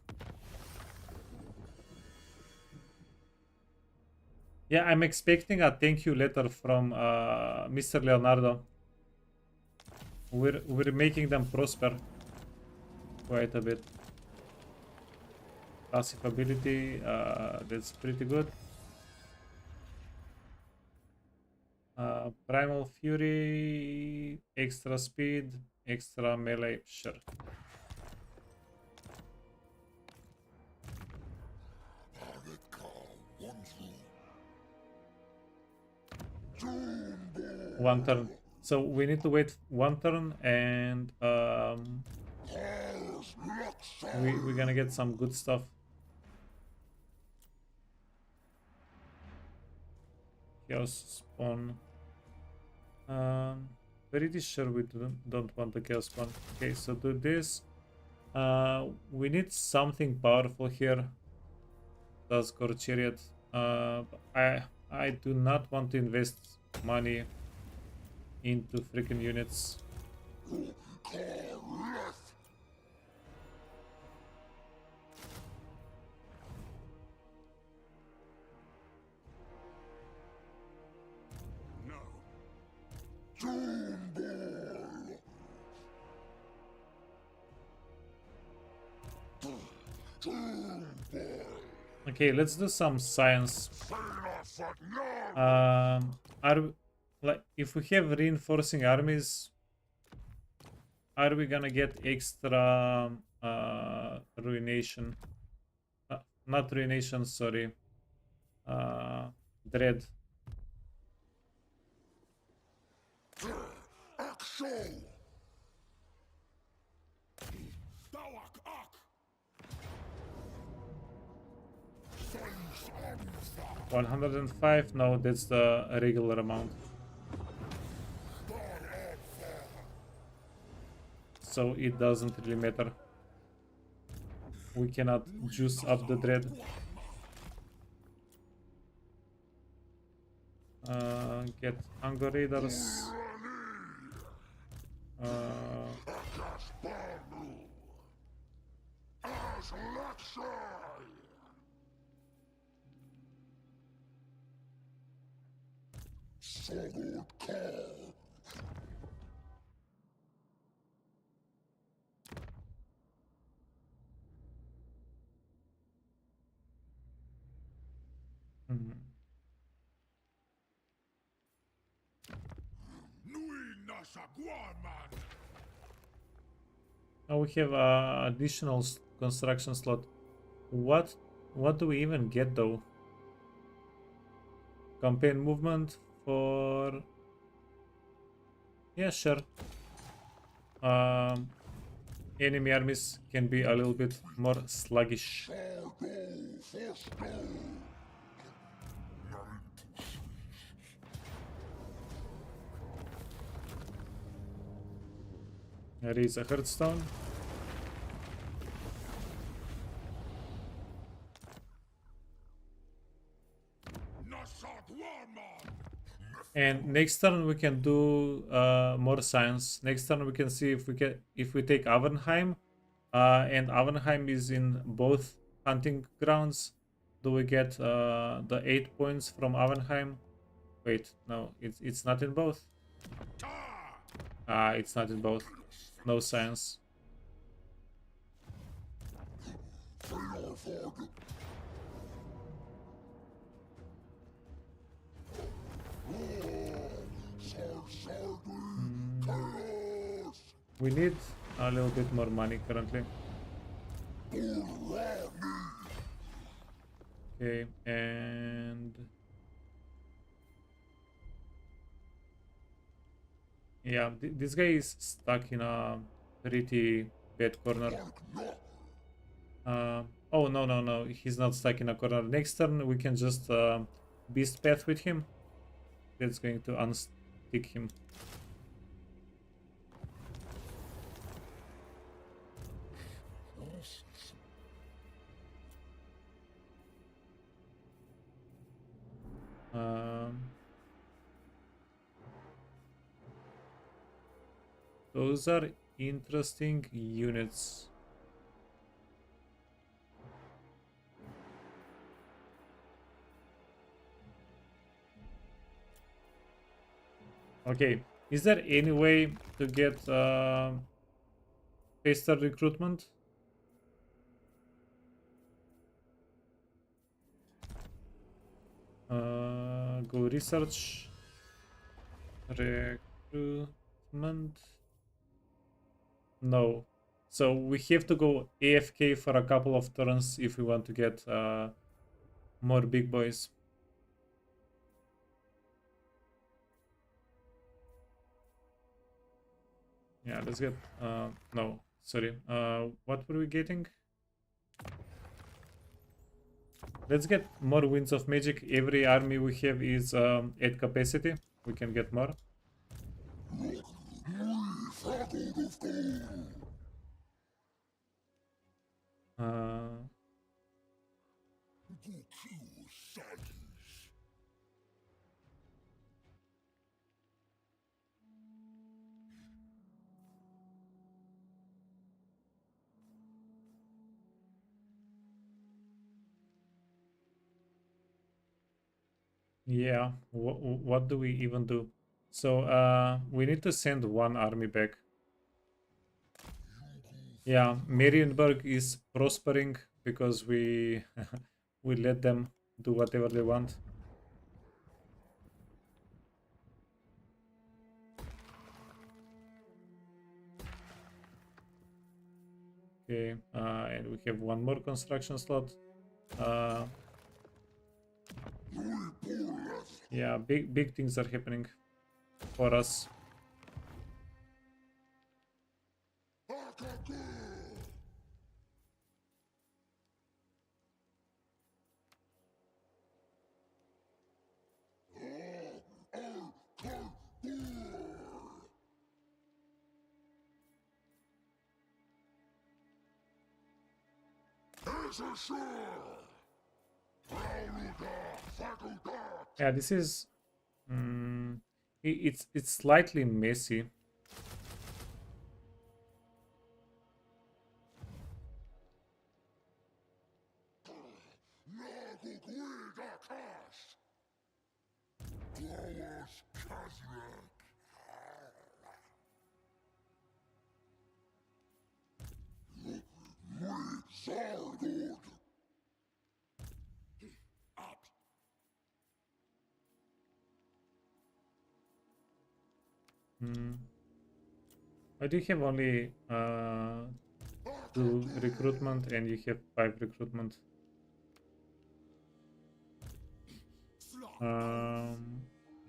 Yeah, I'm expecting a thank you letter from Mr. Leonardo. We're making them prosper quite a bit. Passive ability, that's pretty good. Primal Fury, extra speed, extra melee, sure. One turn. So we need to wait one turn, and we're gonna get some good stuff. Chaos spawn. Pretty sure we don't want the chaos spawn. Okay, so do this. We need something powerful here. Does Core Chariot. I do not want to invest money into freaking units. Okay, let's do some science. Like if we have reinforcing armies, are we gonna get extra ruination? Not ruination, sorry. Dread. Action! 105? No, that's the regular amount. So it doesn't really matter. We cannot juice up the dread. Get Hunger Raiders. Sword call. Mhm. Now we have additional construction slot. What do we even get though? Campaign movement for... Yeah, sure. Enemy armies can be a little bit more sluggish. There is a Hearthstone. And next turn we can do more science. Next turn we can see if we take Avernheim, and Avernheim is in both hunting grounds. Do we get the 8 points from Avernheim? Wait, no, it's not in both. It's not in both. No science. We need a little bit more money currently. Okay, and yeah, this guy is stuck in a pretty bad corner. Oh, no, he's not stuck in a corner. Next turn we can just beast path with him. That's going to unstick him. Those are interesting units. Okay, is there any way to get faster recruitment? Go research. Recruitment. No. So we have to go AFK for a couple of turns if we want to get more big boys. Yeah, let's get no, sorry. What were we getting? Let's get more winds of magic. Every army we have is at capacity. We can get more. Uh, yeah, what do we even do? So we need to send one army back. Yeah, Marienburg is prospering because we we let them do whatever they want. Okay, and we have one more construction slot. Uh, yeah, big things are happening for us. Yeah, this is it's slightly messy. Mm. I do have only 2 recruitment and you have 5 recruitment.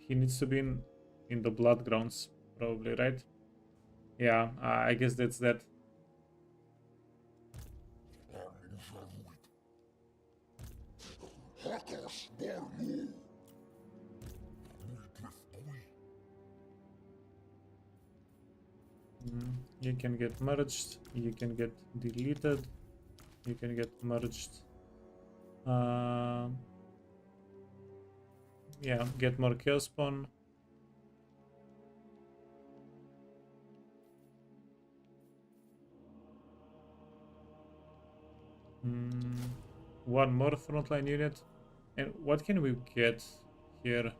He needs to be in the blood grounds, probably, right? Yeah, I guess that's that. You can get merged, you can get deleted, you can get merged. Yeah, get more chaos spawn. One more frontline unit. And what can we get here?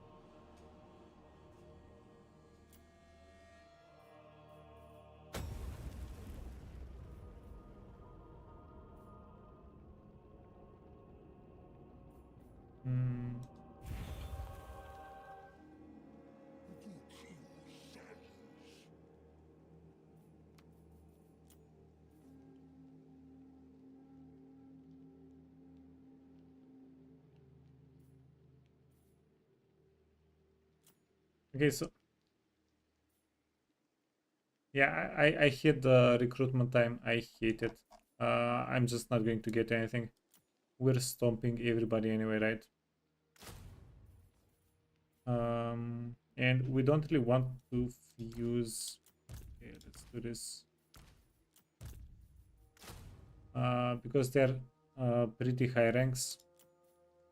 Okay, so yeah, I hate the recruitment time. I hate it. I'm just not going to get anything. We're stomping everybody anyway, right? And we don't really want to fuse. Okay, let's do this. Because they're pretty high ranks.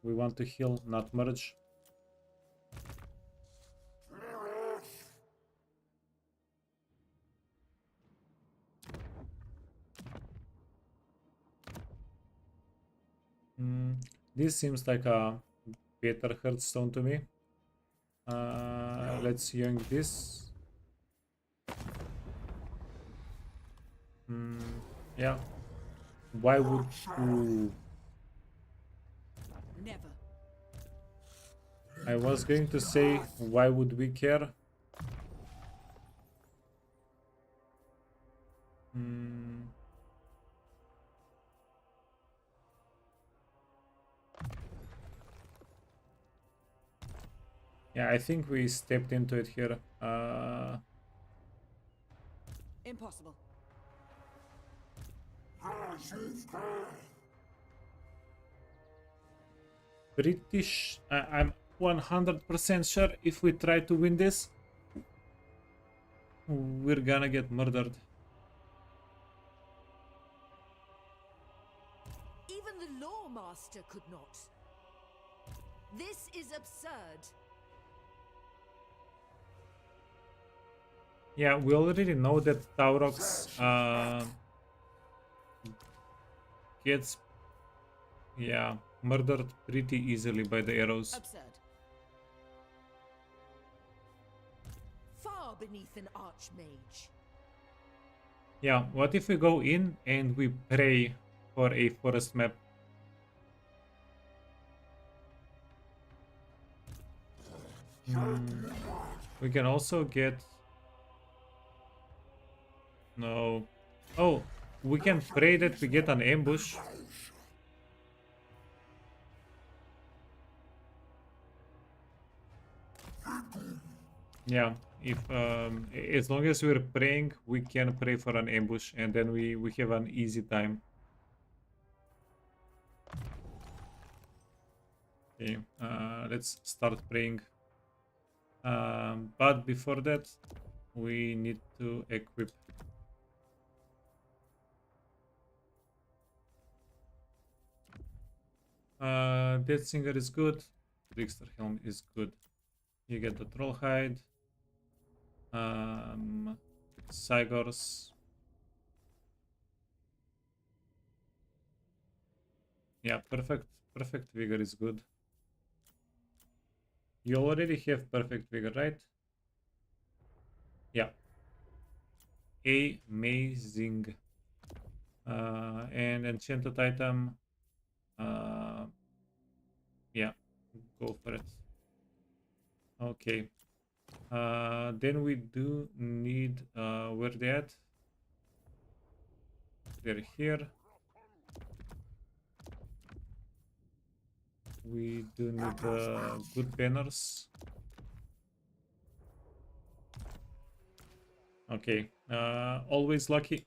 We want to heal, not merge. This seems like a better hearthstone to me. Let's yank this. Hmm, yeah. Why would... Ooh. Never. I was going to say, why would we care? Hmm. Yeah, I think we stepped into it here. Impossible. British. I'm 100% sure if we try to win this, we're gonna get murdered. Even the Lawmaster could not. This is absurd. Yeah, we already know that Taurox gets, yeah, murdered pretty easily by the arrows. Absurd. Far beneath an archmage. Yeah, what if we go in and we pray for a forest map? We can also get... No. Oh, we can pray that we get an ambush. Yeah, if as long as we're praying, we can pray for an ambush, and then we have an easy time. Okay, let's start praying. But before that, we need to equip. Death Singer is good. Trickster Helm is good. You get the Troll Hide. Cygors. Yeah, perfect vigor is good. You already have perfect vigor, right? Yeah. Amazing. And enchanted item. Uh, yeah, go for it. Okay. Then we do need where they at? They're here. We do need good banners. Okay. Always lucky.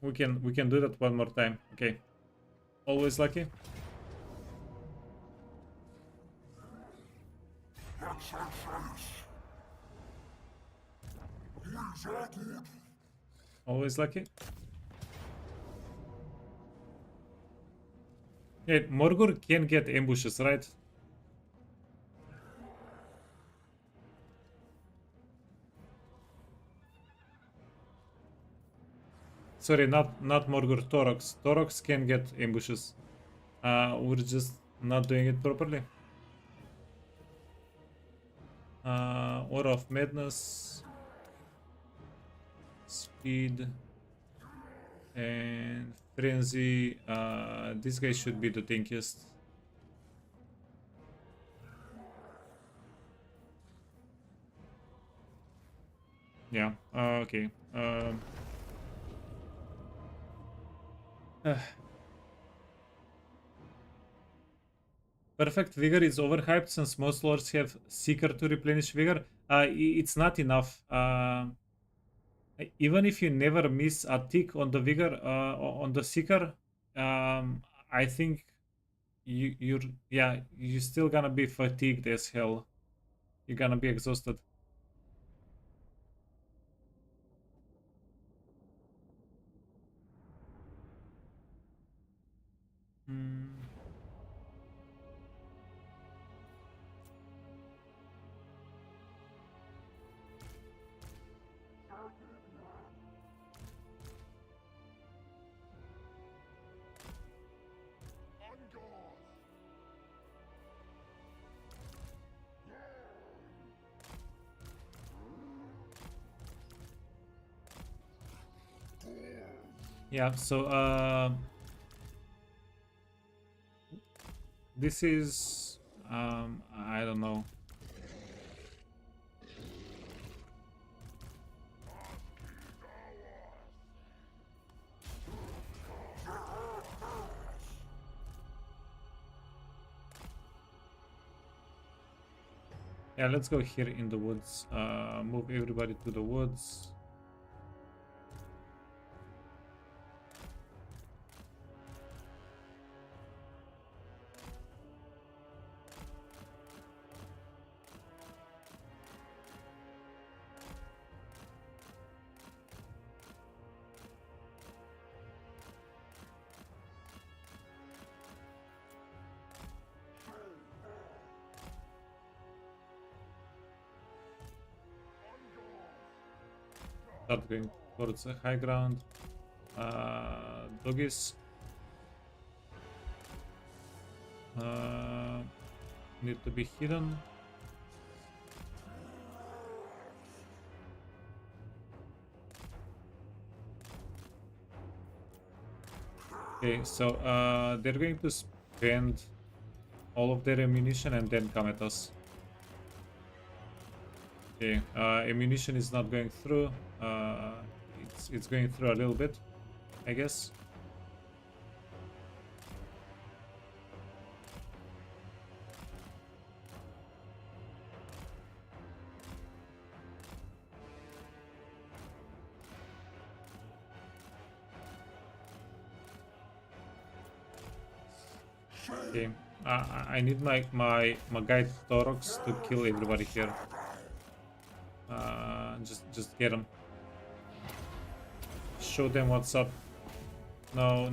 We can do that one more time. Okay. Always lucky. Always lucky. Yeah, Morgur can get ambushes, right? Sorry, not Morgur, Torox. Torox can get ambushes. We're just not doing it properly. Aura of Madness, Speed, and Frenzy. This guy should be the tankiest. Yeah, okay. Perfect Vigor is overhyped since most lords have Seeker to replenish Vigor. It's not enough. Even if you never miss a tick on the Vigor, on the Seeker, I think you're still gonna be fatigued as hell. You're gonna be exhausted. Hmm. Yeah, so this is I don't know. Yeah, let's go here in the woods. Move everybody to the woods. Start going towards the high ground. Doggies. Need to be hidden. Okay, so they're going to spend all of their ammunition and then come at us. Okay, ammunition is not going through. It's going through a little bit, I guess. Okay, I need my guide Torox to kill everybody here. Just get them. Show them what's up. No.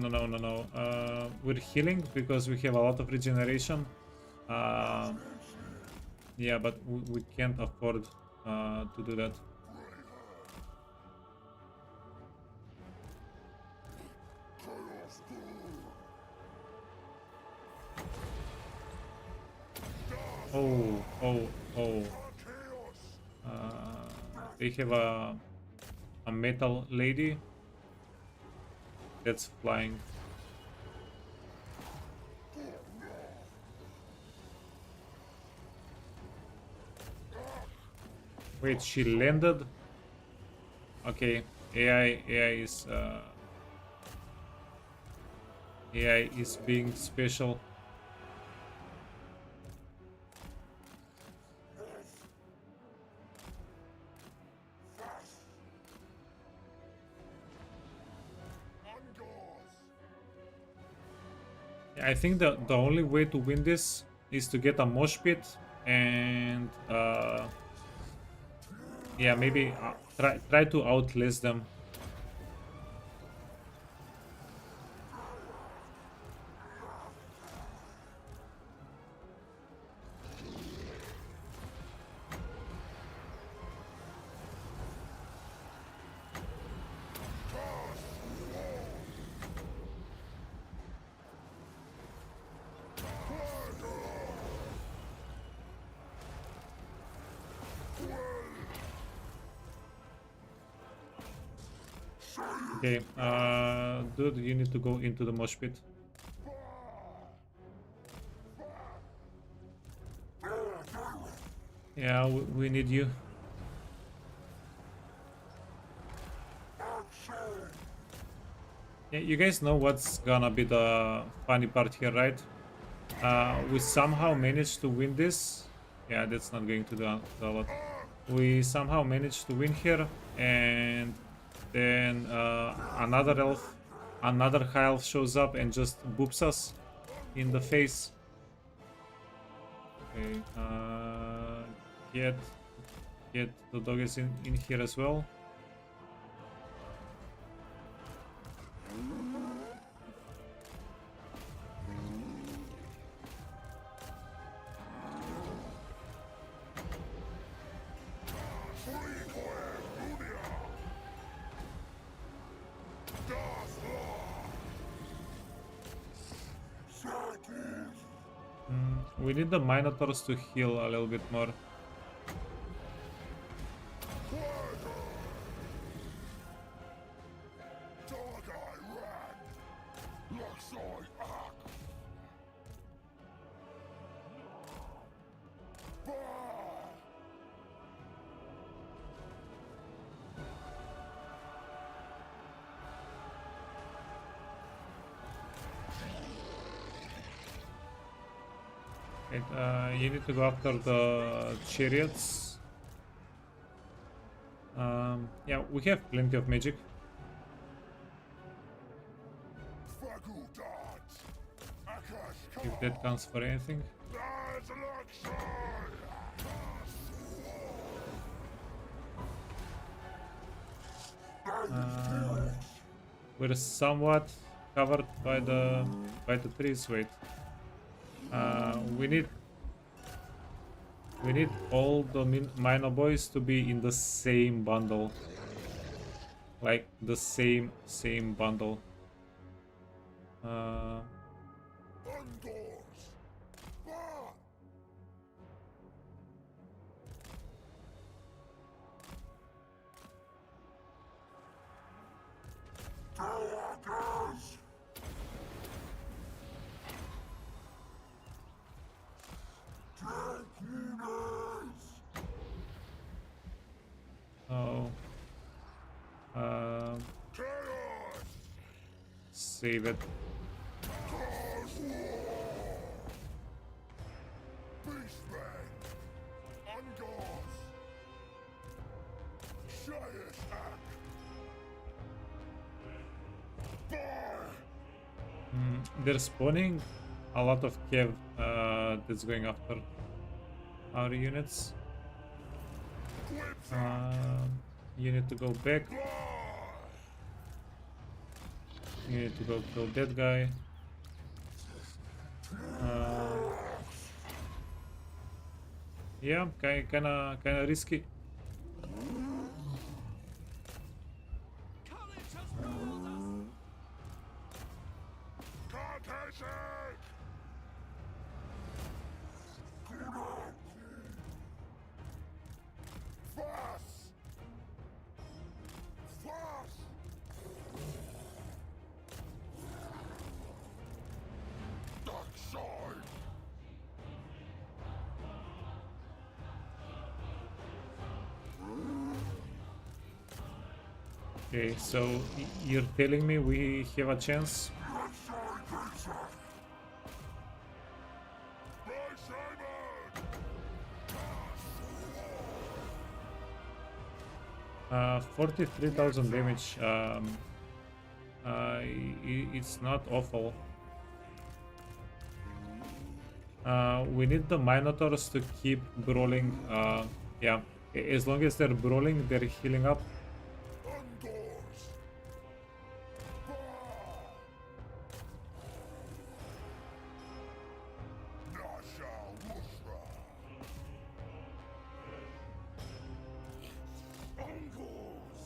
We're healing because we have a lot of regeneration. Yeah, but we can't afford to do that. Oh. They have a metal lady that's flying. Wait, she landed? Okay, AI is being special. I think the only way to win this is to get a mosh pit and yeah, maybe try to outlast them. Okay, dude, you need to go into the mosh pit. Yeah, we need you. Yeah, you guys know what's gonna be the funny part here, right? We somehow managed to win this. Yeah, that's not going to do a lot. We somehow managed to win here, and then another elf, another high elf shows up and just boops us in the face. Okay, get the doggies in here as well. We need the Minotaurs to heal a little bit more. Wait, you need to go after the chariots. Yeah, we have plenty of magic. Facultats! Akash If that counts for anything. There's Luxor! We're somewhat covered by the trees. Wait. We need all the minor boys to be in the same bundle. Like the same bundle. Undoors! Bah! Doggers! Dragooners! Oh. Chaos! Save it. Beastmen! Ungors! Shyatak! Bar! They're spawning a lot of Kev that's going after our units. You need to go back. You need to go kill that guy. Yeah, kinda risky. College has failed us. Cartesic! Fast! Fast! Dark side! Okay, so you're telling me we have a chance? By Simon! 43,000 damage. It's not awful. We need the Minotaurs to keep brawling. Yeah, as long as they're brawling, they're healing up. Undoors! Nasha Wushra! Ungors!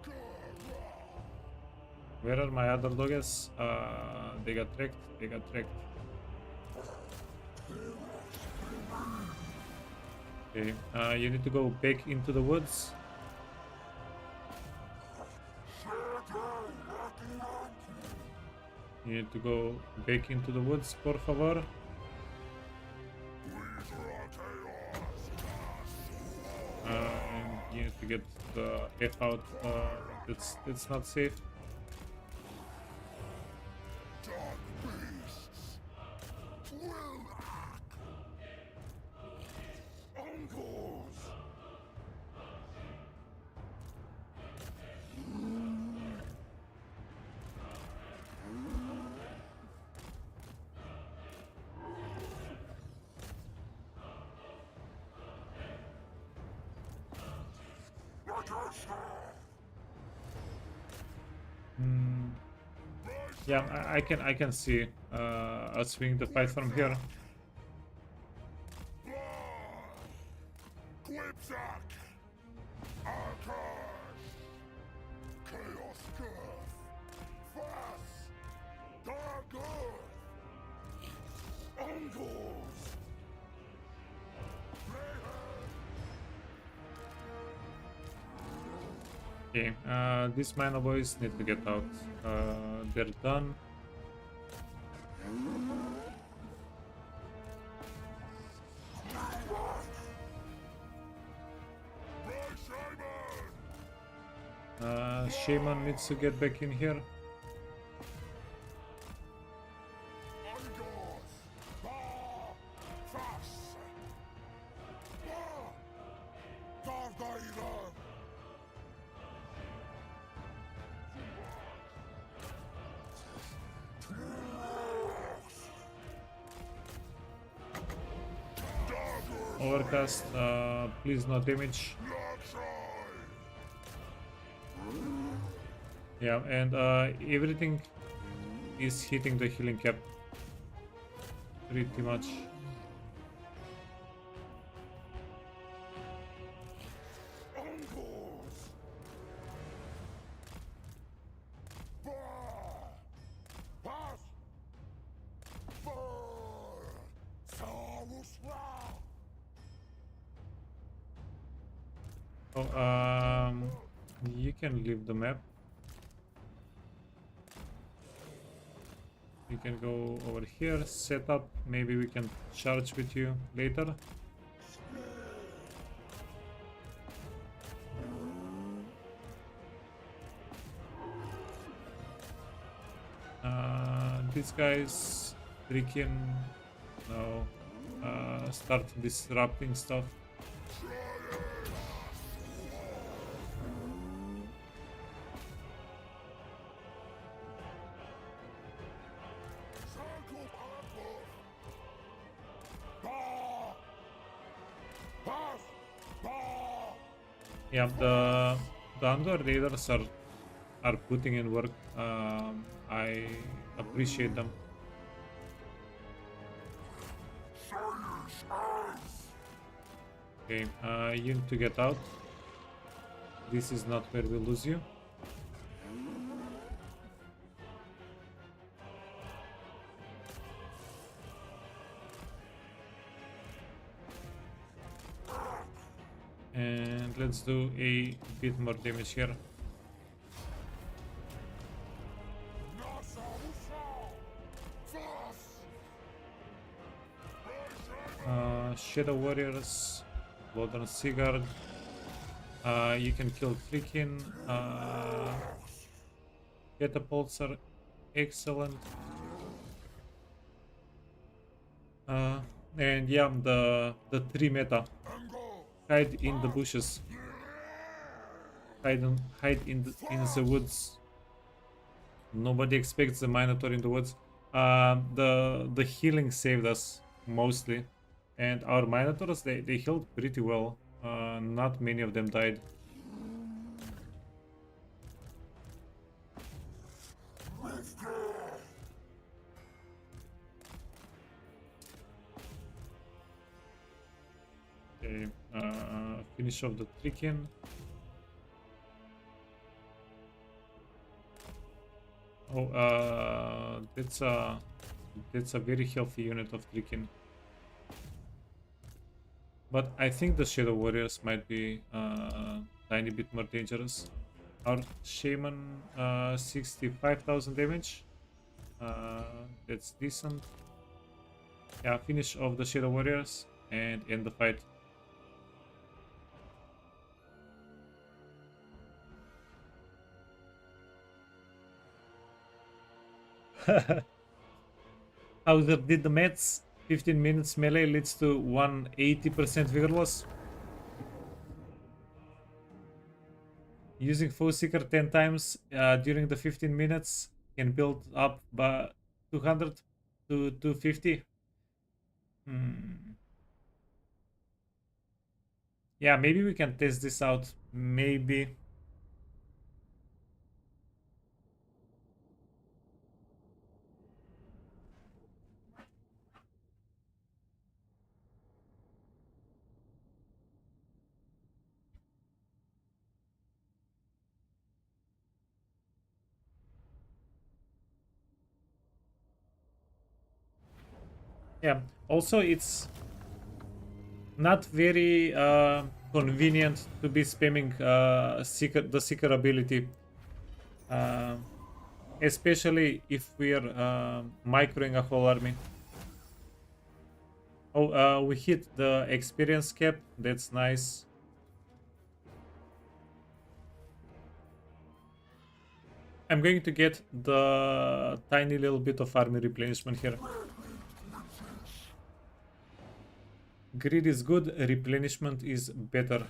Gura! Where are my other dogs? They got wrecked. They got wrecked. Okay, you need to go back into the woods. You need to go back into the woods, por favor. And you need to get the F out. It's not safe. Dark beasts! Will act! Ungors! Yeah, I can see us winning the fight from here. Quipsack! Akash! Chaos Girth! Fast! Dark Earth! Ungors! Okay, these minor boys need to get out. They're done. Shaman needs to get back in here. Ungors! Bah! overcast. Please no damage. Yeah, and everything is hitting the healing cap pretty much. Uncles! Bah! Pass! Burr! Sarusra! Oh, you can leave the map. You can go over here, set up. Maybe we can charge with you later. These guys freaking no. Start disrupting stuff. Circle Purple! Bah! Pass! Bah! Yeah, the Andor raiders are putting in work. I appreciate them. Serious ass! Okay, you need to get out. This is not where we lose you. And let's do a bit more damage here. Shadow Warriors, Modern Sigurd. You can kill Freaking. Catapults are excellent. And yeah, the tree meta. Hide in the bushes. Hide in the woods. Nobody expects the Minotaur in the woods. The healing saved us mostly, and our Minotaurs they healed pretty well. Not many of them died. Okay, finish off the Trikin. Oh, that's a very healthy unit of Trikin. But I think the Shadow Warriors might be tiny bit more dangerous. Our Shaman, 65,000 damage. That's decent. Yeah, finish off the Shadow Warriors and end the fight. Hauser did the maths. 15 minutes melee leads to 180% vigor loss. Using Foe Seeker 10 times during the 15 minutes can build up by 200 to 250. Yeah, maybe we can test this out. Maybe. Yeah, also it's not very convenient to be spamming the Seeker ability. Especially if we're microing a whole army. Oh, we hit the experience cap. That's nice. I'm going to get the tiny little bit of army replenishment here. Greed is good, replenishment is better.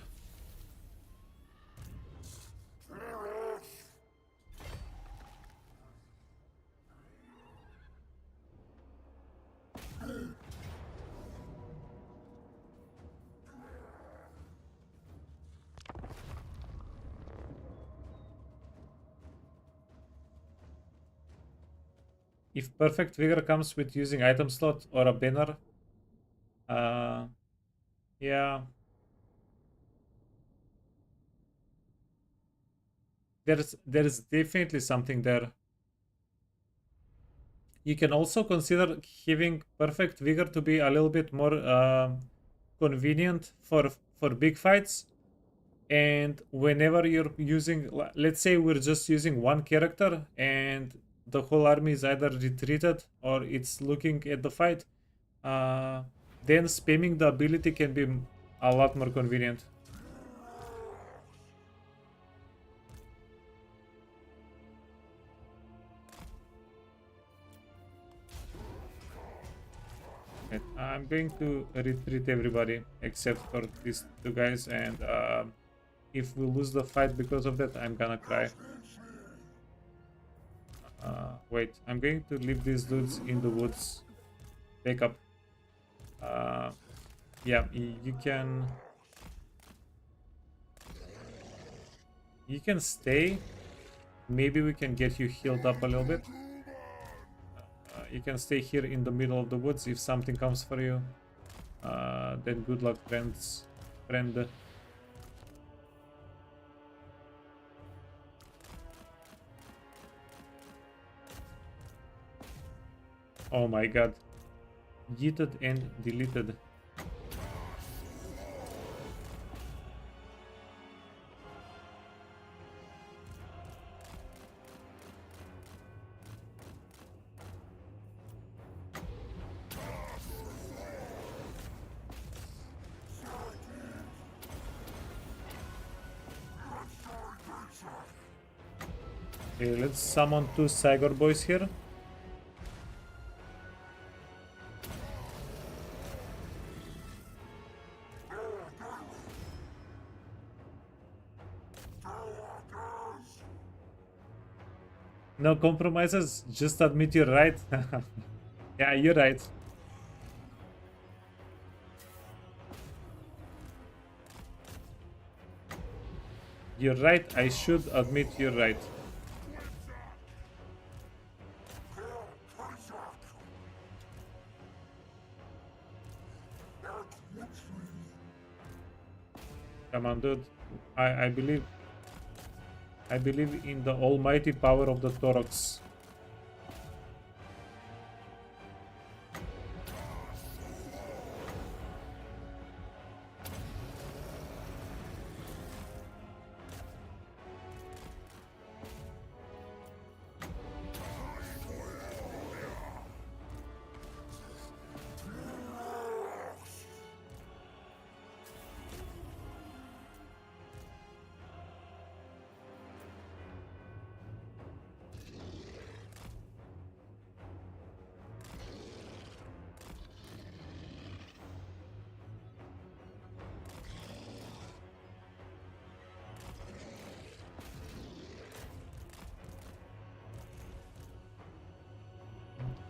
if perfect vigor comes with using item slot or a banner, yeah, there's definitely something there. You can also consider having perfect vigor to be a little bit more convenient for big fights. And whenever you're using, let's say we're just using one character and the whole army is either retreated or it's looking at the fight, then spamming the ability can be a lot more convenient. Right, I'm going to retreat everybody except for these two guys, and if we lose the fight because of that, I'm gonna cry. Wait, I'm going to leave these dudes in the woods. Back up. Yeah, you can stay. Maybe we can get you healed up a little bit. You can stay here in the middle of the woods. If something comes for you, then good luck, friend. Oh my god. Yeeted and deleted. Okay, let's summon two Cygor boys here. No compromises, just admit you're right. Yeah, you're right. You're right, I should admit you're right. Come on, dude. I believe in the almighty power of the Torox.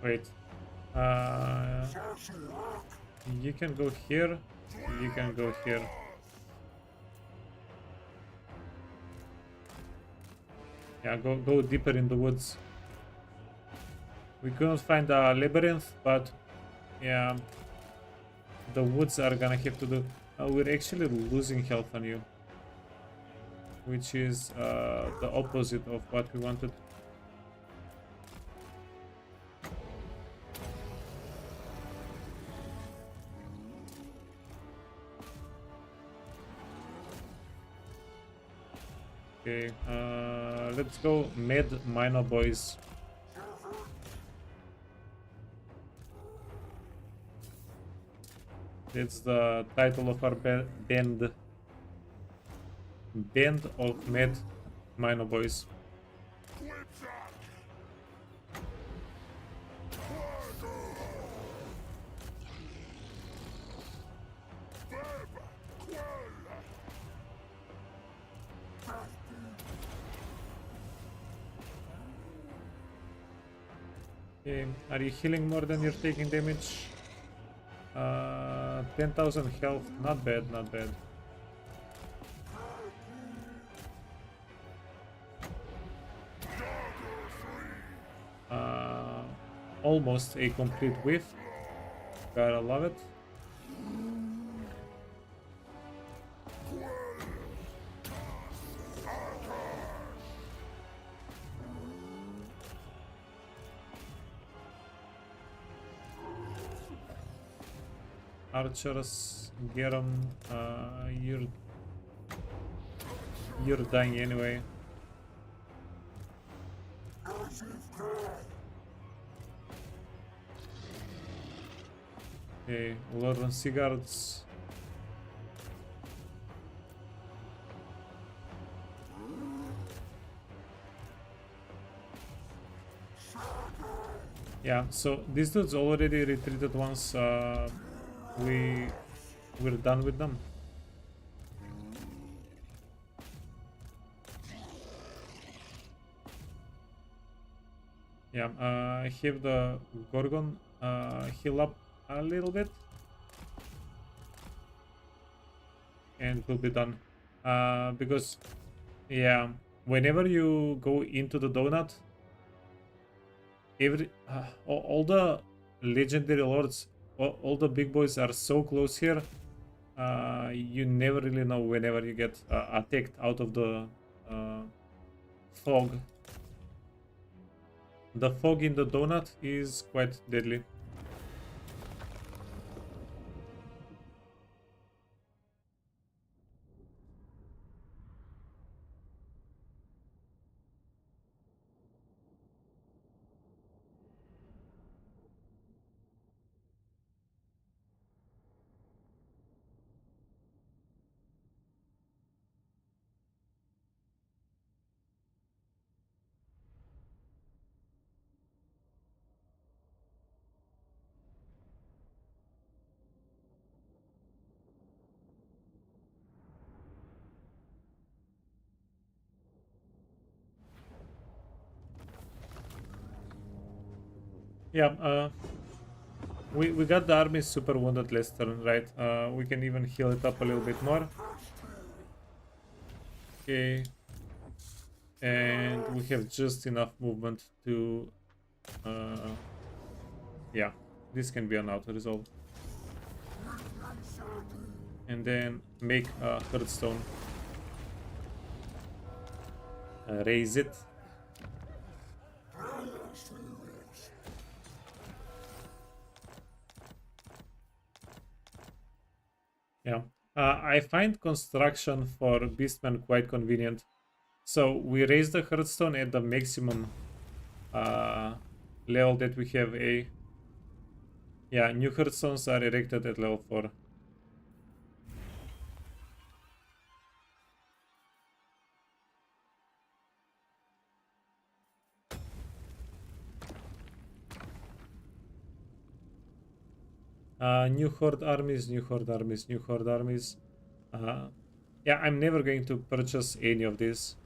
Wait. You can go here. You can go here. Yeah, go deeper in the woods. We couldn't find a labyrinth, but yeah, the woods are gonna have to do. We're actually losing health on you, which is the opposite of what we wanted. Okay, let's go Med Minor Boys. That's the title of our band. Band of Med Minor Boys. Okay, are you healing more than you're taking damage? 10,000 health, not bad, not bad. almost a complete whiff. Gotta love it. Archers, get 'em. You're dying anyway. Okay, Lord Seaguards. Yeah, so these dudes already retreated once we're done with them. Yeah, I have the Gorgon heal up a little bit. And we'll be done. Because, yeah, whenever you go into the donut, all the legendary lords, all the big boys are so close here. You never really know whenever you get attacked out of the fog. The fog in the donut is quite deadly. Yeah, we got the army super wounded last turn, right? We can even heal it up a little bit more. Okay. And we have just enough movement to... yeah, this can be an auto-resolve. And then make a Hearthstone. Raise it. Yeah, I find construction for Beastmen quite convenient. So we raise the Hearthstone at the maximum level that we have. Yeah, new Hearthstones are erected at level 4. New Horde armies, new Horde armies, new Horde armies. Yeah, I'm never going to purchase any of these.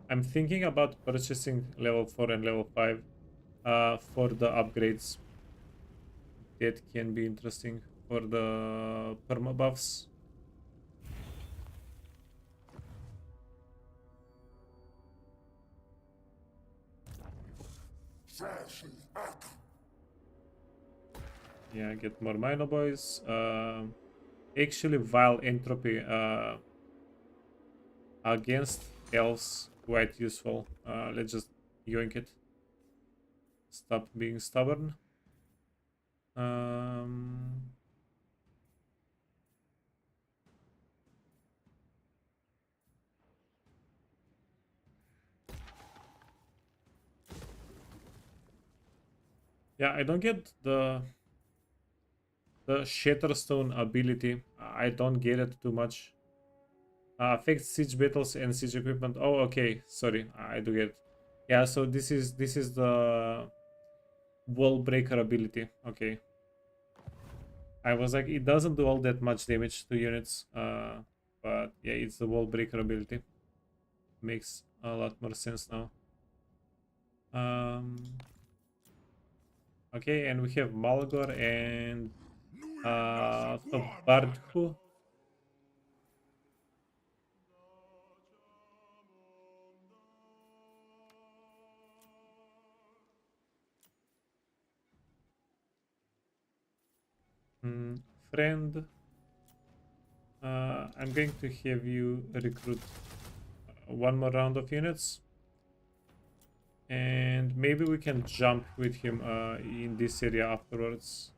I'm thinking about purchasing level 4 and level 5 for the upgrades. That can be interesting for the perma buffs. Yeah, get more Mino boys. Actually, Vile Entropy against elves quite useful. Let's just yoink it. Stop being stubborn. Yeah, I don't get the Shatterstone ability. I don't get it too much. Affects siege battles and siege equipment. Oh, okay. Sorry, I do get it. Yeah, so this is the wall breaker ability. Okay. I was like, it doesn't do all that much damage to units. But yeah, it's the wall breaker ability. Makes a lot more sense now. Okay, and we have Malgor and to Bardhu. Friend, I'm going to have you recruit one more round of units, and maybe we can jump with him in this area afterwards.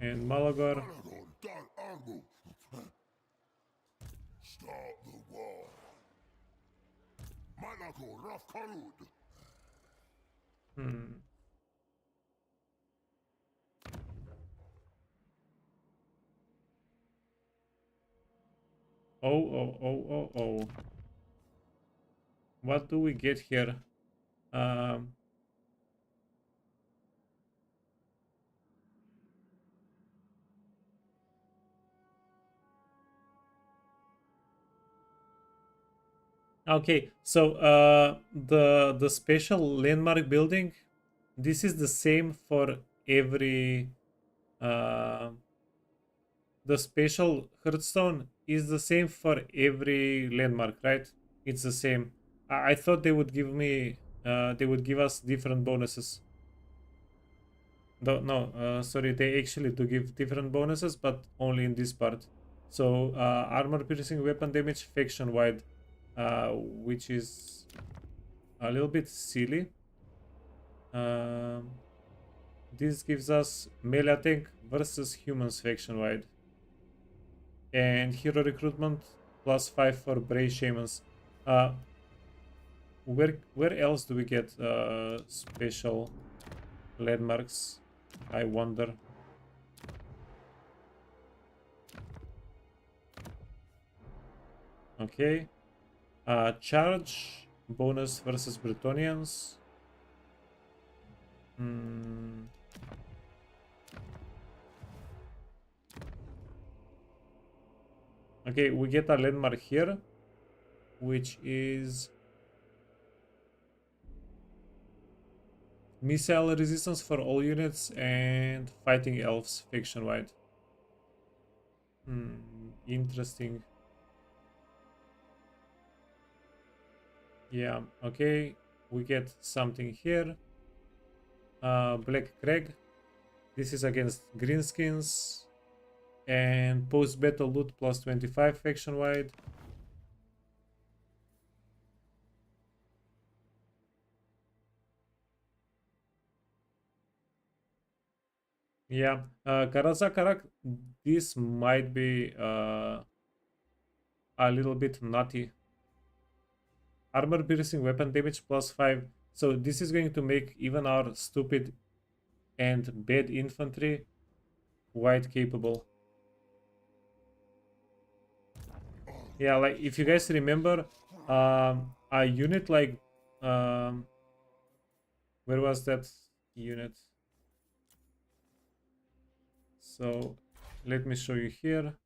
And Malagar, Aragorn, Dar Armu. Stop the war. Malago Raf Karud. hmm. Oh. What do we get here? Um, okay, so the special landmark building, this is the same for every uh, the special Hearthstone is the same for every landmark, right? It's the same. I thought they would give me they would give us different bonuses. No, sorry, they actually do give different bonuses, but only in this part. So armor piercing weapon damage faction wide, which is a little bit silly. Um, this gives us melee attack versus humans faction wide, and hero recruitment +5 for brave shamans. Uh, where else do we get special landmarks? I wonder. Okay. Charge bonus versus Bretonians. Hmm. Okay, we get a landmark here, which is missile resistance for all units and fighting elves faction wide. Interesting. Yeah, okay. We get something here. Black Crag. This is against greenskins. And post-battle loot +25 faction wide. Yeah, Karazakarak, this might be a little bit nutty. Armor piercing weapon damage +5. So this is going to make even our stupid and bad infantry quite capable. Yeah, like if you guys remember, a unit like where was that unit? So let me show you here.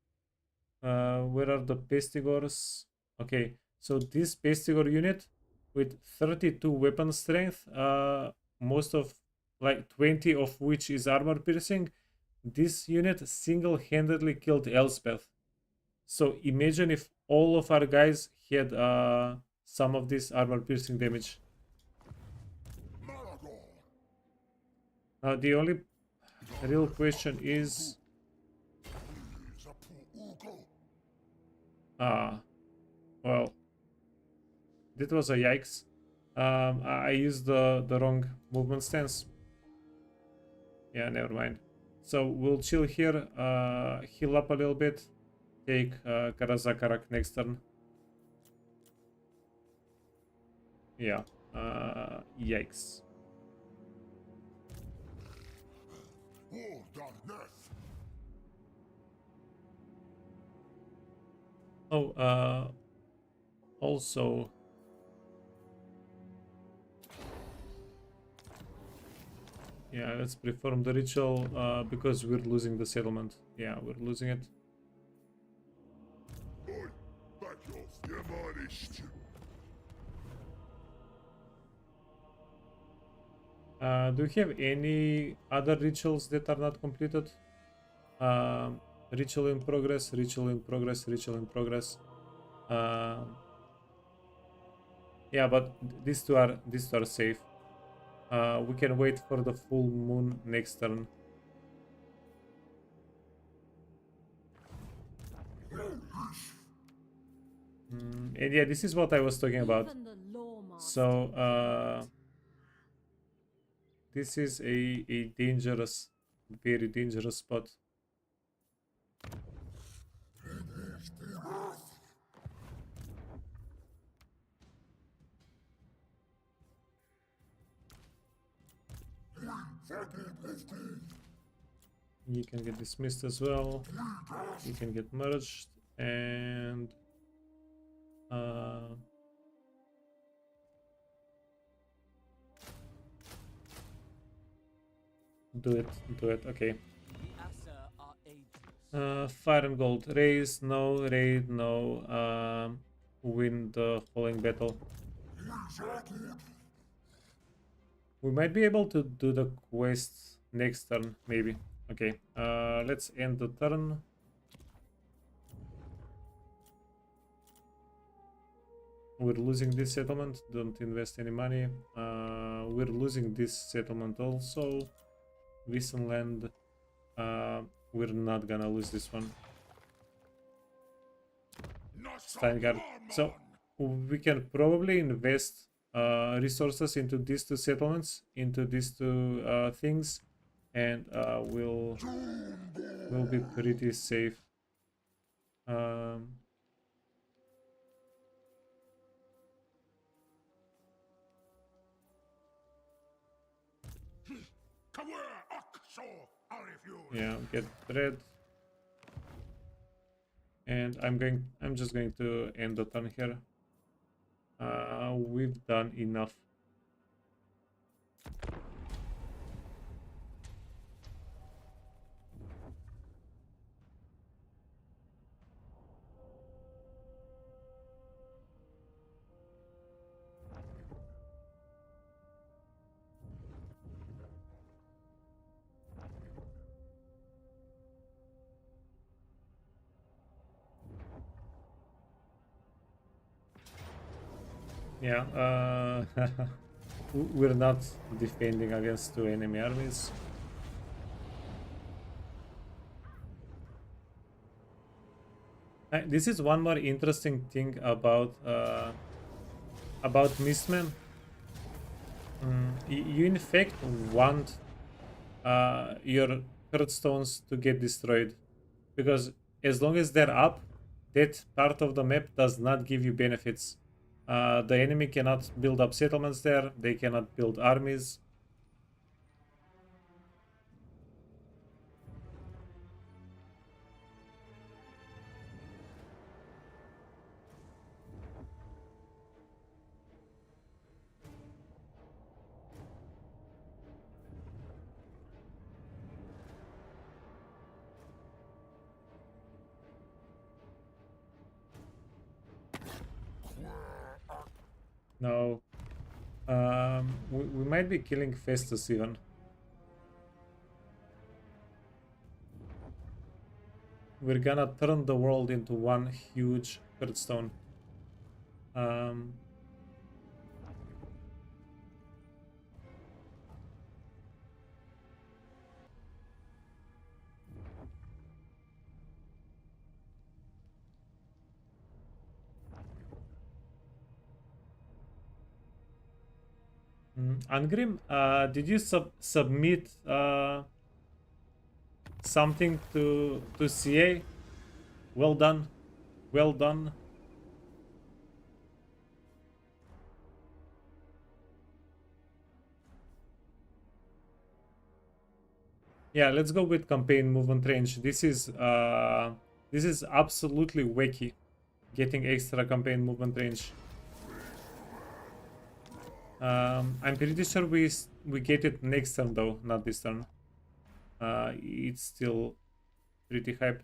Where are the pestigors? Okay, so this pestigor unit with 32 weapon strength, most of like 20 of which is armor piercing. This unit single-handedly killed Elspeth. So imagine if all of our guys had some of this armor piercing damage. Malagor. The only real question is, Zapu Ugo. well, that was a yikes. I used the wrong movement stance. Yeah, never mind. So we'll chill here, heal up a little bit, take Karazakarak next turn. Yeah, yikes. War Darneth. Oh, also, yeah, let's perform the ritual because we're losing the settlement. Yeah, we're losing it. Oi, back off, Yamanisht. Do you have any other rituals that are not completed? Ritual in progress, ritual in progress, ritual in progress. Yeah, but these two are safe. We can wait for the full moon next turn. And yeah, this is what I was talking about. Even the Lawmaster So failed. this is a dangerous, very dangerous spot. You can get dismissed as well. You can get merged and do it. Okay. The Asa are ageless. Fire and gold. Raise, no. Raid, no. Win the following battle. We might be able to do the quest next turn, maybe. Okay. Let's end the turn. We're losing this settlement. Don't invest any money. We're losing this settlement also. Visenland. We're not gonna lose this one. Steingard. So we can probably invest resources into these two settlements, into these two things, and we'll be pretty safe. Yeah, get red. And I'm just going to end the turn here. We've done enough. Yeah, we're not defending against two enemy armies. This is one more interesting thing about Beastmen. You in fact want your hearthstones to get destroyed, because as long as they're up, that part of the map does not give you benefits. The enemy cannot build up settlements there, they cannot build armies. No. We might be killing Festus even. We're gonna turn the world into one huge hearthstone. Angrim, did you submit something to CA? Well done. Well done. Yeah, let's go with campaign movement range. This is absolutely wacky. Getting extra campaign movement range. I'm pretty sure we get it next turn though, not this turn. It's still pretty hype.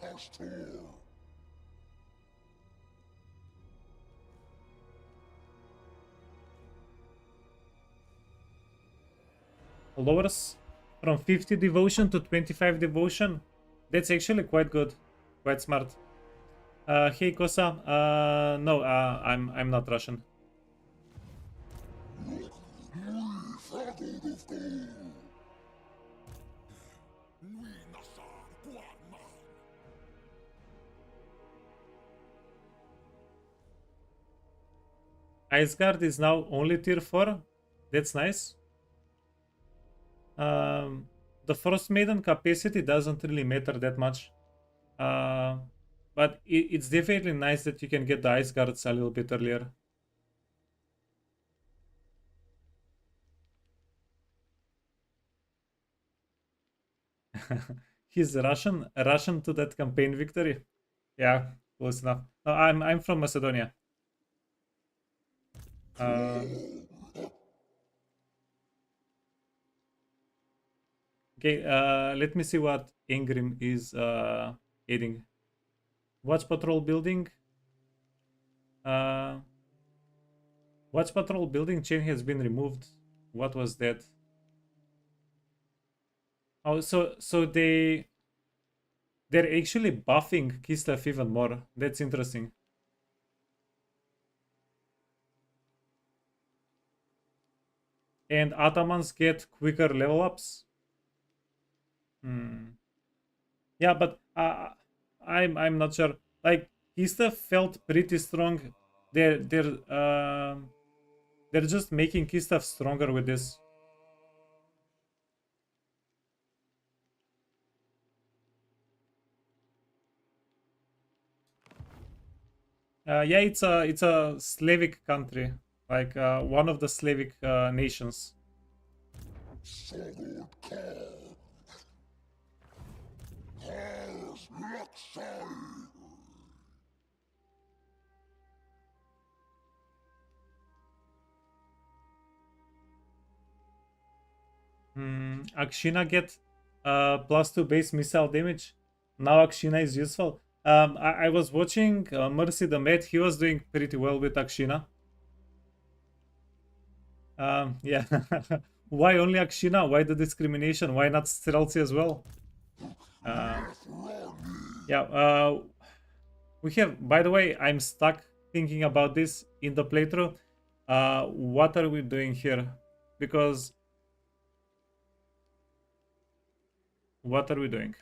Castor. Lowers from 50 devotion to 25 devotion. That's actually quite good, quite smart. Hey Kosa, no, I'm not Russian. Iceguard is now only tier 4. That's nice. The Frost Maiden capacity doesn't really matter that much. But it's definitely nice that you can get the Ice Guards a little bit earlier. He's Russian to that campaign victory. Yeah, close enough. No, I'm from Macedonia. Okay, let me see what Ingrim is aiding. Watch Patrol building. Uh, Watch Patrol building chain has been removed. What was that? Oh, so they're actually buffing Kislev even more. That's interesting. And Atamans get quicker level ups. Hmm. Yeah, but I'm not sure. Like Kislev felt pretty strong. They're just making Kislev stronger with this. Yeah, it's a Slavic country, like one of the Slavic nations. Solid car. Cars Luxai. Akshina get +2 base missile damage. Now Akshina is useful. I was watching Mercy the Met. He was doing pretty well with Akshina. Yeah. Why only Akshina? Why the discrimination? Why not Streltsy as well? Yeah. We have. By the way, I'm stuck thinking about this in the playthrough. What are we doing here? Because what are we doing?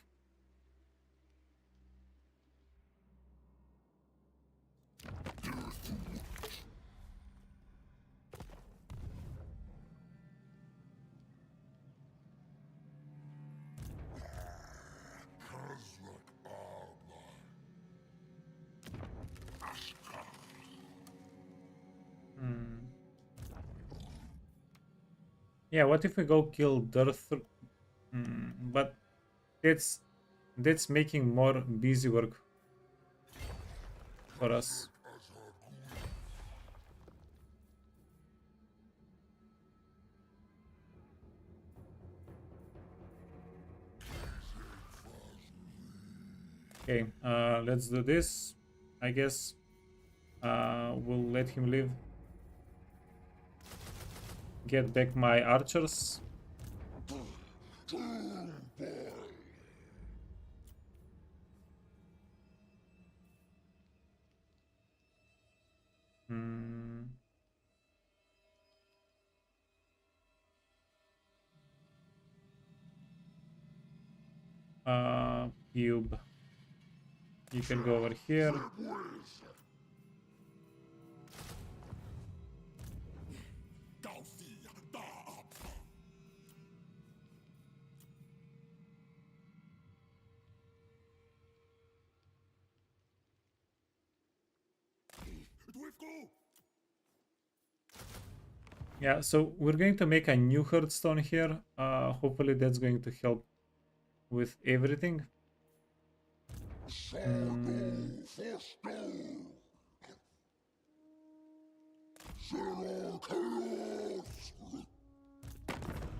Kaznak armor. Ashkar. Yeah. What if we go kill Darth? But that's making more busy work for us. Okay, let's do this. I guess we'll let him live. Get back my archers. Hmm. Cube. You can go over here. Yeah, so we're going to make a new hearthstone here. Hopefully that's going to help with everything.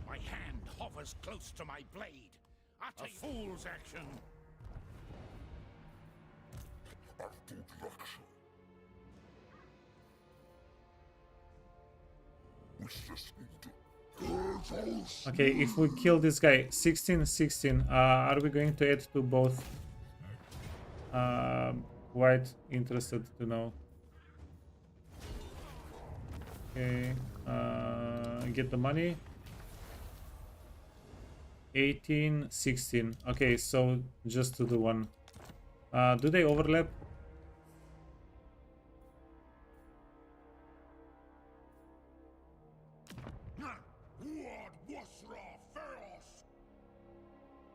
My hand hovers close to my blade. A fool's action. Okay, if we kill this guy, 16, 16, are we going to add to both? Quite interested to know. Okay, get the money. 18, 16. Okay, so just to the one. Do they overlap?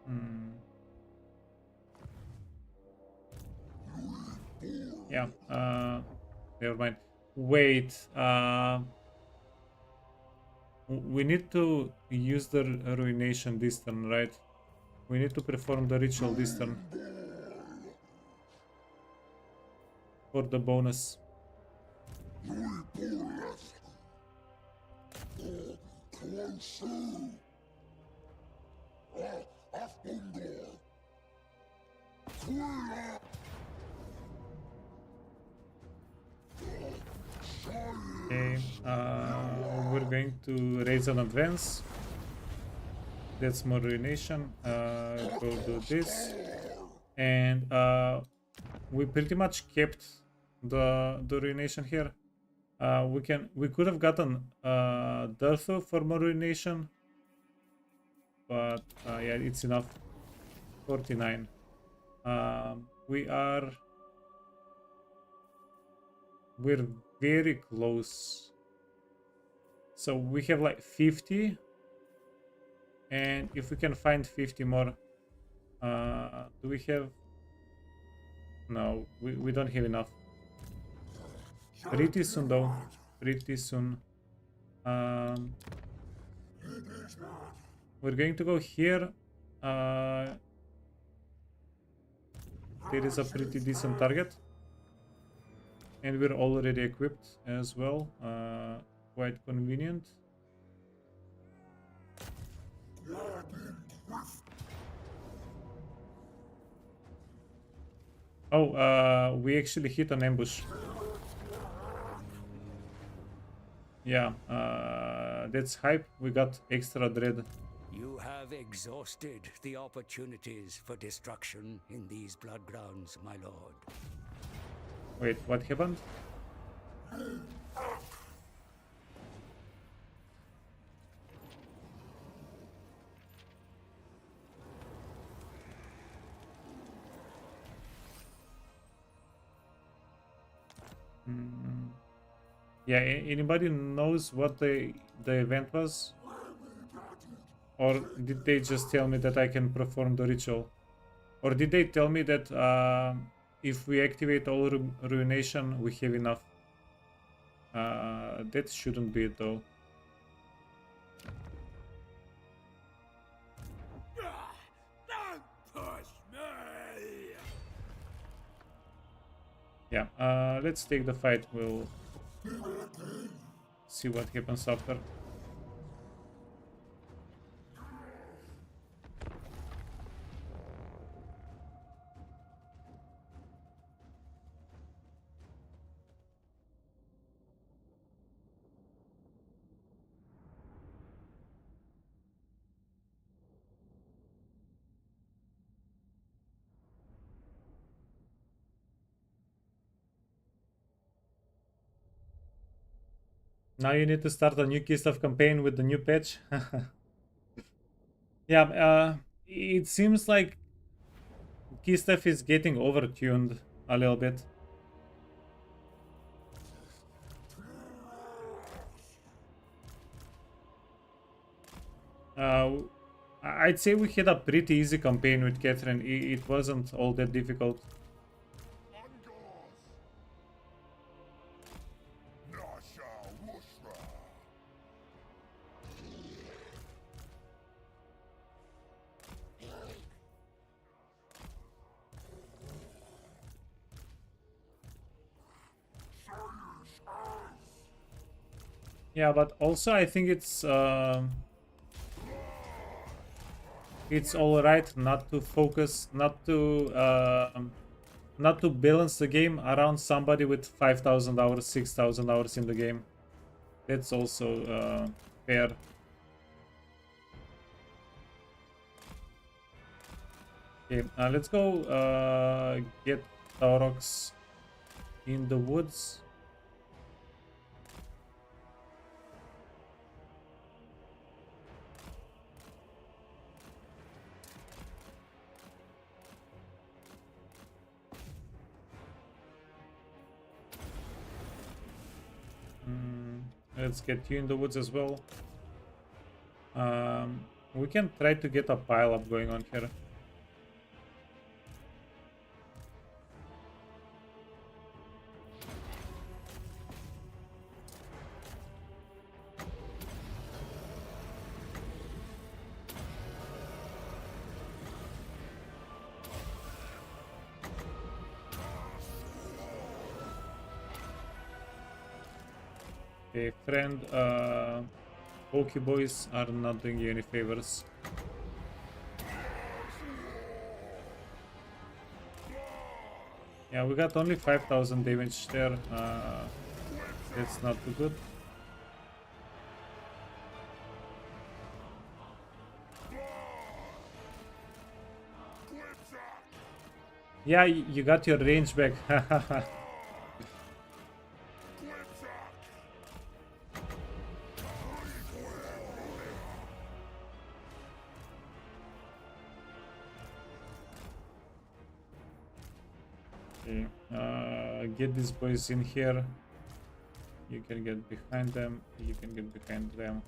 Hmm. Yeah, never mind. Wait, we need to use the ruination this turn, right? We need to perform the ritual this turn for the bonus. Okay, we're going to raise an advance. That's more ruination. Go do this, and we pretty much kept the ruination here. We could have gotten Darthu for more ruination, but yeah, it's enough. 49. We're very close. So we have like 50, and if we can find 50 more, do we have? No, we don't have enough. Pretty soon though. Pretty soon. We're going to go here. There is a pretty decent target. And we're already equipped as well. Quite convenient. Oh, we actually hit an ambush. Yeah, that's hype. We got extra dread. You have exhausted the opportunities for destruction in these blood grounds, my lord. Wait, what happened? Yeah, anybody knows what the event was? Or did they just tell me that I can perform the ritual? Or did they tell me that if we activate all ruination, we have enough? That shouldn't be it though. Yeah, let's take the fight. We'll see what happens after. Now you need to start a new key stuff campaign with the new patch. Yeah, it seems like key stuff is getting overtuned a little bit. I'd say we had a pretty easy campaign with Catherine. It wasn't all that difficult. Yeah, but also I think it's all right not to focus, not to not to balance the game around somebody with 5,000 hours, 6,000 hours in the game. That's also fair. Okay, let's go get Taurox in the woods. Let's get you in the woods as well. We can try to get a pile up going on here. Okay, friend, Pokey Boys are not doing you any favors. Yeah, we got only 5,000 damage there. That's not too good. Yeah, you got your range back. Okay, get these boys in here. You can get behind them. You can get behind them.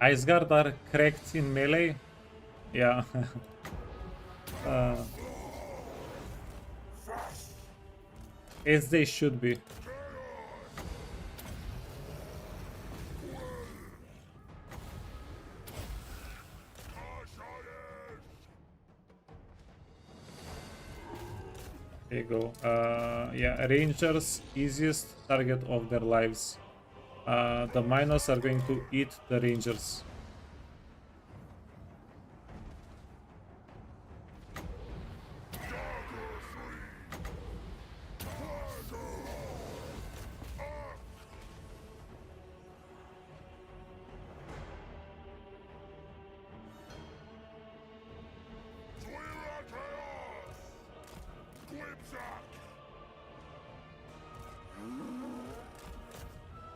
Ice Guard are cracked in melee. Yeah. As they should be. There you go. Yeah, Rangers, easiest target of their lives. The miners are going to eat the Rangers.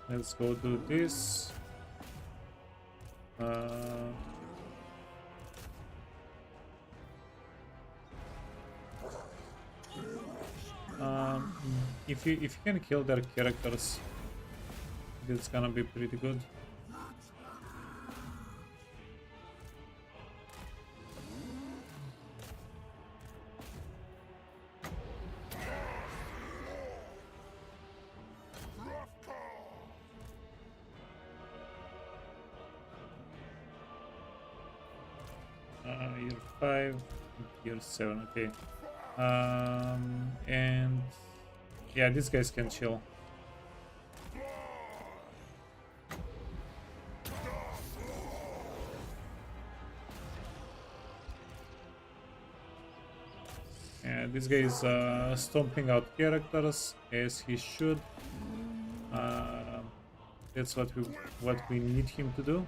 Let's go do this. If you can kill their characters, it's gonna be pretty good. Year 5, year 7, okay. And yeah, these guys can chill. Yeah, this guy is stomping out characters as he should. That's what we need him to do.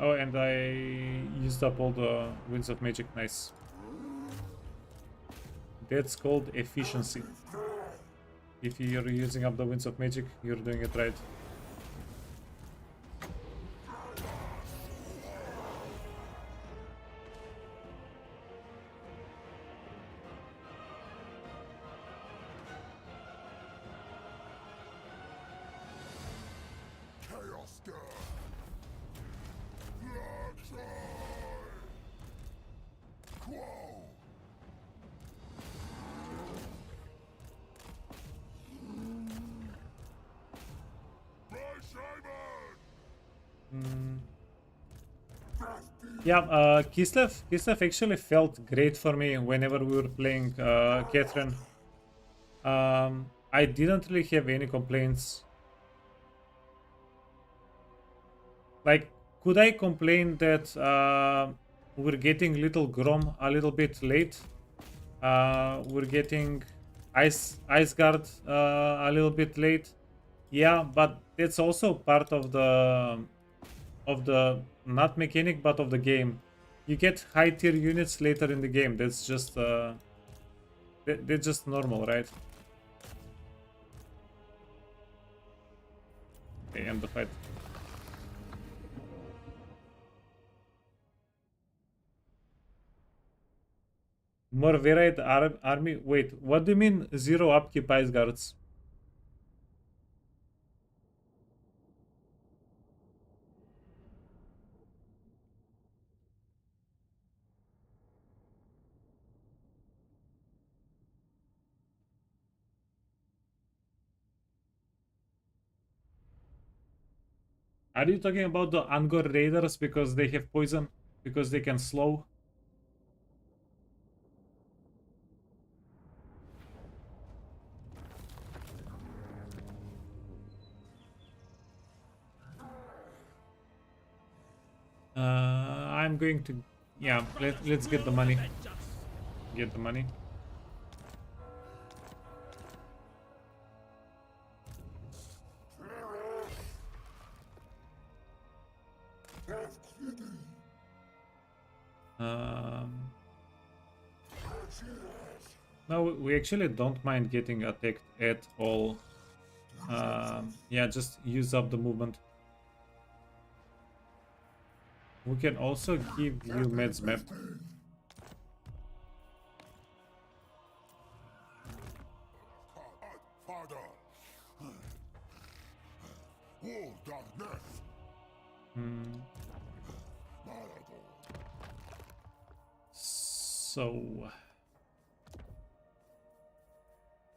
Oh, and I used up all the Winds of Magic. Nice. That's called efficiency. If you're using up the Winds of Magic, you're doing it right. Chaos Stir. Black Eye. Quo. By Shaman. Yeah, Kislev actually felt great for me whenever we were playing Catherine. I didn't really have any complaints. Like, could I complain that we're getting Little Grom a little bit late? We're getting Ice Guard a little bit late. Yeah, but it's also part of the not mechanic but of the game. You get high tier units later in the game. That's just they're just normal, right? Okay, end the fight. More varied army. Wait, what do you mean zero upkeep ice guards? Are you talking about the Angor Raiders because they have poison? Because they can slow? I'm going to... Yeah, let's get the money. Get the money. No, we actually don't mind getting attacked at all. Yeah, just use up the movement. We can also give you Med's map. Father. War darkness. So...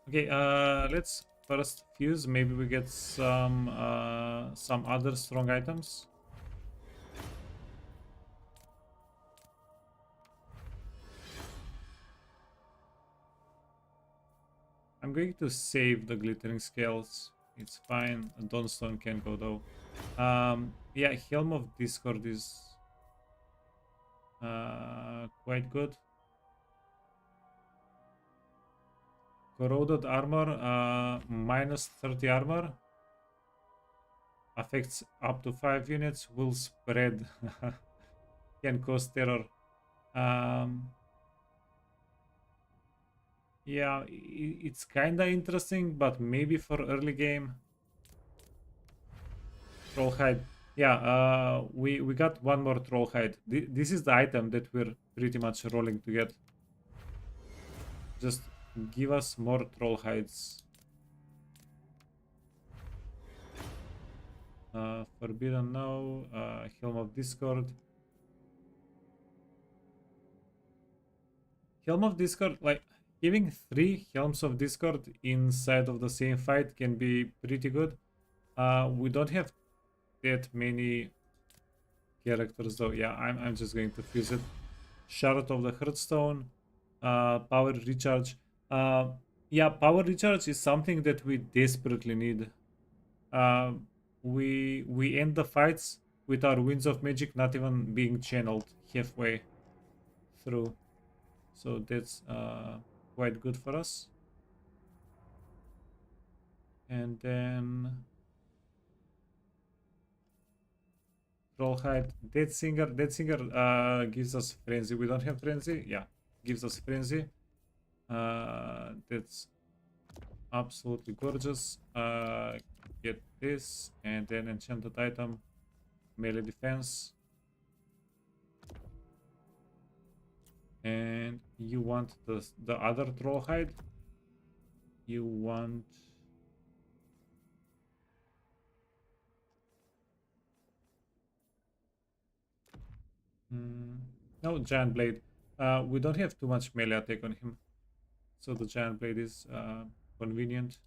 Okay, let's first fuse. Maybe we get some other strong items. I'm going to save the glittering scales. It's fine. Dawnstone can go though. Yeah, Helm of Discord is quite good. Corroded armor, minus 30 armor. Affects up to 5 units. Will spread. Can cause terror. Yeah, it's kinda interesting, but maybe for early game. Trollhide. Yeah, we got one more Trollhide. This is the item that we're pretty much rolling to get. Just give us more Trollhides. Forbidden no. Helm of Discord. Helm of Discord, like, having 3 Helms of Discord inside of the same fight can be pretty good. We don't have that many characters though. Yeah, I'm just going to fuse it. Shard of the Hearthstone, power recharge. Yeah, power recharge is something that we desperately need. We end the fights with our Winds of Magic not even being channeled halfway through, so that's quite good for us. And then Trollhide, Dead Singer gives us Frenzy. We don't have Frenzy. Yeah, gives us Frenzy. That's absolutely gorgeous. Get this and then enchanted item, melee defense. And you want the other Trollhide? You want... No, Giant Blade. We don't have too much melee attack on him, so the Giant Blade is convenient.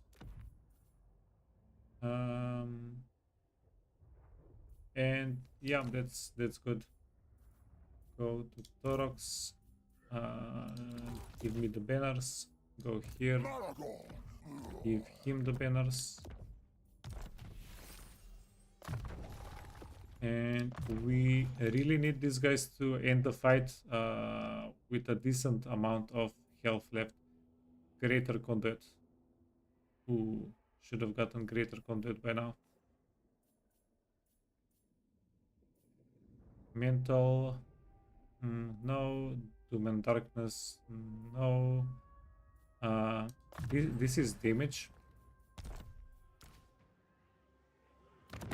And yeah, that's good. Go to Torox. Give me the banners. Go here. Give him the banners. And we really need these guys to end the fight with a decent amount of health left. Greater Conduit. Who should have gotten Greater Conduit by now. Mental. No. Doom and Darkness. No. This is damage.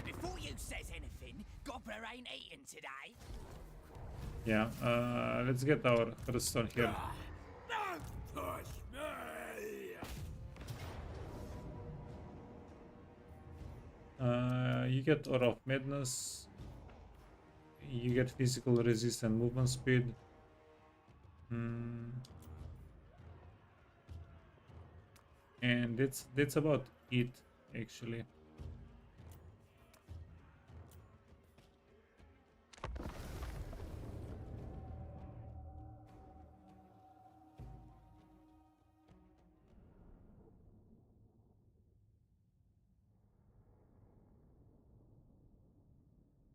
Before you says anything, Gobbler ain't eating today. Yeah, let's get our Hearthstone here. Don't push me! You get Aura of Madness. You get physical resist and movement speed. And that's about it, actually.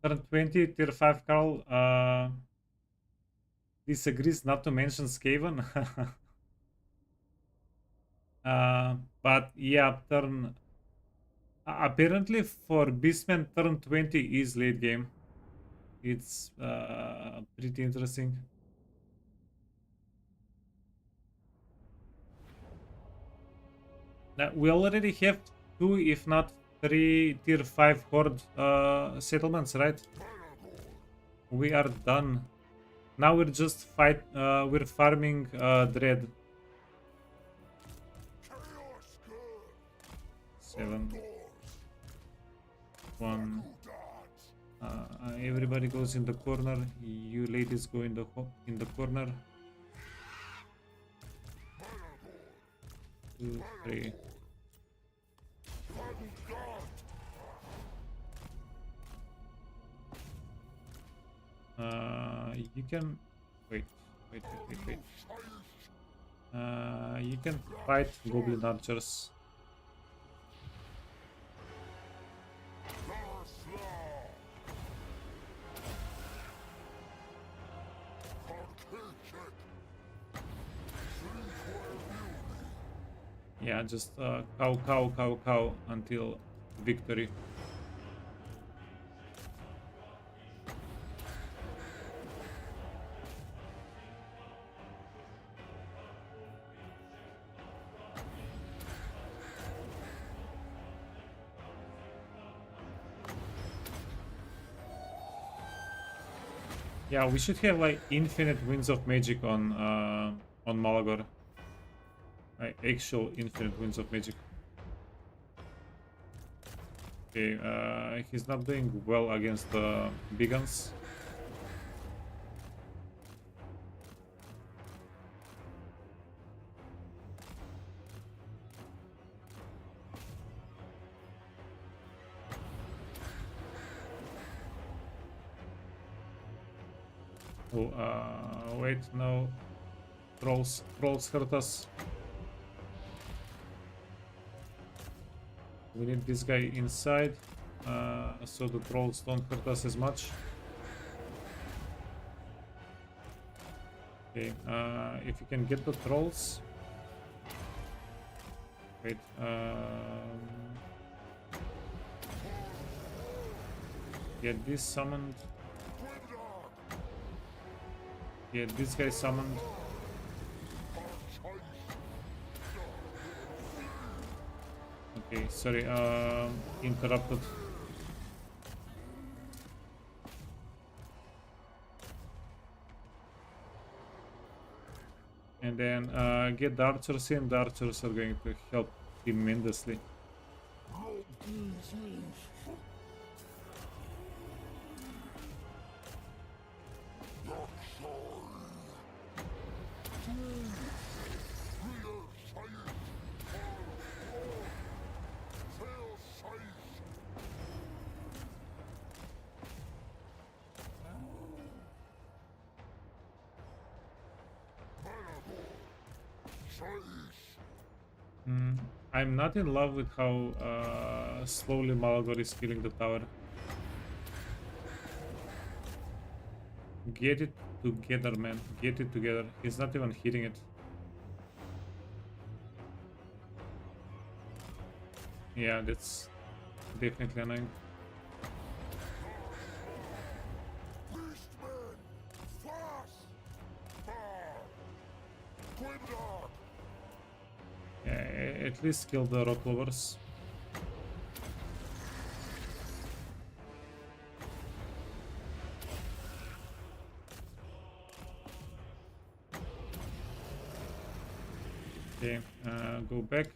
Turn 20, tier 5 Carl disagrees not to mention Skaven. But yeah, turn... apparently for Beastmen, turn 20 is late game. It's pretty interesting. Now, we already have 2, if not 3 tier 5 horde settlements, right? We are done. Now we're just we're farming Dread. 7. 1. Everybody goes in the corner. You ladies go in the corner. 2, 3. You can wait. You can fight goblin archers. Yeah, just cow until victory. Yeah, we should have like infinite winds of magic on Malagor. Actual infinite winds of magic. Okay, he's not doing well against the Bigans. Oh, wait, no. Trolls hurt us. We need this guy inside, so the trolls don't hurt us as much. Okay, if you can get the trolls. Wait, get this summoned. Get this guy summoned. Okay, sorry, interrupted. And then get the archers in. The archers are going to help tremendously. I'm not in love with how slowly Malagor is killing the tower. Get it together, man. Get it together. He's not even hitting it. Yeah, that's definitely annoying. Beastmen! Fast! Grimdark! Yeah, at least kill the rock lovers. Okay, go back.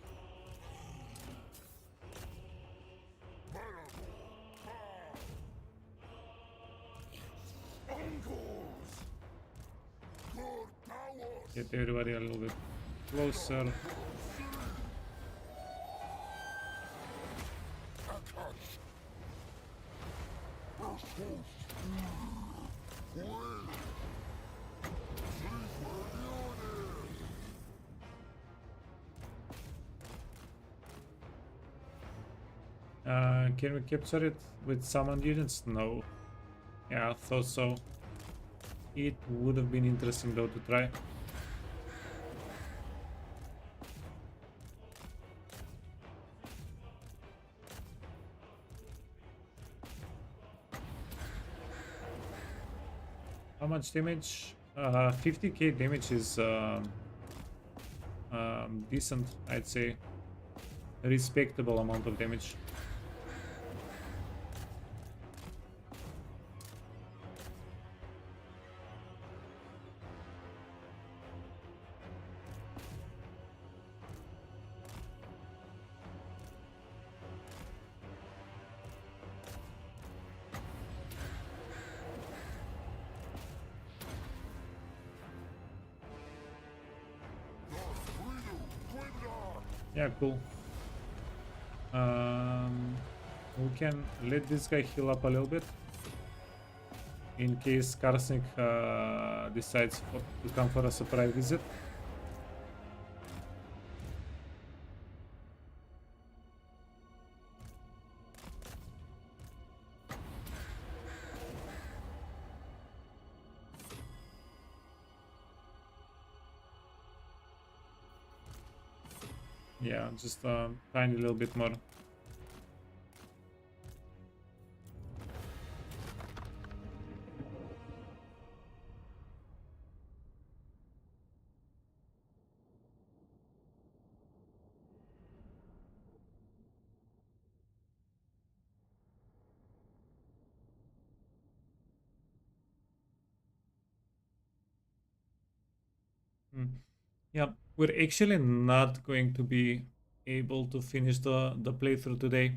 Uncles! Good powers! Get everybody a little bit closer. Can we capture it with summoned units? No. Yeah, I thought so. It would have been interesting though to try. How much damage? 50k damage is decent, I'd say. A respectable amount of damage. Yeah, cool. We can let this guy heal up a little bit in case Karsnik decides to come for a surprise visit. Yeah, just a tiny little bit more. Yeah, we're actually not going to be able to finish the playthrough today.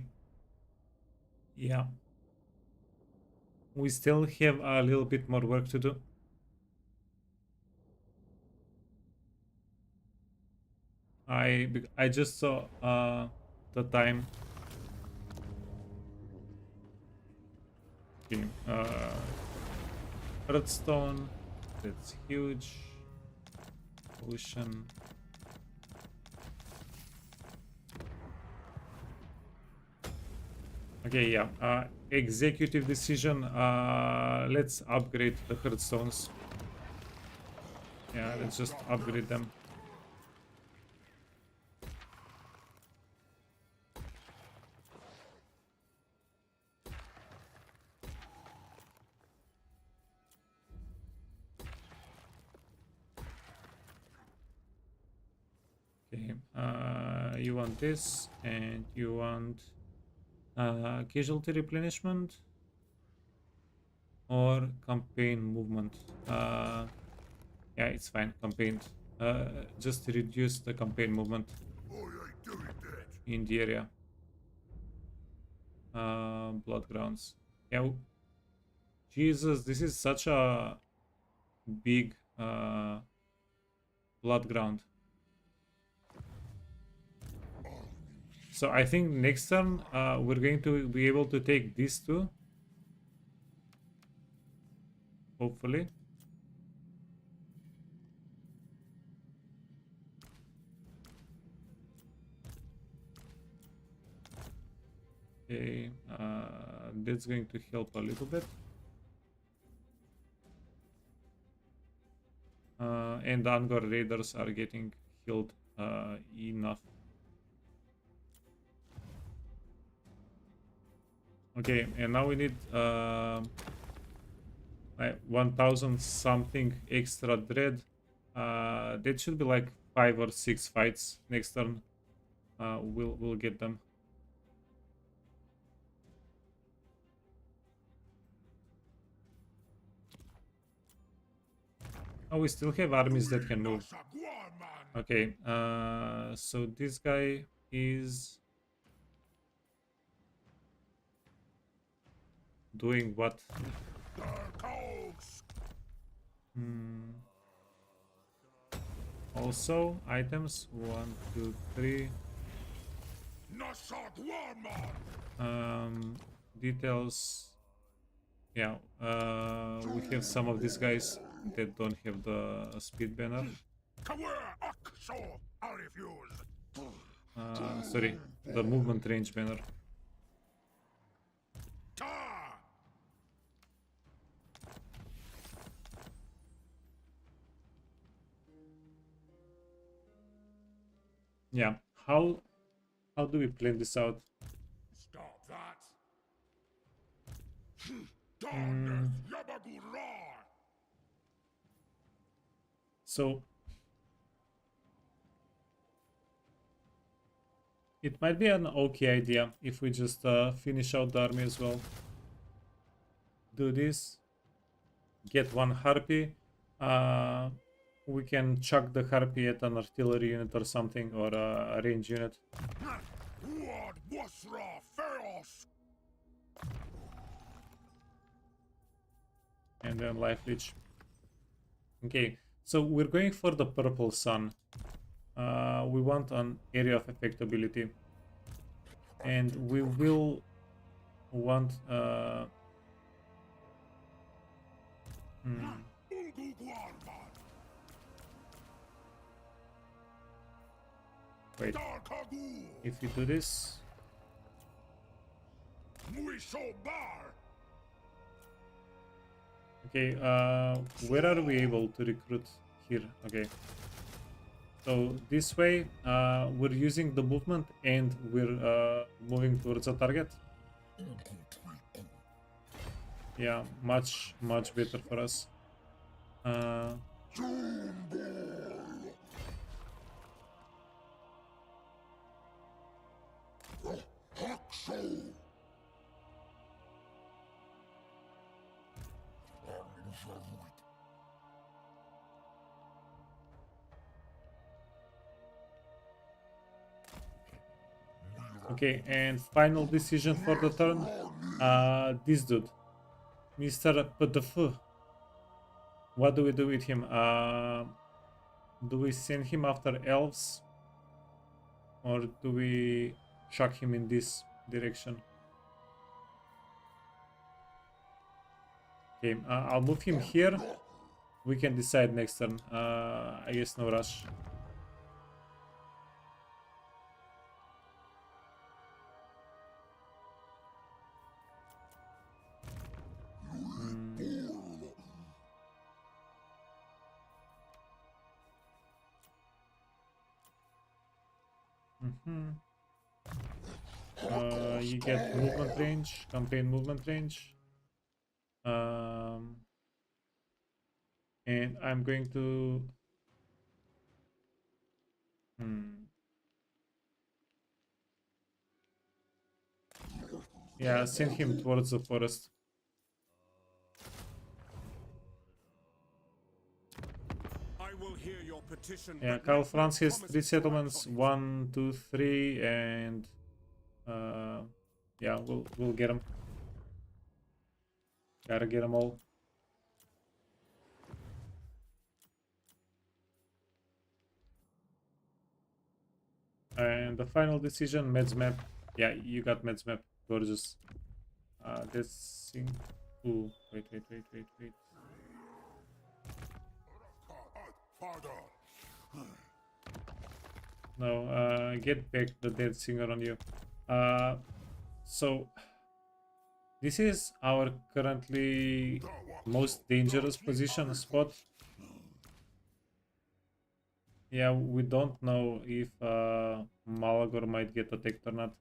Yeah. We still have a little bit more work to do. I just saw the time. Okay, redstone, that's huge. Ocean. Okay, yeah. Executive decision. Let's upgrade the hearthstones. Yeah, let's just upgrade them. Okay, you want this, and you want casualty replenishment or campaign movement. Yeah, it's fine. Campaign. Just reduce the campaign movement I ain't doing that! in the area. Blood grounds. Yeah. Jesus, this is such a big blood ground. So I think next turn we're going to be able to take these two. Hopefully. Okay, that's going to help a little bit. And the Angor Raiders are getting healed enough. Okay, and now we need like 1000 something extra dread. That should be like 5 or 6 fights next turn. We'll get them. Oh, we still have armies that can move. Okay, so this guy is doing what? Hmm. Also, items 1, 2, 3. Details. Yeah, we have some of these guys that don't have the speed banner. Sorry, the movement range banner. Yeah, how do we plan this out? Stop that. So it might be an okay idea if we just finish out the army as well. Do this, get one harpy. We can chuck the harpy at an artillery unit or something, or a range unit. And then life leech. Okay, so we're going for the purple sun. We want an area of effect ability, and we will want wait, if you do this, okay, where are we able to recruit here? Okay, so this way we're using the movement and we're moving towards a target. Yeah, much better for us. Okay, and final decision for the turn. This dude, Mr. PDF. What do we do with him? Do we send him after elves? Or do we chuck him in this direction? Okay, I'll move him here. We can decide next turn. I guess no rush. You get movement range, campaign movement range. And I'm going to... Yeah, send him towards the forest. I will hear your petition. Yeah, Karl Franz has 3 settlements, 1, 2, 3, and yeah, we'll get them. Gotta get them all. And the final decision, Meds map. Yeah, you got Meds map. Gorgeous. This thing. Ooh, wait. No, get back the dead singer on you. So this is our currently most dangerous position spot. Yeah, we don't know if Malagor might get attacked or not.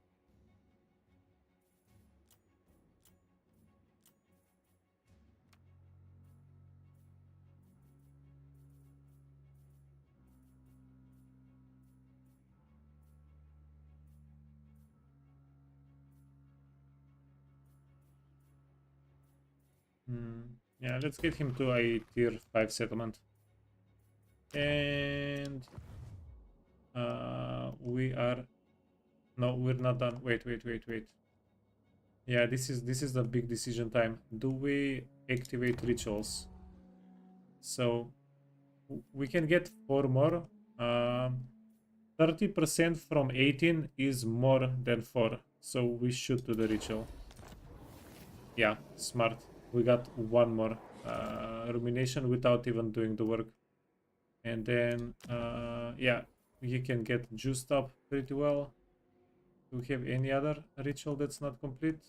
Yeah, let's get him to a tier 5 settlement. And we are... No, we're not done. Wait. Yeah, this is the big decision time. Do we activate rituals? So we can get 4 more. 30% from 18 is more than 4. So we should do the ritual. Yeah, smart. We got 1 more rumination without even doing the work. And then, yeah, you can get juiced up pretty well. Do we have any other ritual that's not complete?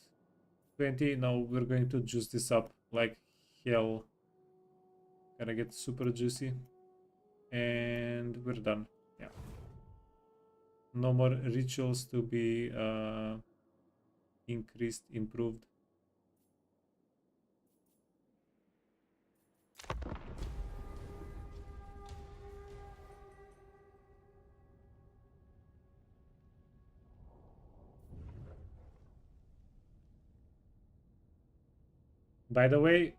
20? No, we're going to juice this up like hell. Gonna get super juicy. And we're done. Yeah. No more rituals to be increased, improved. By the way,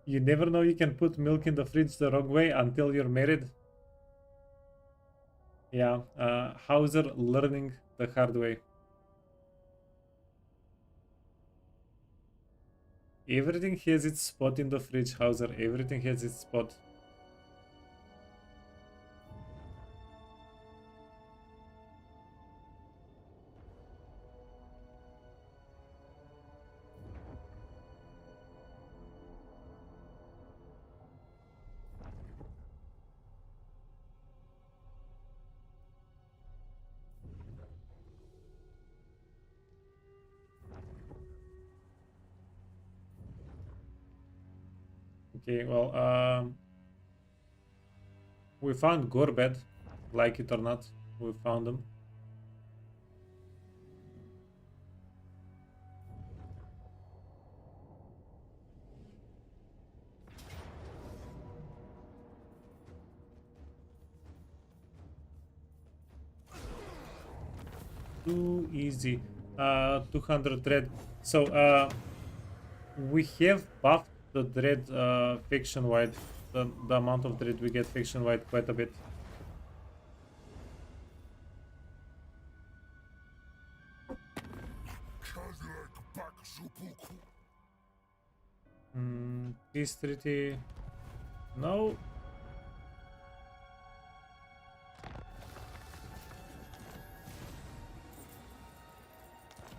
you never know you can put milk in the fridge the wrong way until you're married. Yeah, Hauser learning the hard way. Everything has its spot in the fridge, Hauser. Everything has its spot. Okay, well, we found Gorbed, like it or not. We found him. Too easy. 200 dread. So, we have buffed the dread faction wide. The amount of dread we get faction wide quite a bit. Peace treaty. No.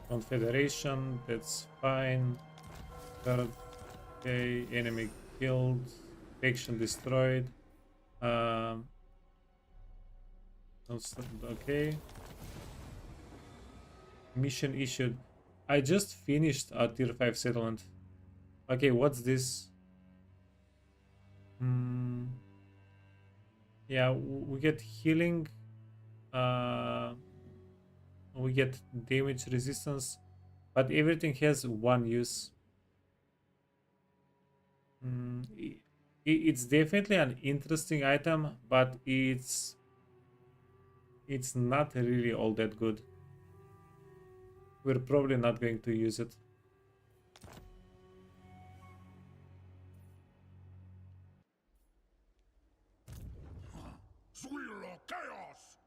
Confederation, that's fine. Third, okay, enemy killed, faction destroyed. Okay. Mission issued. I just finished a tier 5 settlement. Okay, what's this? Yeah, we get healing. We get damage resistance, but everything has 1 use. It's definitely an interesting item, but it's not really all that good. We're probably not going to use it. Squeal or chaos!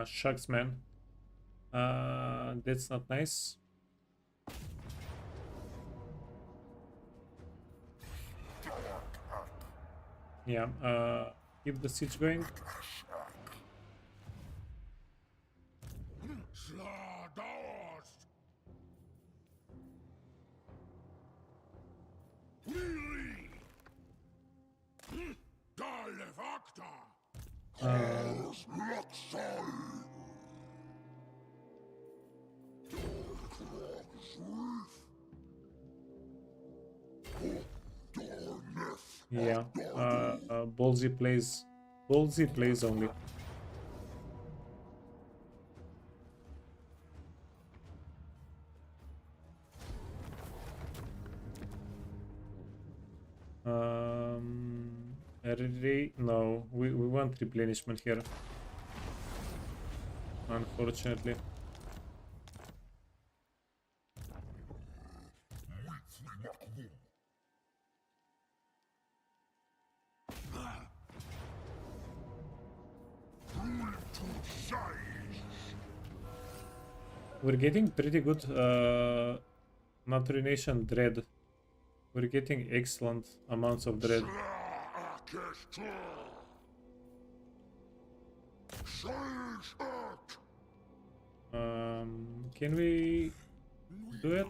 Shucks, man. That's not nice. Yeah, keep the siege going. Sladows! Yeah, ballsy plays only. No, we want replenishment here. Unfortunately. We're getting pretty good not ruination dread. We're getting excellent amounts of dread. Can we do it?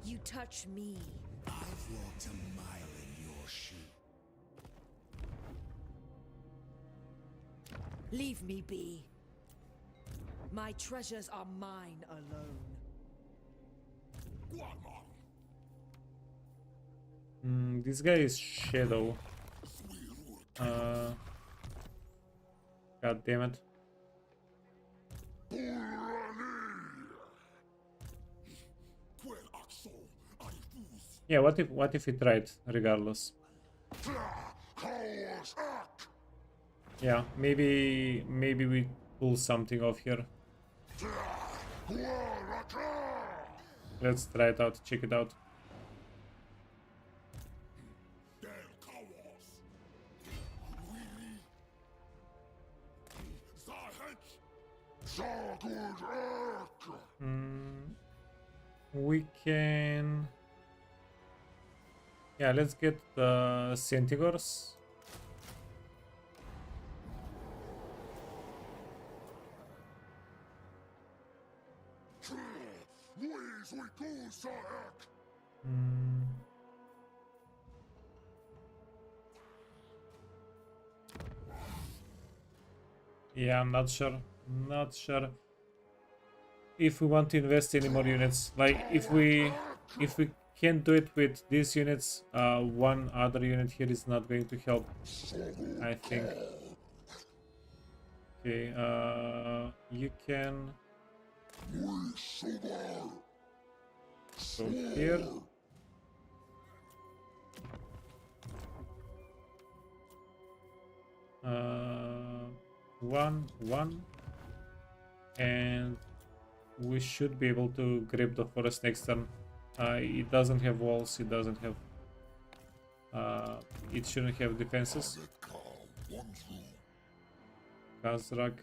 You touch me. I've walked a mile in your shoe. Leave me be. My treasures are mine alone. This guy is Shadow. God damn it. Yeah, what if he tried regardless? Yeah, maybe we pull something off here. Let's try it out, check it out. We can... Yeah, let's get the Centigors. Yeah, I'm not sure. Not sure if we want to invest any more units. Like if we can't do it with these units, one other unit here is not going to help, I think. Okay, you can go here. One, and we should be able to grab the forest next turn. It doesn't have walls, it doesn't have it shouldn't have defenses. Kazrak.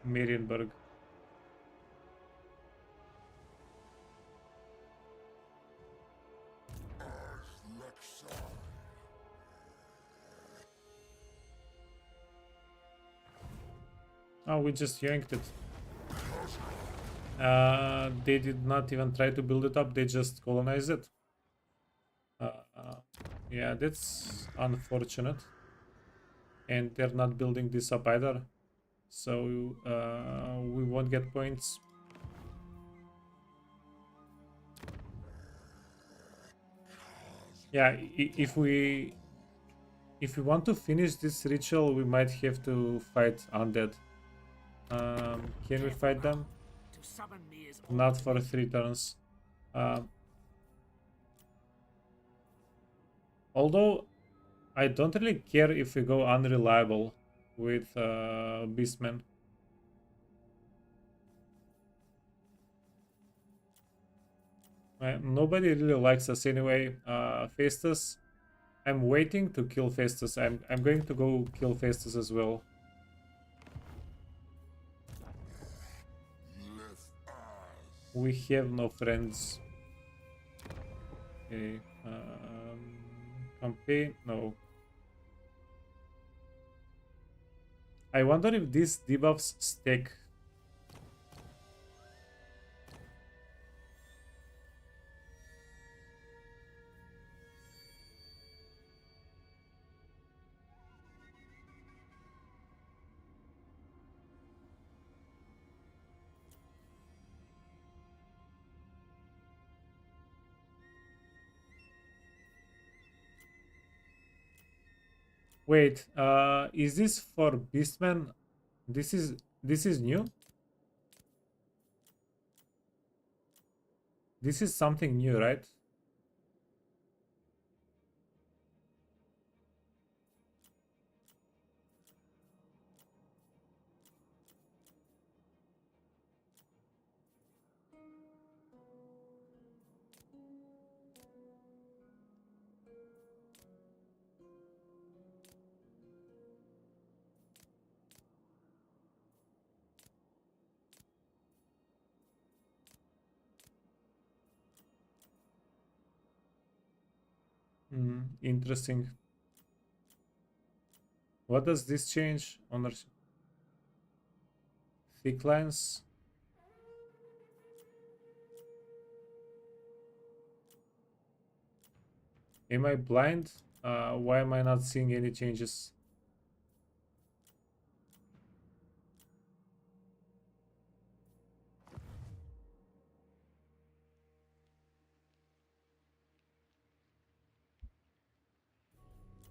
Marienburg. Oh, we just yanked it. They did not even try to build it up, they just colonized it. Yeah, that's unfortunate. And they're not building this up either. So we won't get points. Yeah, if we want to finish this ritual, we might have to fight undead. Can we fight them? Not for 3 turns. Although I don't really care if we go unreliable with Beastmen. Nobody really likes us anyway. Festus, I'm waiting to kill Festus. I'm going to go kill Festus as well. We have no friends. Okay. Campaign? No. I wonder if these debuffs stack. Wait, is this for Beastmen? This is new? This is something new, right? Interesting. What does this change? Ownership. Thick lines. Am I blind? Why am I not seeing any changes?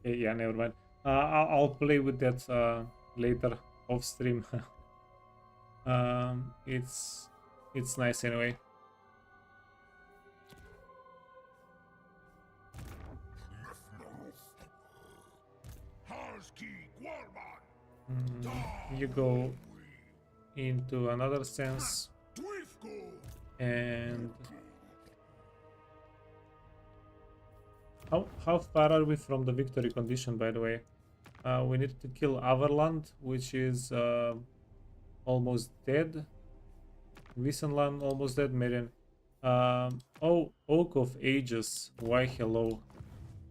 Okay, yeah, never mind. I'll play with that later off stream. It's nice anyway. You go into another sense, and how far are we from the victory condition, by the way? We need to kill Averland, which is almost dead. Wiesenland almost dead. Marion. Oh, Oak of Ages. Why hello?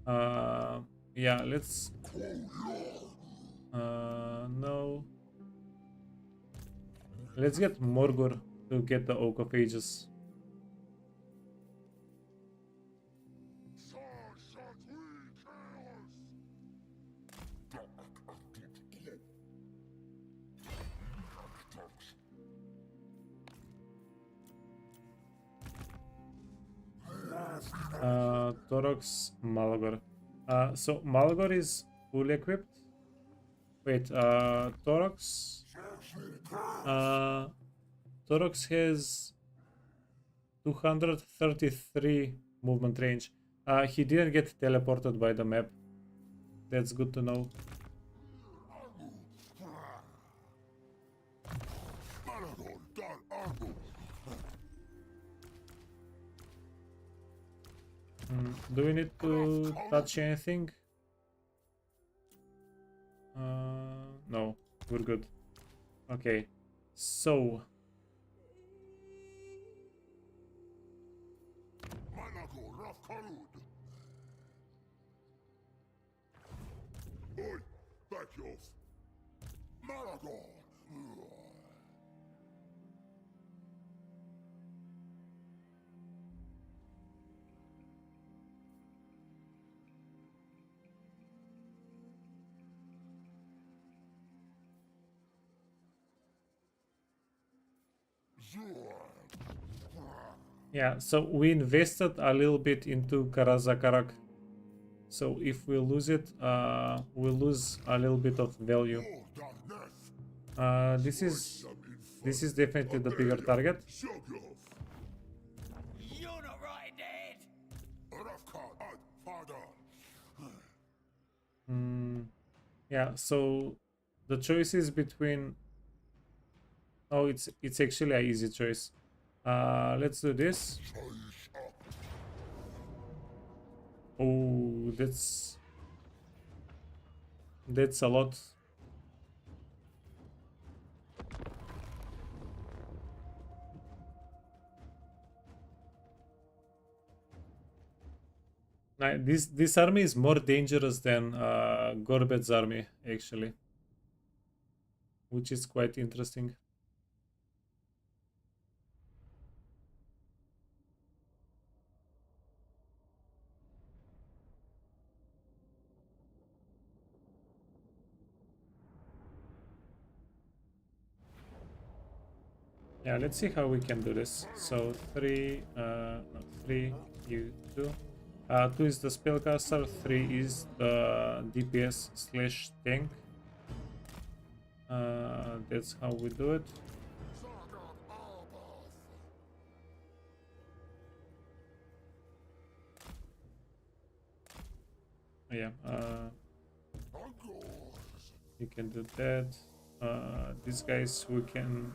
Yeah, let's. No. Let's get Morgur to get the Oak of Ages. Torox, Malagor. So Malagor is fully equipped. Wait, Torox. Torox has 233 movement range. He didn't get teleported by the map. That's good to know. Do we need to touch anything? No, we're good. Okay, so Back off. Malagor. yeah, so we invested a little bit into Karazakarak. So if we lose it, we lose a little bit of value. This is definitely the bigger target. You're not right, Dad. Yeah, so the choice is between. Oh, it's actually an easy choice. Let's do this. Oh, that's a lot. This army is more dangerous than Gorbet's army, actually, which is quite interesting. Yeah, let's see how we can do this. So 3, no, 3, you 2. 2 is the spellcaster, 3 is the DPS slash tank. That's how we do it. Yeah, you can do that. These guys we can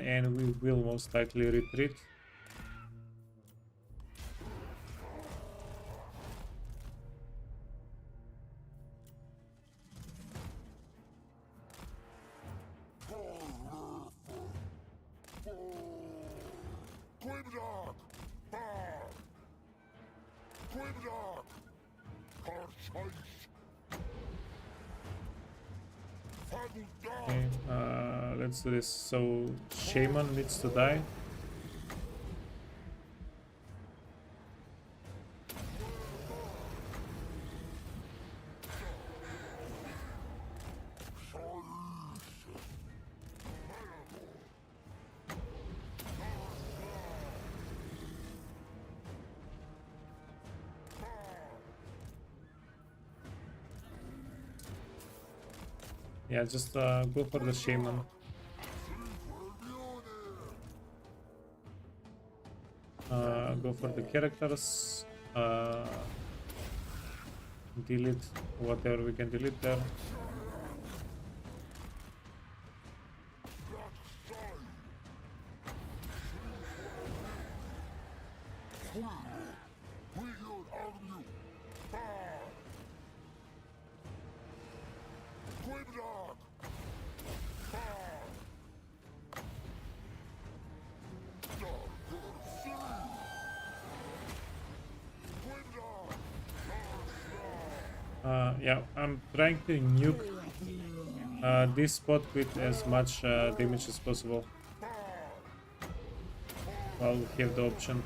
and we will most likely retreat. Grimdark! Bar! Grimdark! Karchais! Okay, let's do this. So Shaman needs to die. Yeah, just go for the Shaman. Go for the characters. Delete whatever we can delete there. Yeah, I'm trying to nuke this spot with as much damage as possible while we have the option.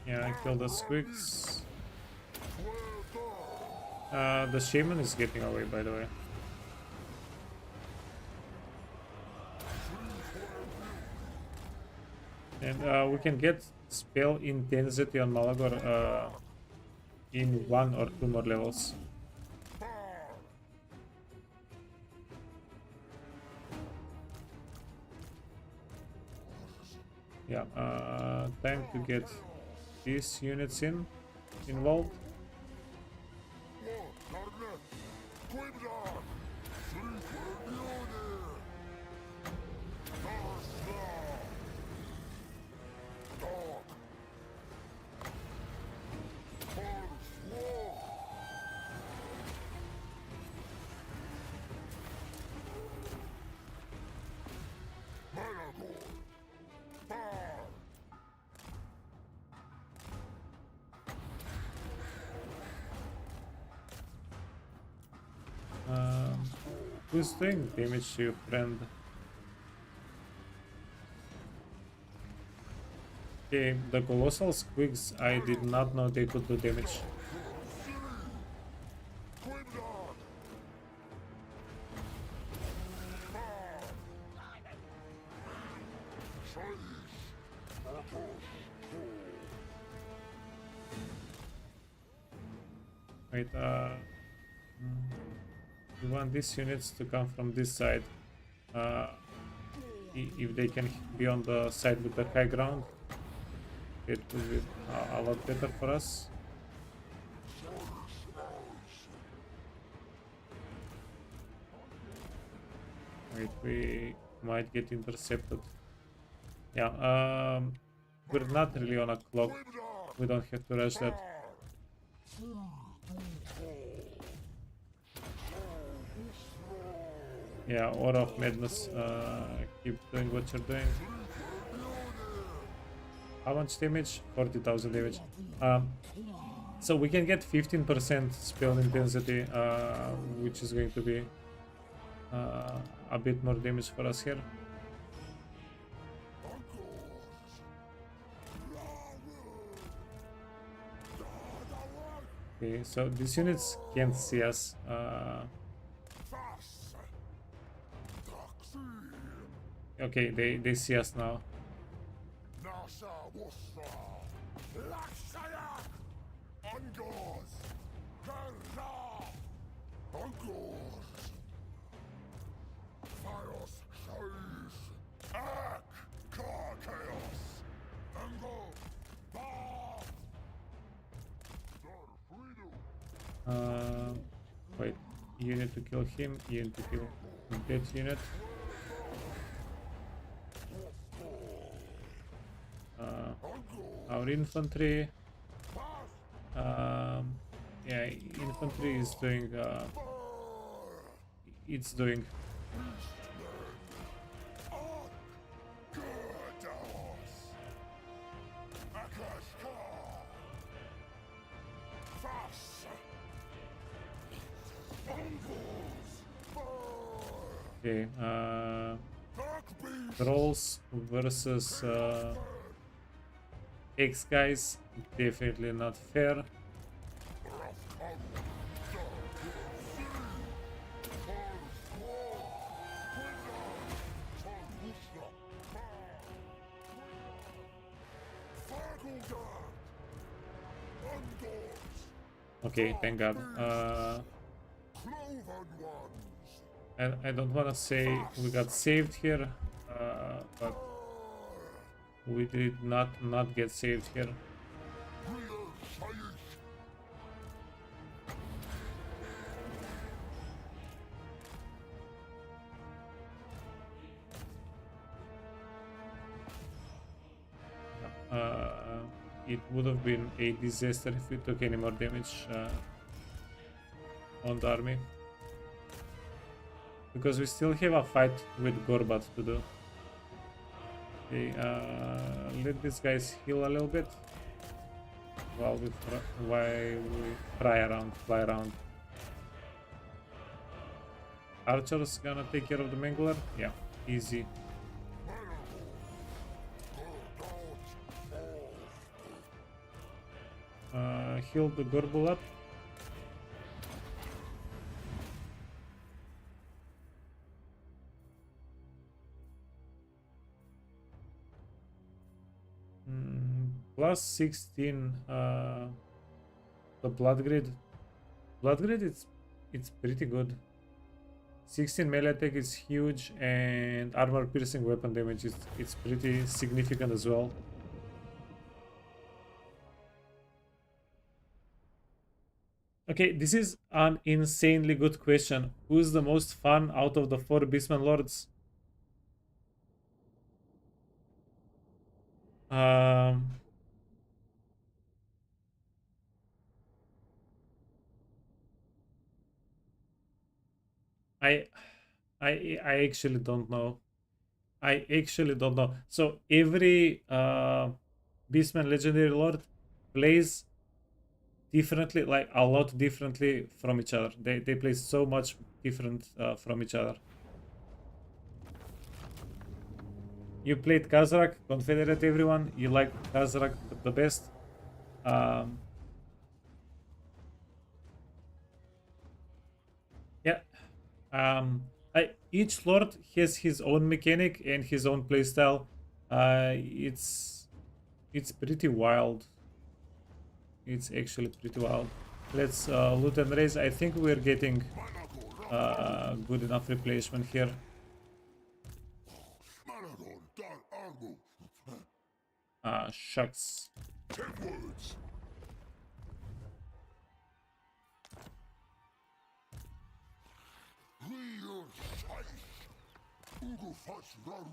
Yeah, I killed the squigs. The Shaman is getting away, by the way. And we can get spell intensity on Malagor in 1 or 2 more levels. Yeah, time to get these units involved. Who's doing damage to your friend? Okay, the colossal squigs, I did not know they could do damage. Wait, we want these units to come from this side. If they can be on the side with the high ground, it will be a lot better for us. Wait, we might get intercepted. Yeah, we're not really on a clock. We don't have to rush that. Yeah, Aura of Madness, keep doing what you're doing. How much damage? 40,000 damage. So we can get 15% spell intensity, which is going to be a bit more damage for us here. Okay, so these units can't see us. Fast. Taxi. Okay, they see us now. Nasa Wusta. Lakshayak. Angos. Garra. Angos. Fios Shais. Ak. Ka Chaos. Ango. Ba. Wait, you need to kill him. You need to kill that unit. Our infantry. Yeah, infantry is doing. It's doing. Okay. Trolls versus X guys. Definitely not fair. Okay, thank God. I don't want to say we got saved here, but we did not get saved here. It would have been a disaster if we took any more damage on the army. Because we still have a fight with Gorbat to do. Okay, let these guys heal a little bit while we fly around. Archer's gonna take care of the Mangler? Yeah, easy. Heal the Gorbul up. Plus 16 the blood grid. It's pretty good. 16 melee attack is huge, and armor piercing weapon damage is it's pretty significant as well. Okay, this is an insanely good question. Who's the most fun out of the 4 Beastmen Lords? I actually don't know. So every Beastman Legendary Lord plays differently, like a lot differently from each other. They play so much different from each other. You played Kazrak, Confederate everyone. You like Kazrak the best. Yeah. Each lord has his own mechanic and his own playstyle. It's pretty wild. It's actually pretty wild. Let's loot and raise. I think we're getting good enough replacement here. Shucks.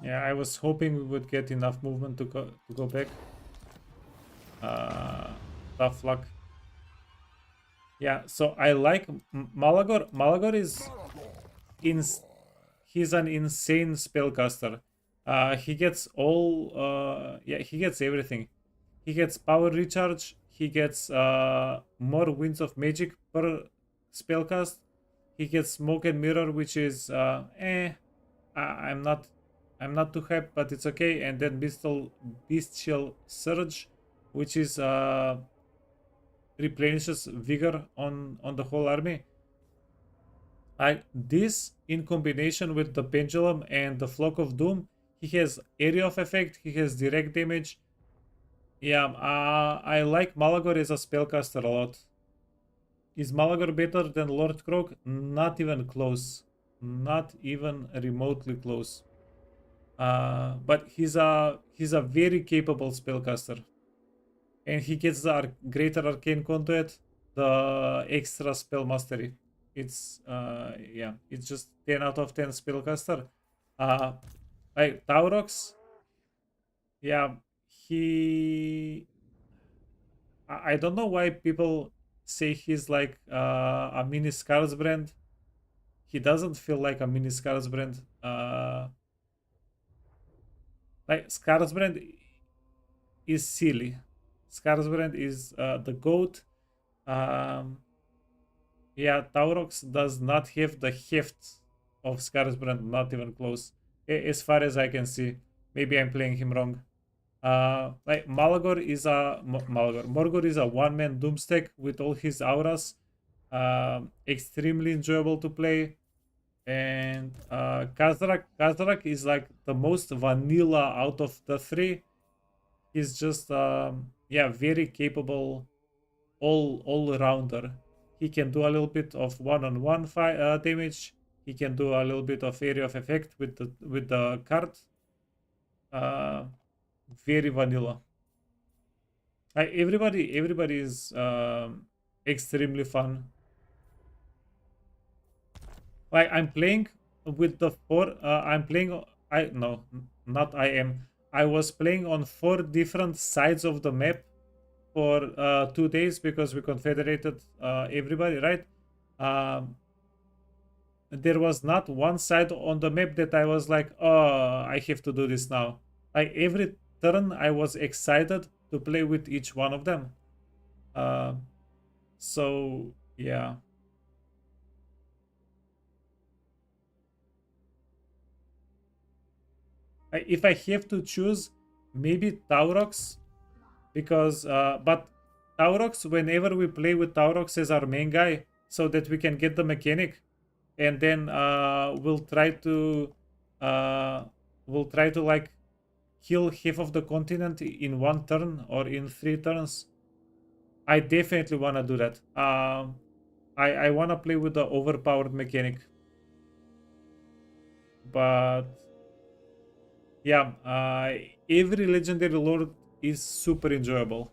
Yeah, I was hoping we would get enough movement to go back. Tough luck. Yeah, so I like Malagor. Malagor is he's an insane spellcaster. He gets all he gets everything. He gets power recharge. He gets more winds of magic per spellcast. He gets smoke and mirror, which is I'm not too hyped, but it's okay. And then bestial surge, which is replenishes vigor on the whole army. This in combination with the pendulum and the flock of doom, he has area of effect, he has direct damage. Yeah, I like Malagor as a spellcaster a lot. Is Malagor better than Lord Croak? Not even close. Not even remotely close. But he's a very capable spellcaster. And he gets the greater arcane conduit, the extra spell mastery. It's yeah, it's just 10 out of 10 spellcaster. Uh like Taurox, yeah, he I don't know why people say he's like a mini Skarsbrand. He doesn't feel like a mini Skarsbrand. Like Skarsbrand is silly. Skarsbrand is the goat. Um, yeah, Taurox does not have the heft of Skarsbrand, not even close. As far as I can see. Maybe I'm playing him wrong. Like Malagor is a Morgor is a one-man doomstack with all his auras. Extremely enjoyable to play. And Kazrak is like the most vanilla out of the three. He's just yeah, very capable all rounder. He can do a little bit of one-on-one damage. He can do a little bit of area of effect with the card. Uh, Very vanilla. Everybody is extremely fun. Like I'm playing with the four. I'm playing. I no, not I am. I was playing on 4 different sides of the map for 2 days because we confederated everybody, right? Um, there was not one side on the map that I was like, oh, I have to do this now. Like every turn, I was excited to play with each one of them. Uh, so yeah. If I have to choose, maybe Taurox, because but Taurox, whenever we play with Taurox as our main guy, so that we can get the mechanic, and then uh, we'll try to like kill half of the continent in 1 turn or in 3 turns. I definitely want to do that. I want to play with the overpowered mechanic, but yeah, every legendary lord is super enjoyable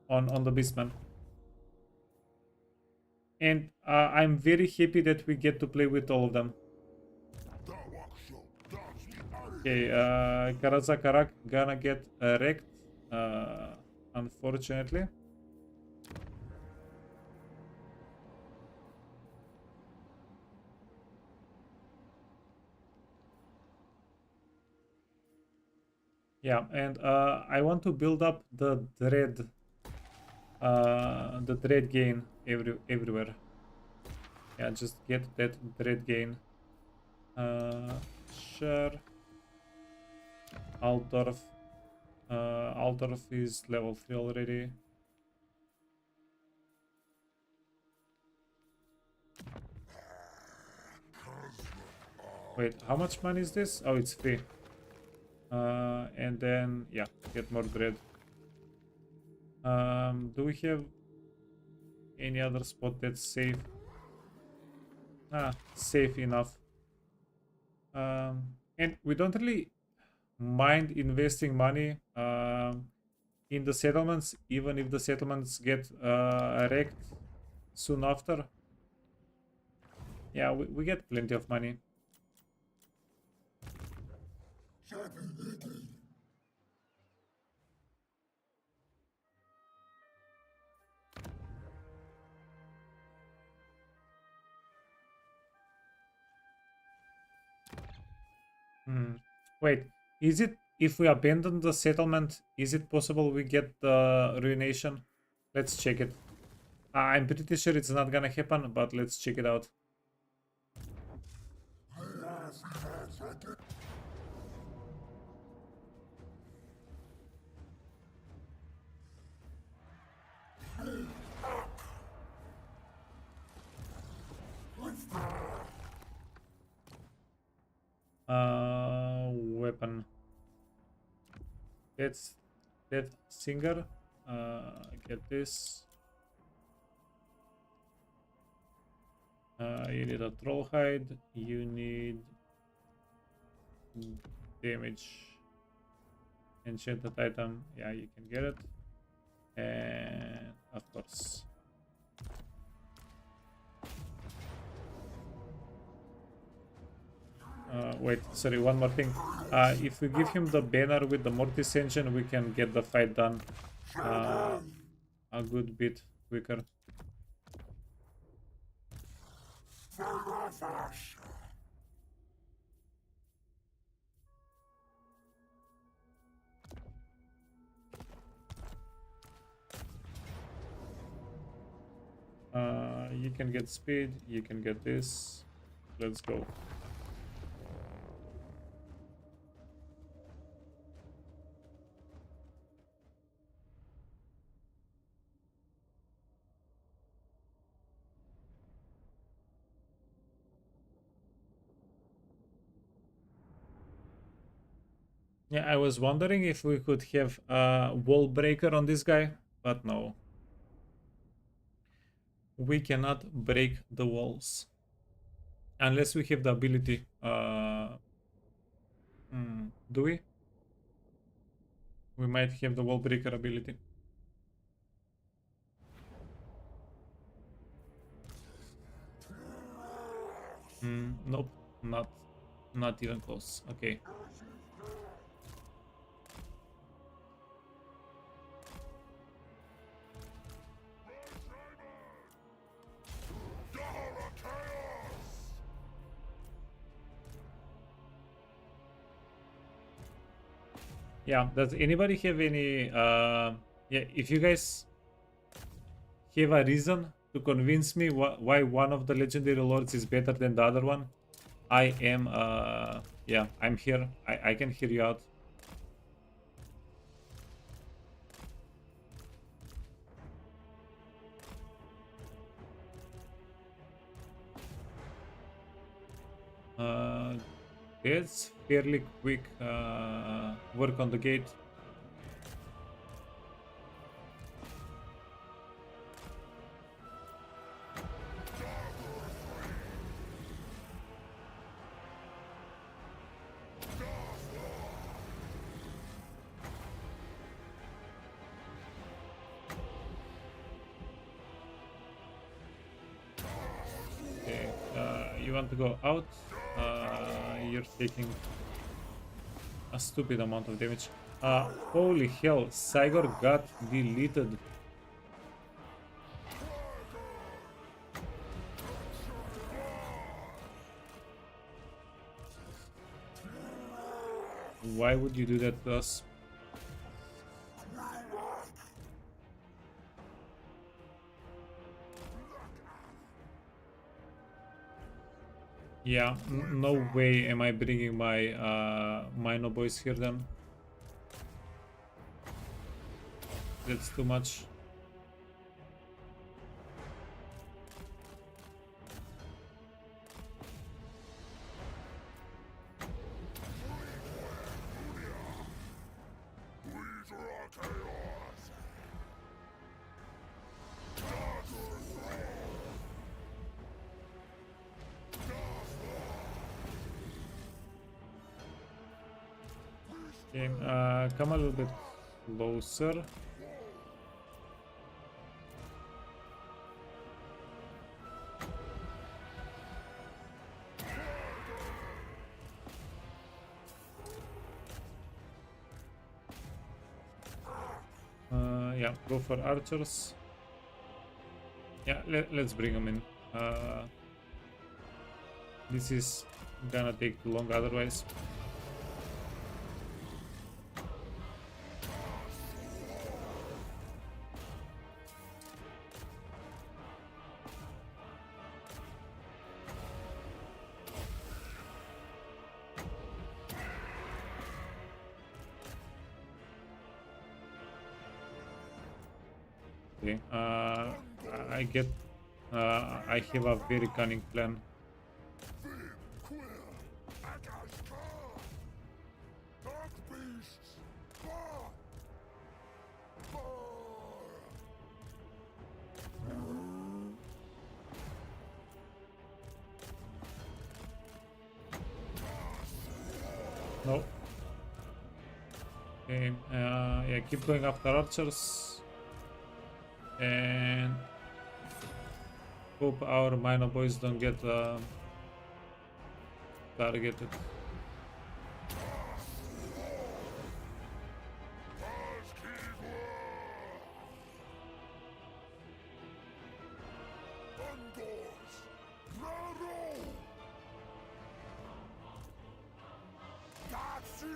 on the Beastmen. And I'm very happy that we get to play with all of them. Okay, Karazakarak gonna get wrecked, unfortunately. Yeah, and I want to build up the dread gain everywhere. Yeah, just get that dread gain. Sure. Altdorf. Altdorf is level 3 already. Wait, how much money is this? Oh, it's free. And then, yeah, get more dread. Do we have any other spot that's safe? Safe enough. And we don't really mind investing money in the settlements, even if the settlements get wrecked soon after. Yeah, we get plenty of money. Wait, is it if we abandon the settlement, is it possible we get the ruination? Let's check it. I'm pretty sure it's not gonna happen, but let's check it out. Weapon. That's Death Singer. Get this. You need a troll hide. You need damage. Enchanted item. Yeah, you can get it. And of course. Wait, sorry, one more thing. If we give him the banner with the Mortis engine, we can get the fight done a good bit quicker. You can get speed, you can get this. Let's go. Yeah, I was wondering if we could have a wall breaker on this guy, but no. We cannot break the walls. Unless we have the ability. Do we? We might have the wall breaker ability. Nope, not even close. Okay. Yeah, does anybody have any yeah, if you guys have a reason to convince me why one of the legendary lords is better than the other one, I am yeah, I'm here. I can hear you out. It's fairly quick work on the gate. Okay, you want to go out? You're taking a stupid amount of damage. Holy hell, Sigor got deleted. Why would you do that to us? Yeah, no way am I bringing my Mino boys here then. That's too much. Okay, come a little bit closer. Yeah, go for archers. Yeah, let's bring them in. This is gonna take too long otherwise. Okay, I get. I have a very cunning plan. beasts! Burn! Burn! No. Okay, yeah, keep going after archers. And hope our minor boys don't get targeted. Undoors! Raro! Taxi!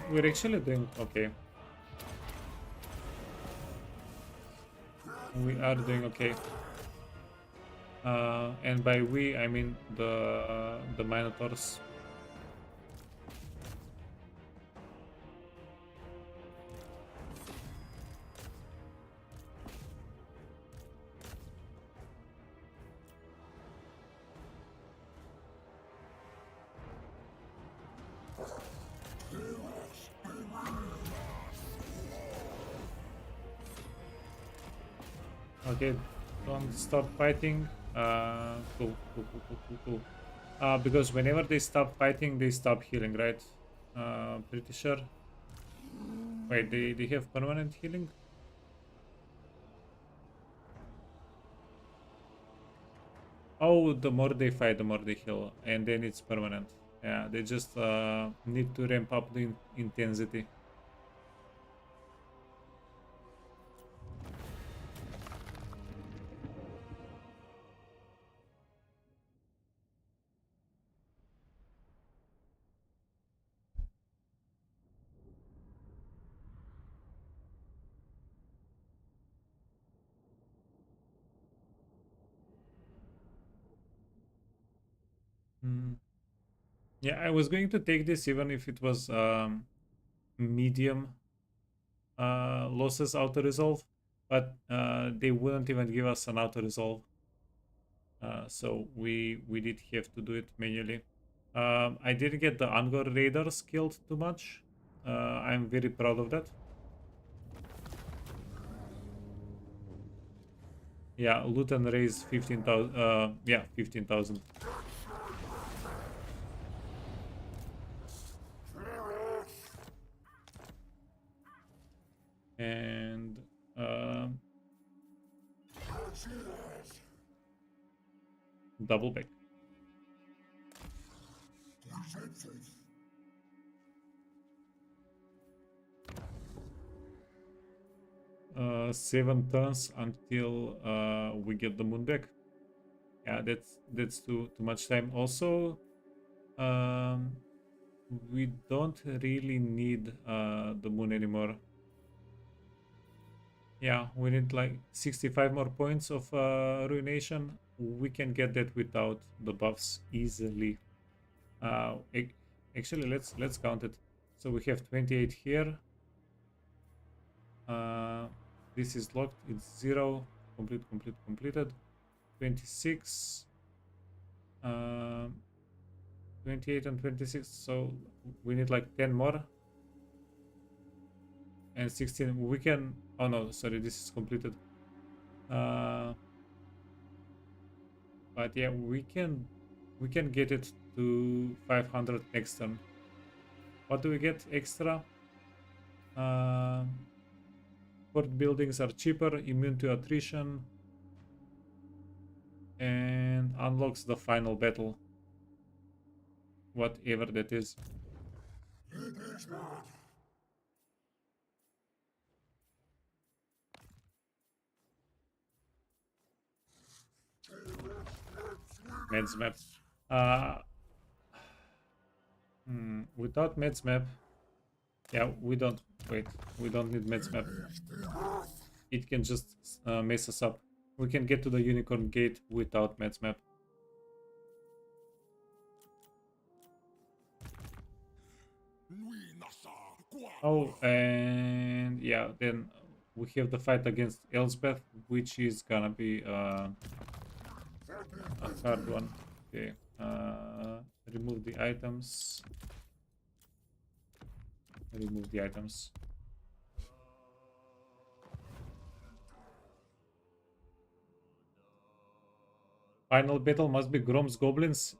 We're actually doing okay. We are doing okay. And by we, I mean the Minotaurs. Okay, don't stop fighting. Cool. Because whenever they stop fighting, they stop healing, right? Pretty sure. Wait, they have permanent healing? Oh, the more they fight, the more they heal, and then it's permanent. Yeah, they just need to ramp up the intensity. Mm. Yeah, I was going to take this even if it was medium losses auto resolve, but they wouldn't even give us an auto resolve. So we did have to do it manually. I didn't get the Angor Raiders killed too much. I'm very proud of that. Yeah, loot and raise 15,000. Yeah, 15,000. And double back. 7 turns until we get the moon back. Yeah, that's too much time. Also, we don't really need the moon anymore. Yeah, we need like 65 more points of ruination. We can get that without the buffs easily. Actually, let's count it. So we have 28 here. This is locked. It's 0. Completed. 26. 28 and 26. So we need like 10 more. And 16. We can. Oh no, sorry. This is completed. But yeah, we can get it to 500 next turn. What do we get extra? Fort buildings are cheaper, immune to attrition, and unlocks the final battle. Whatever that is. Meds map. Without meds map, yeah, we don't need meds map. It can just mess us up. We can get to the unicorn gate without meds map. Oh, and yeah, then we have the fight against Elsbeth, which is gonna be a hard one. Okay. Remove the items. Remove the items. Final battle must be Grom's goblins.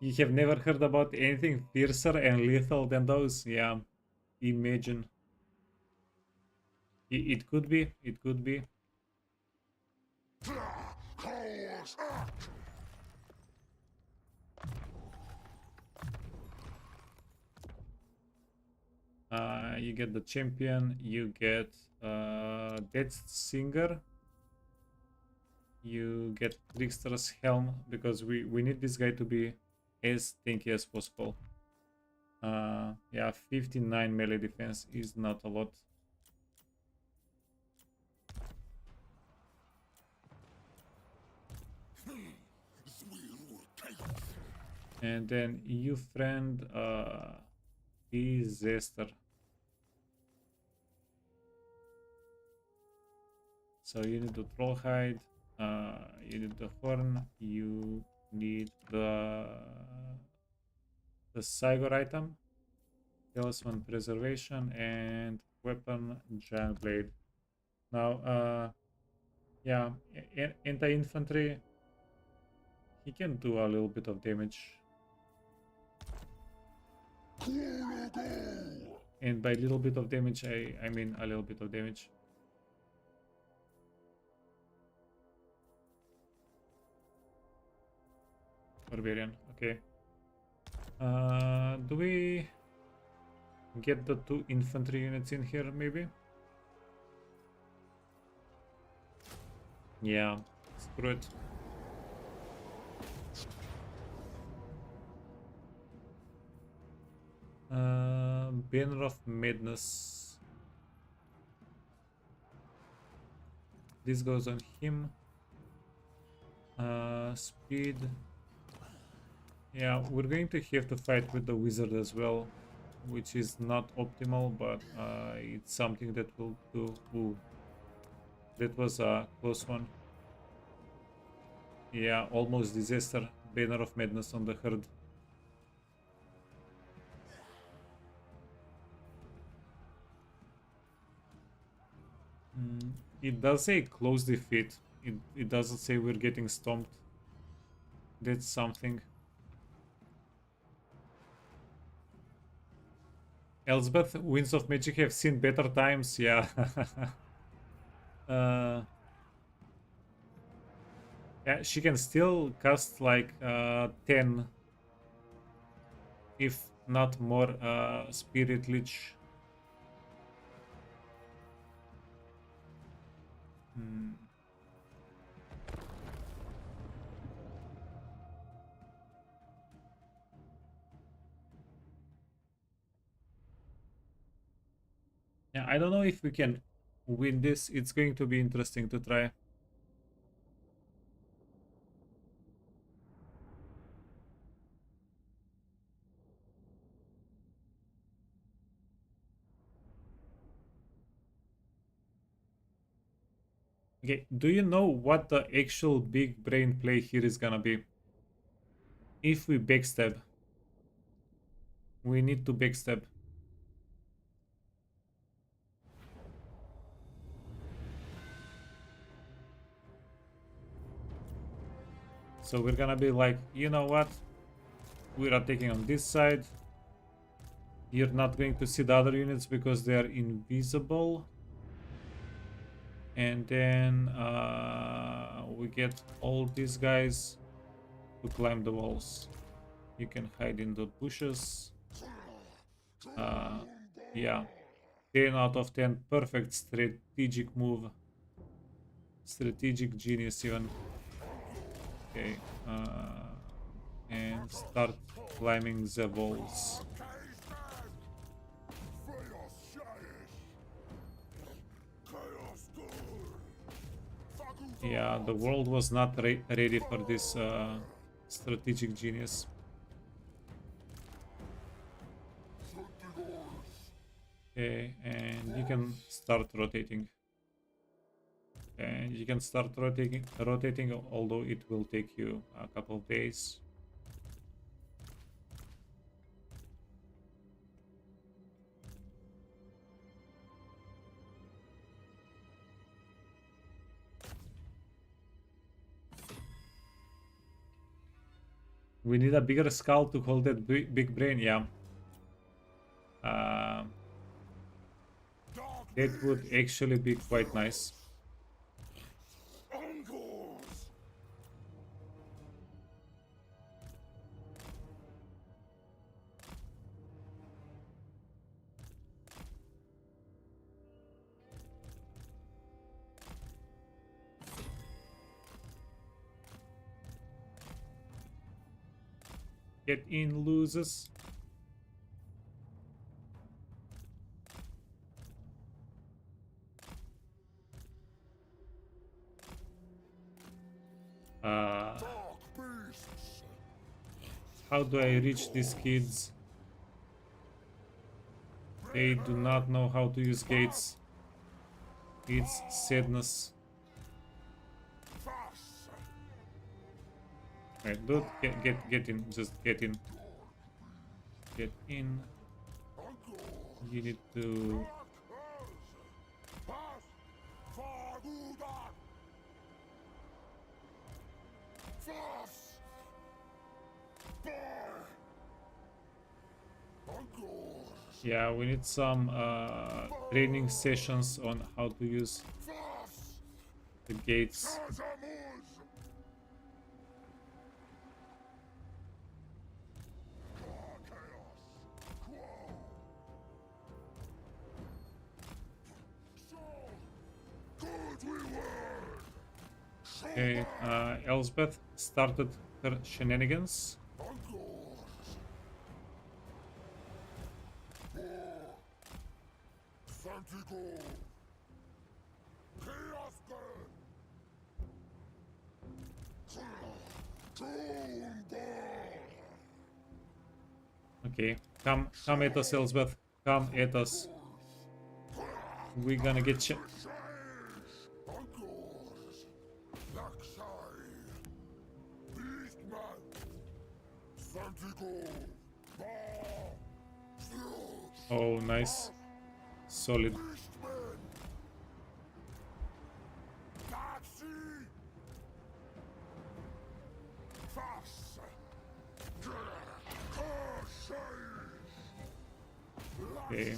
You have never heard about anything fiercer and lethal than those? Yeah, imagine. It could be. It could be. Chaos act! You get the champion. You get Death Singer. You get Trickster's Helm because we need this guy to be as tanky as possible. Yeah, 59 melee defense is not a lot. And then you friend Disaster. So you need the troll hide, you need the horn, you need the Cygor item, talisman preservation, and weapon giant blade. Now, yeah, anti-infantry, he can do a little bit of damage. And by little bit of damage, I mean a little bit of damage. Barbarian, okay. Do we get the 2 infantry units in here, maybe? Yeah, screw it. Banner of Madness. This goes on him. Speed. Yeah, we're going to have to fight with the wizard as well, which is not optimal, but it's something that will do. Ooh, that was a close one. Yeah, almost disaster. Banner of Madness on the herd. It does say close defeat. It doesn't say we're getting stomped. That's something. Elsbeth, Winds of Magic have seen better times, yeah. Yeah, she can still cast like 10, if not more, Spirit Lich. Yeah, I don't know if we can win this. It's going to be interesting to try. Okay, do you know what the actual big brain play here is gonna be? If we backstab, we need to backstab. So we're gonna be like, you know what? We're attacking on this side. You're not going to see the other units because they are invisible. And then we get all these guys to climb the walls. You can hide in the bushes. Yeah, 10 out of 10. Perfect strategic move. Strategic genius even. Okay, and start climbing the walls. Yeah, the world was not ready for this strategic genius. Okay, and you can start rotating. And you can start rotating, although it will take you a couple of days. We need a bigger skull to hold that big brain, yeah. That would actually be quite nice. Encores! Get in, losers. Dark beasts! How do I reach these kids? They do not know how to use gates. It's sadness. Fast! Right, dude, get in. Just get in. Get in. Encores! You need to. Pass! Fagudan! Fast! Boy! Encores! Yeah, we need some training sessions on how to use Fast! the gates. Azamuz! Chaos! Quo! So good we were! Okay, Elsbeth started her shenanigans. Encores! Santigo! Chaos burn! Okay, come at us, Elsbeth. Come at us. We're gonna get you. Encores! Laxai! Beastmen! Santigo! Oh, nice. Solid. Beastmen! Taxi! Fast! Okay,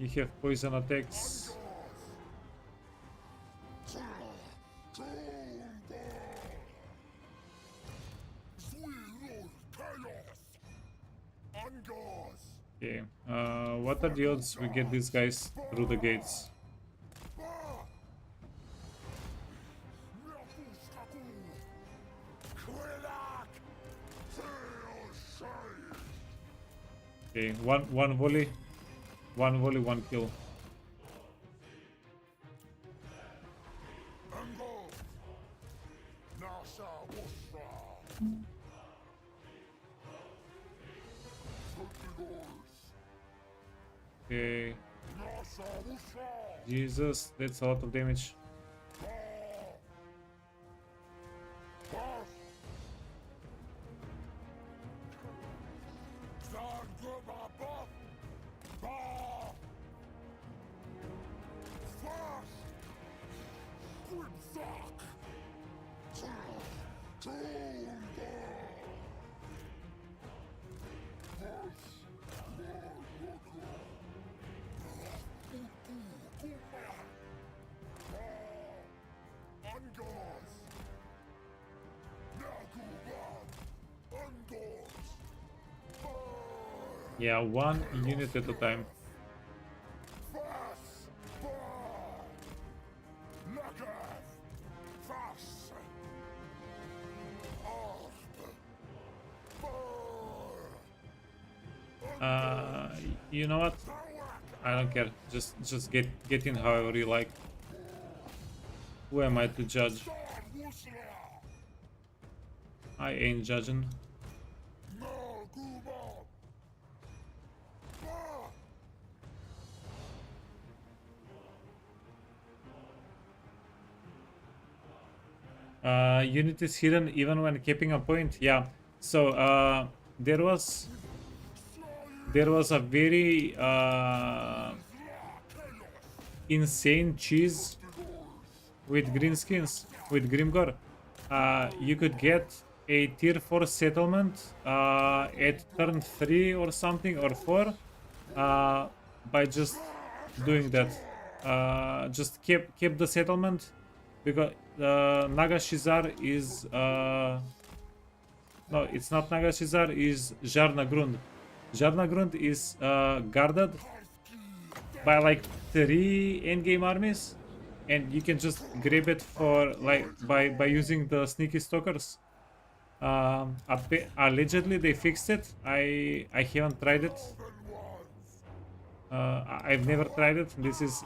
you have poison attacks. Okay, what are the odds we get these guys through the gates? Okay, one volley, one kill. Okay, Jesus, that's a lot of damage. Yeah, one unit at a time. You know what? I don't care. Just get in however you like. Who am I to judge? I ain't judging. Unit is hidden even when keeping a point. Yeah. So there was a very insane cheese with greenskins with Grimgor. You could get a tier 4 settlement at turn 3 or something, or 4, by just doing that. Just keep the settlement, because Nagashizar is no, it's not Nagashizar, is Jarnagrund. Jarnagrund is guarded by like 3 endgame armies, and you can just grab it for like by using the sneaky stalkers. Allegedly they fixed it. I haven't tried it. I've never tried it. This is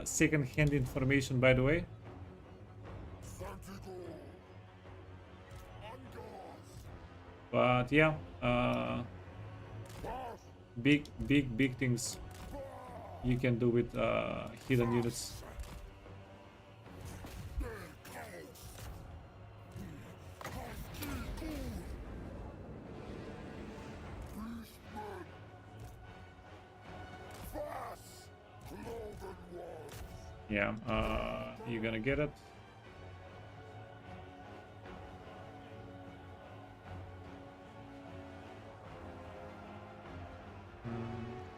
second-hand information, by the way. But yeah, big things you can do with hidden units. Yeah, you're gonna get it.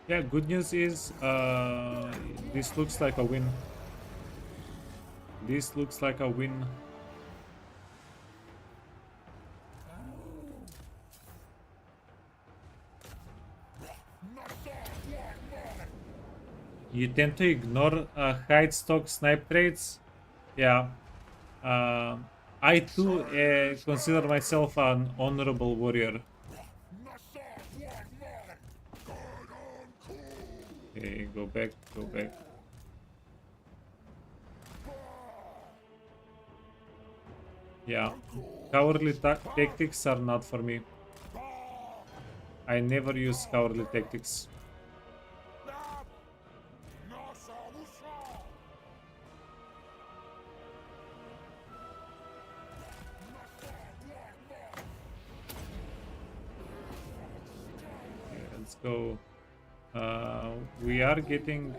Yeah, good news is this looks like a win. This looks like a win. You tend to ignore hide stock snipe traits. Yeah. I too consider myself an honorable warrior. Okay, go back, go back. Yeah, cowardly tactics are not for me. I never use cowardly tactics. Okay, let's go. We are getting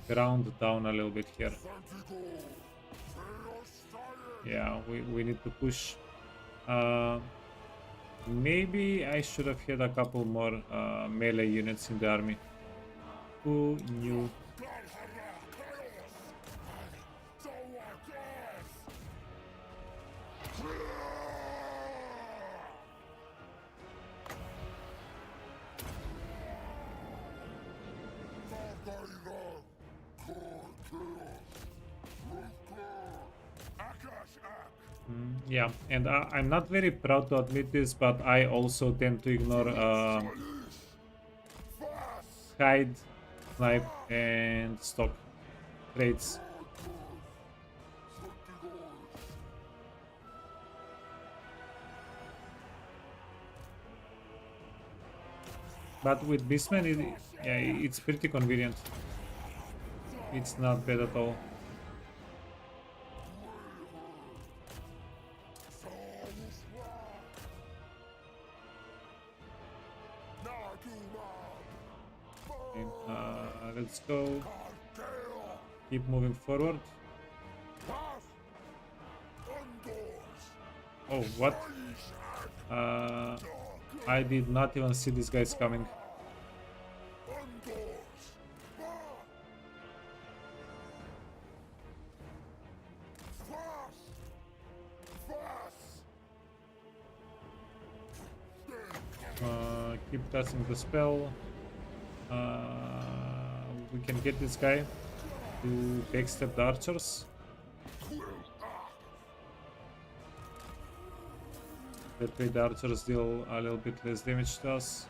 ground down a little bit here. Yeah, we need to push. Maybe I should have had a couple more melee units in the army. Who knew? Yeah, and I'm not very proud to admit this, but I also tend to ignore hide, snipe, and stock traits. But with Beastmen, yeah, it's pretty convenient. It's not bad at all. Okay, let's go. Keep moving forward. Oh, what? I did not even see these guys coming. Keep casting the spell. We can get this guy to backstab the archers. That way the archers deal a little bit less damage to us.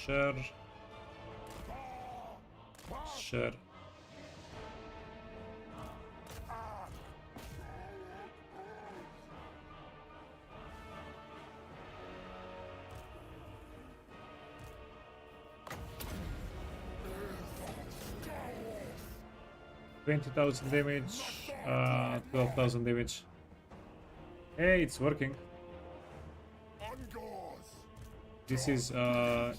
Sure. Sure. 20,000 damage, 12,000 damage. Hey, it's working. Angors. This is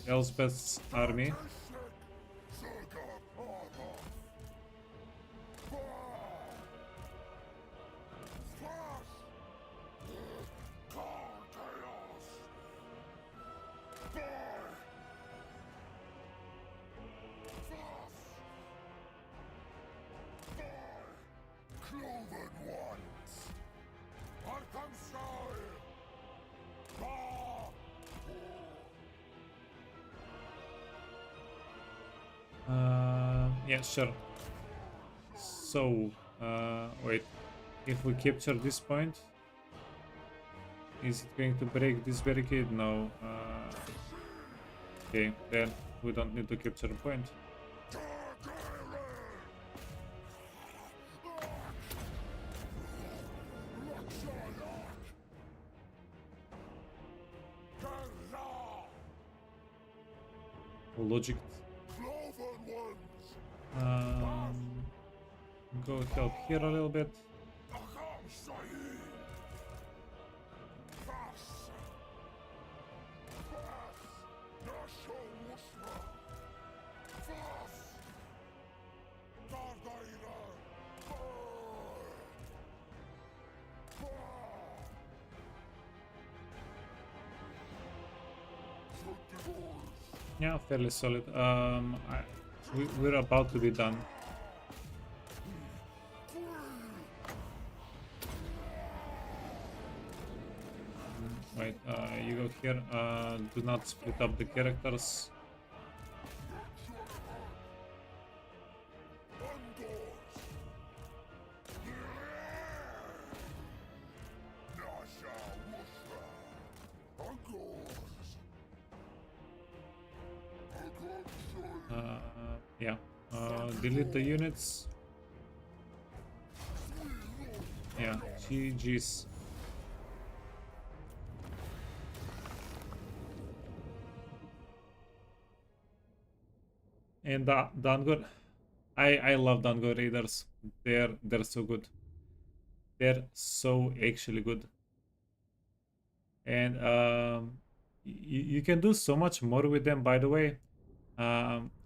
Elspeth's army. Cloven ones. Arkansas. Bah. Yeah, sure. So, wait. If we capture this point, is it going to break this barricade? No. Okay, then we don't need to capture a point. Logic. Cloven ones. Go help here a little bit. Arkansas. Fast. Fast. National Wusma. Fast. Dardaira. Yeah, fairly solid. We're about to be done. Wait, you go here. Do not split up the characters. Yeah. Delete the units. Yeah. GG's. And Dangor, I love Dangor Raiders. They're so good. They're so actually good. And you can do so much more with them, by the way.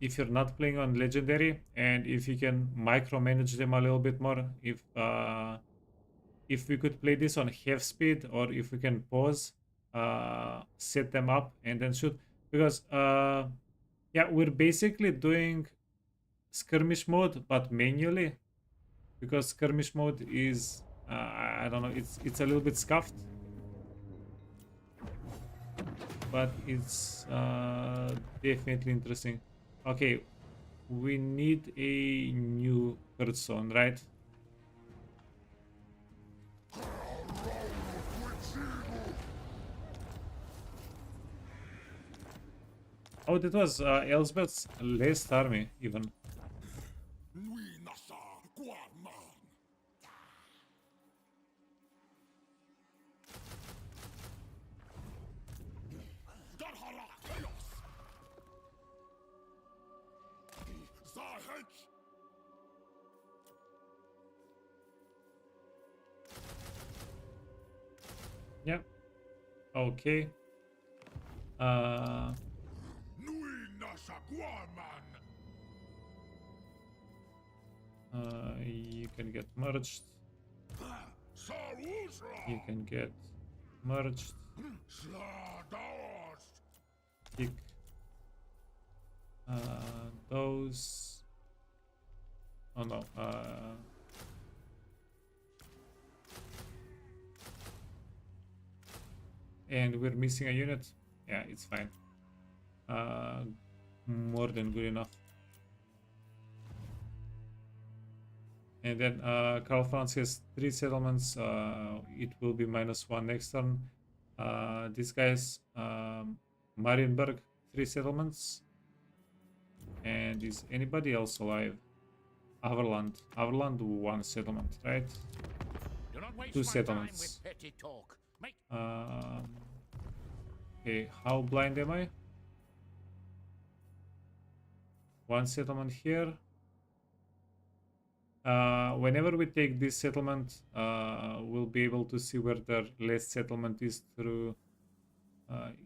If you're not playing on legendary, and if you can micromanage them a little bit more, if we could play this on half speed, or if we can pause, set them up and then shoot, because yeah, we're basically doing skirmish mode but manually, because skirmish mode is I don't know, it's a little bit scuffed, but it's definitely interesting. Okay, we need a new third zone, right? Oh, that was Elsbeth's last army, even. Nui nasa guarman. Darhara chaos. Zahech. Yeah. Okay. Nui nasa guarman. You can get merged. Sarusra. You can get merged. Sladaos. Pick those. Oh no. And we're missing a unit. Yeah, it's fine. More than good enough. And then Karl Franz has 3 settlements. It will be -1 next turn. This guy's Marienburg, 3 settlements. And is anybody else alive? Averland. Averland, 1 settlement, right? Do not waste 2 my time settlements. with petty talk. Make Okay, how blind am I? 1 settlement here. Whenever we take this settlement, we'll be able to see where the last settlement is through.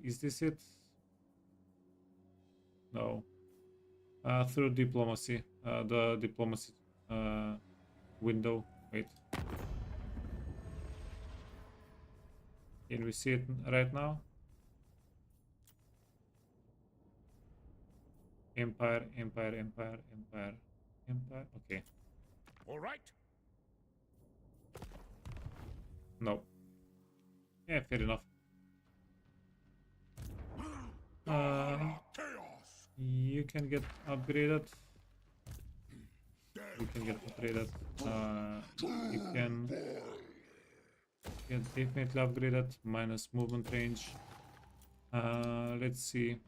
Is this it? No. Through diplomacy. The diplomacy window. Wait. Can we see it right now? Empire, empire, empire, empire, empire. Okay. All right. No. Yeah, fair enough. Chaos. You can get upgraded. You can get upgraded. You can get definitely upgraded. Minus movement range. Let's see.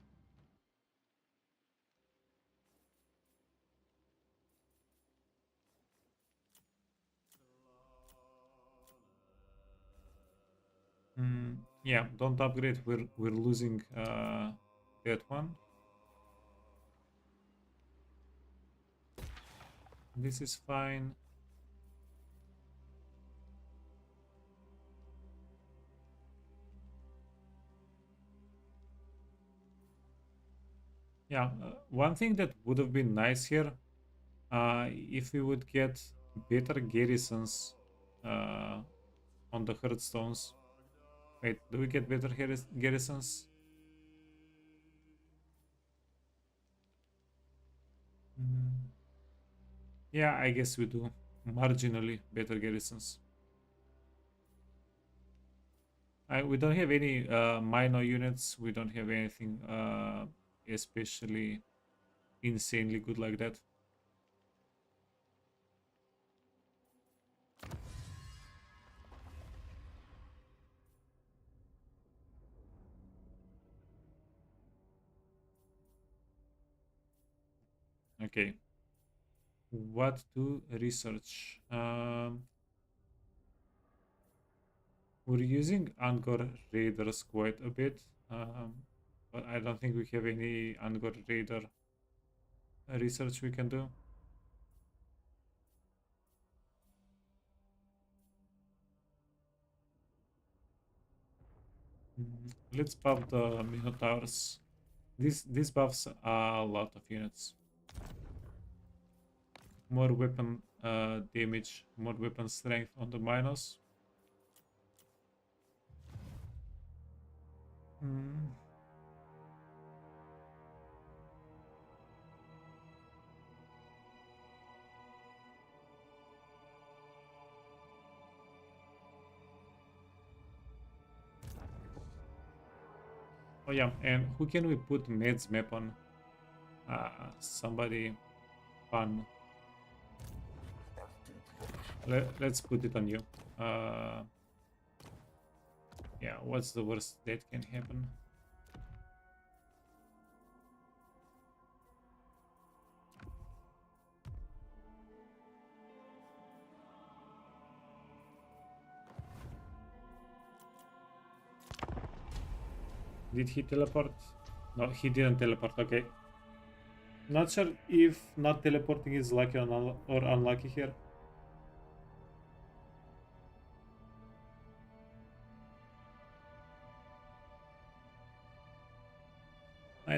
Yeah, don't upgrade. We're losing that one. This is fine. Yeah, one thing that would have been nice here, if we would get better garrisons on the hearthstones. Wait, do we get better garrisons? Yeah, I guess we do. Marginally better garrisons. We don't have any minor units. We don't have anything especially insanely good like that. Okay. What to research? We're using Angkor Raiders quite a bit, but I don't think we have any Angkor Raider research we can do. Let's buff the Minotaurs. These buffs are a lot of units. More weapon damage, more weapon strength on the minus. Oh yeah, and who can we put Ned's map on? Somebody fun. Let's put it on you. Yeah, what's the worst that can happen? Did he teleport? No, he didn't teleport, okay. Not sure if not teleporting is lucky or unlucky here.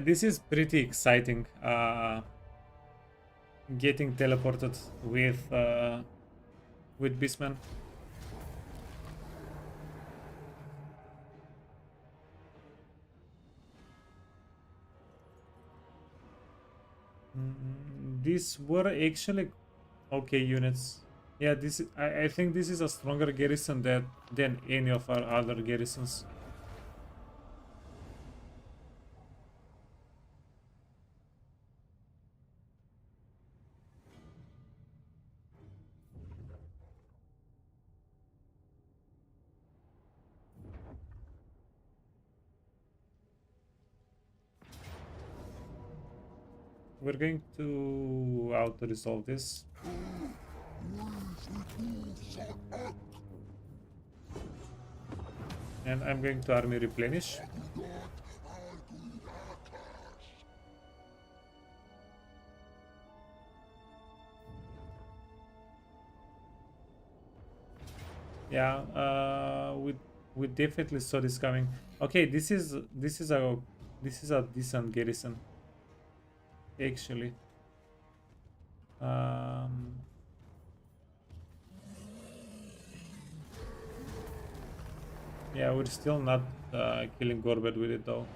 This is pretty exciting. Getting teleported with Beastmen. These were actually okay units. Yeah, I think this is a stronger garrison than any of our other garrisons. We're going to auto-resolve this. And I'm going to army replenish. Yeah, we definitely saw this coming. Okay, this is a decent garrison, actually. Um, yeah, we're still not killing Gorbet with it though.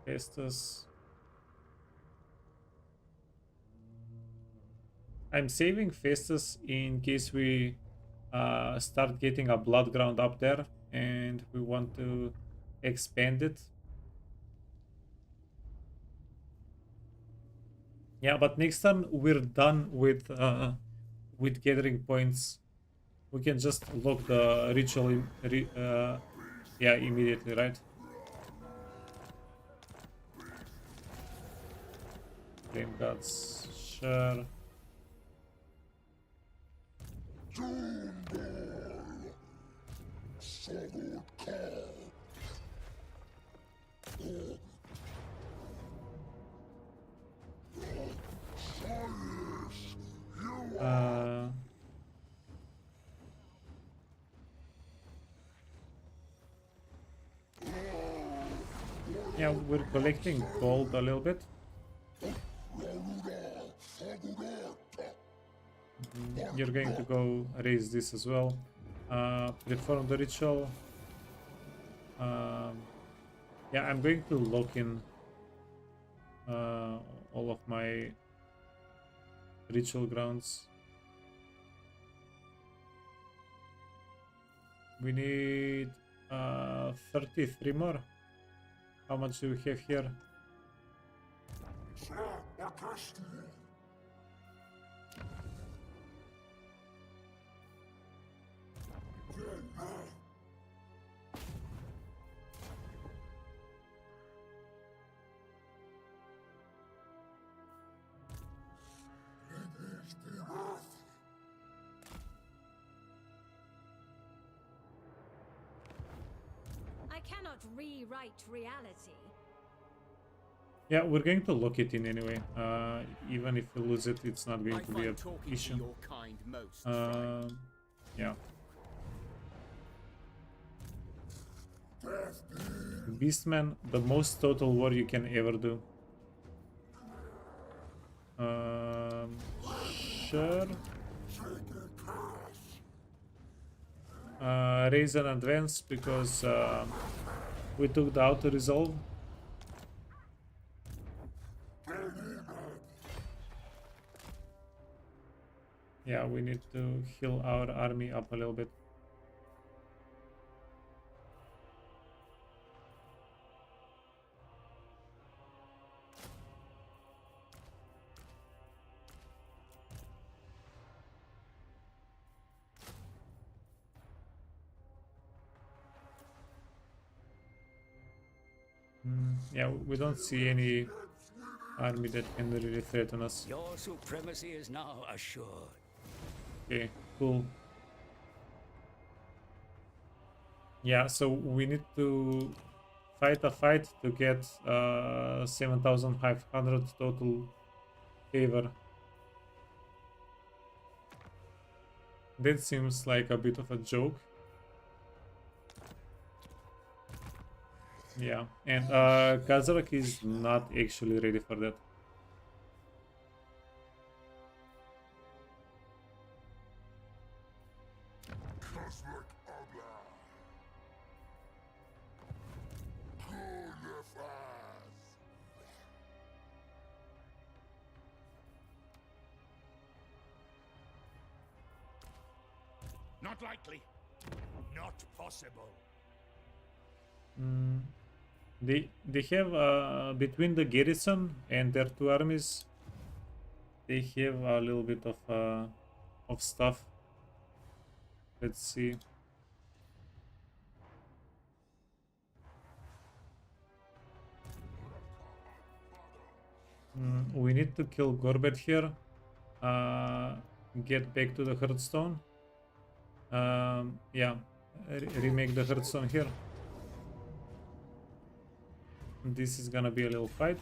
Festus. I'm saving Festus in case we start getting a blood ground up there and we want to expand it. Yeah, but next time we're done with gathering points, we can just lock the ritual yeah, immediately, right? Flame gods, sure. Uh, yeah, we're collecting gold a little bit. You're going to go raise this as well. Perform the ritual. Um, yeah, I'm going to lock in all of my ritual grounds. We need 33 more. How much do we have here? I cannot rewrite reality. Yeah, we're going to lock it in anyway. Even if we lose it, it's not going I to be an find talking to issue. your kind most trying. Yeah. Beastmen, the most total war you can ever do. Um, sure. Raise and advance because we took the auto resolve. Yeah, we need to heal our army up a little bit. Yeah, we don't see any army that can really threaten us. Your supremacy is now assured. Okay, cool. Yeah, so we need to fight a fight to get 7,500 total favor. That seems like a bit of a joke. Yeah, and Kazarok is not actually ready for that. Cosmic Abla. Coolifaz. Not likely. Not possible. They have between the garrison and their two armies, they have a little bit of stuff. Let's see. We need to kill Gorbet here. Get back to the Hearthstone. Yeah, remake the Hearthstone here. This is gonna be a little fight.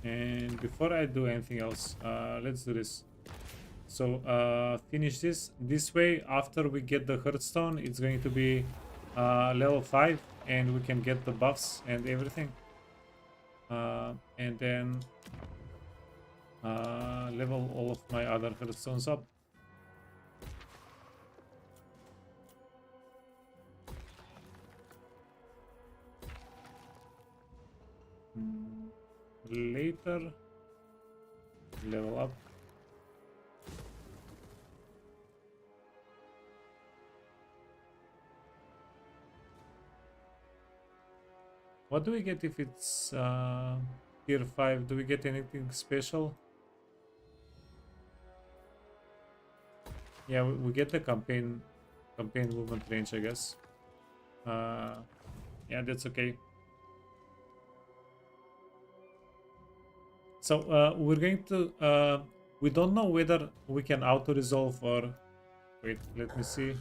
And before I do anything else, let's do this. So finish this way. After we get the Hearthstone, it's going to be level 5 and we can get the buffs and everything. And then level all of my other Hearthstones up. Later, level up. What do we get if it's tier 5? Do we get anything special? Yeah, we get the campaign movement range, I guess. Yeah, that's okay. So we're going to we don't know whether we can auto resolve or wait, let me see.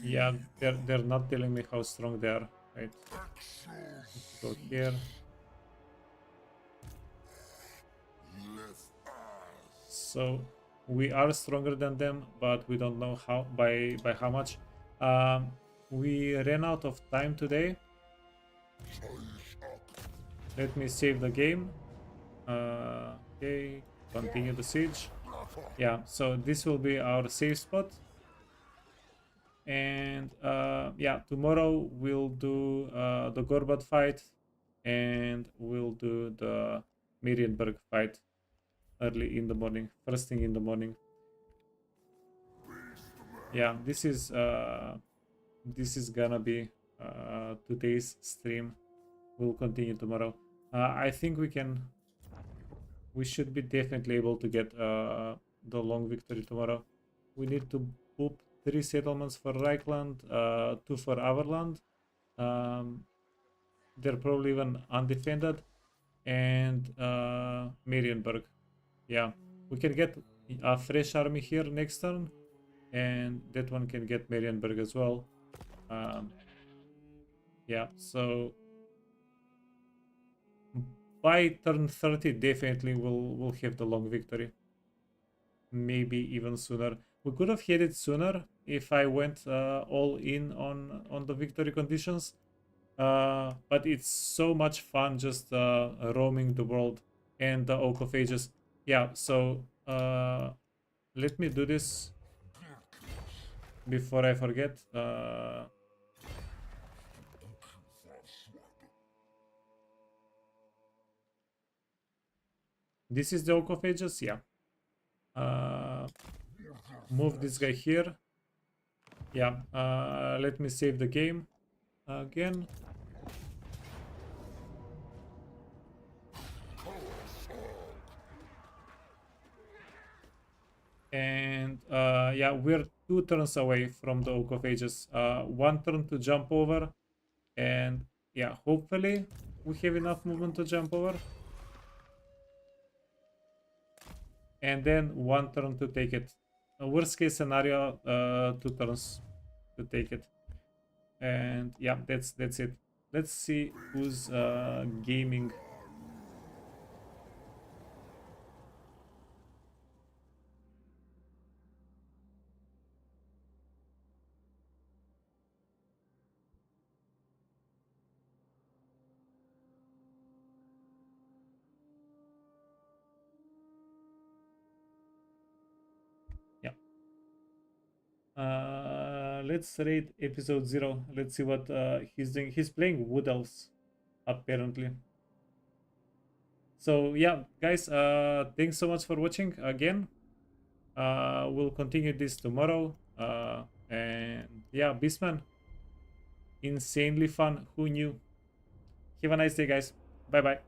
Yeah, they're not telling me how strong they are. Right. Let's go here. So we are stronger than them, but we don't know how by how much. We ran out of time today. Let me save the game. Okay, continue the siege. Yeah, so this will be our safe spot. And yeah, tomorrow we'll do the Gorbat fight and we'll do the Marienburg fight early in the morning, first thing in the morning. Yeah, this is gonna be today's stream. We'll continue tomorrow. I think we should be definitely able to get the long victory tomorrow. We need to boop 3 settlements for Reichland, 2 for our land. They're probably even undefended. And Marienburg. Yeah, we can get a fresh army here next turn. And that one can get Marienburg as well. Yeah, so by turn 30 definitely we'll have the long victory. Maybe even sooner. We could have had it sooner if I went all in on the victory conditions. But it's so much fun just roaming the world and the Oak of Ages. Yeah, so let me do this before I forget. This is the Oak of Ages, yeah. Move this guy here. Yeah, let me save the game again. And yeah, we're 2 turns away from the Oak of Ages. 1 turn to jump over. And yeah, hopefully we have enough movement to jump over. And then 1 turn to take it. Worst case scenario, 2 turns to take it. And yeah, that's it. Let's see who's gaming. Let's rate episode 0. Let's see what he's doing. He's playing Wood Elves, apparently. So yeah, guys, thanks so much for watching again. We'll continue this tomorrow. And yeah, Beastmen, insanely fun. Who knew? Have a nice day, guys. Bye bye.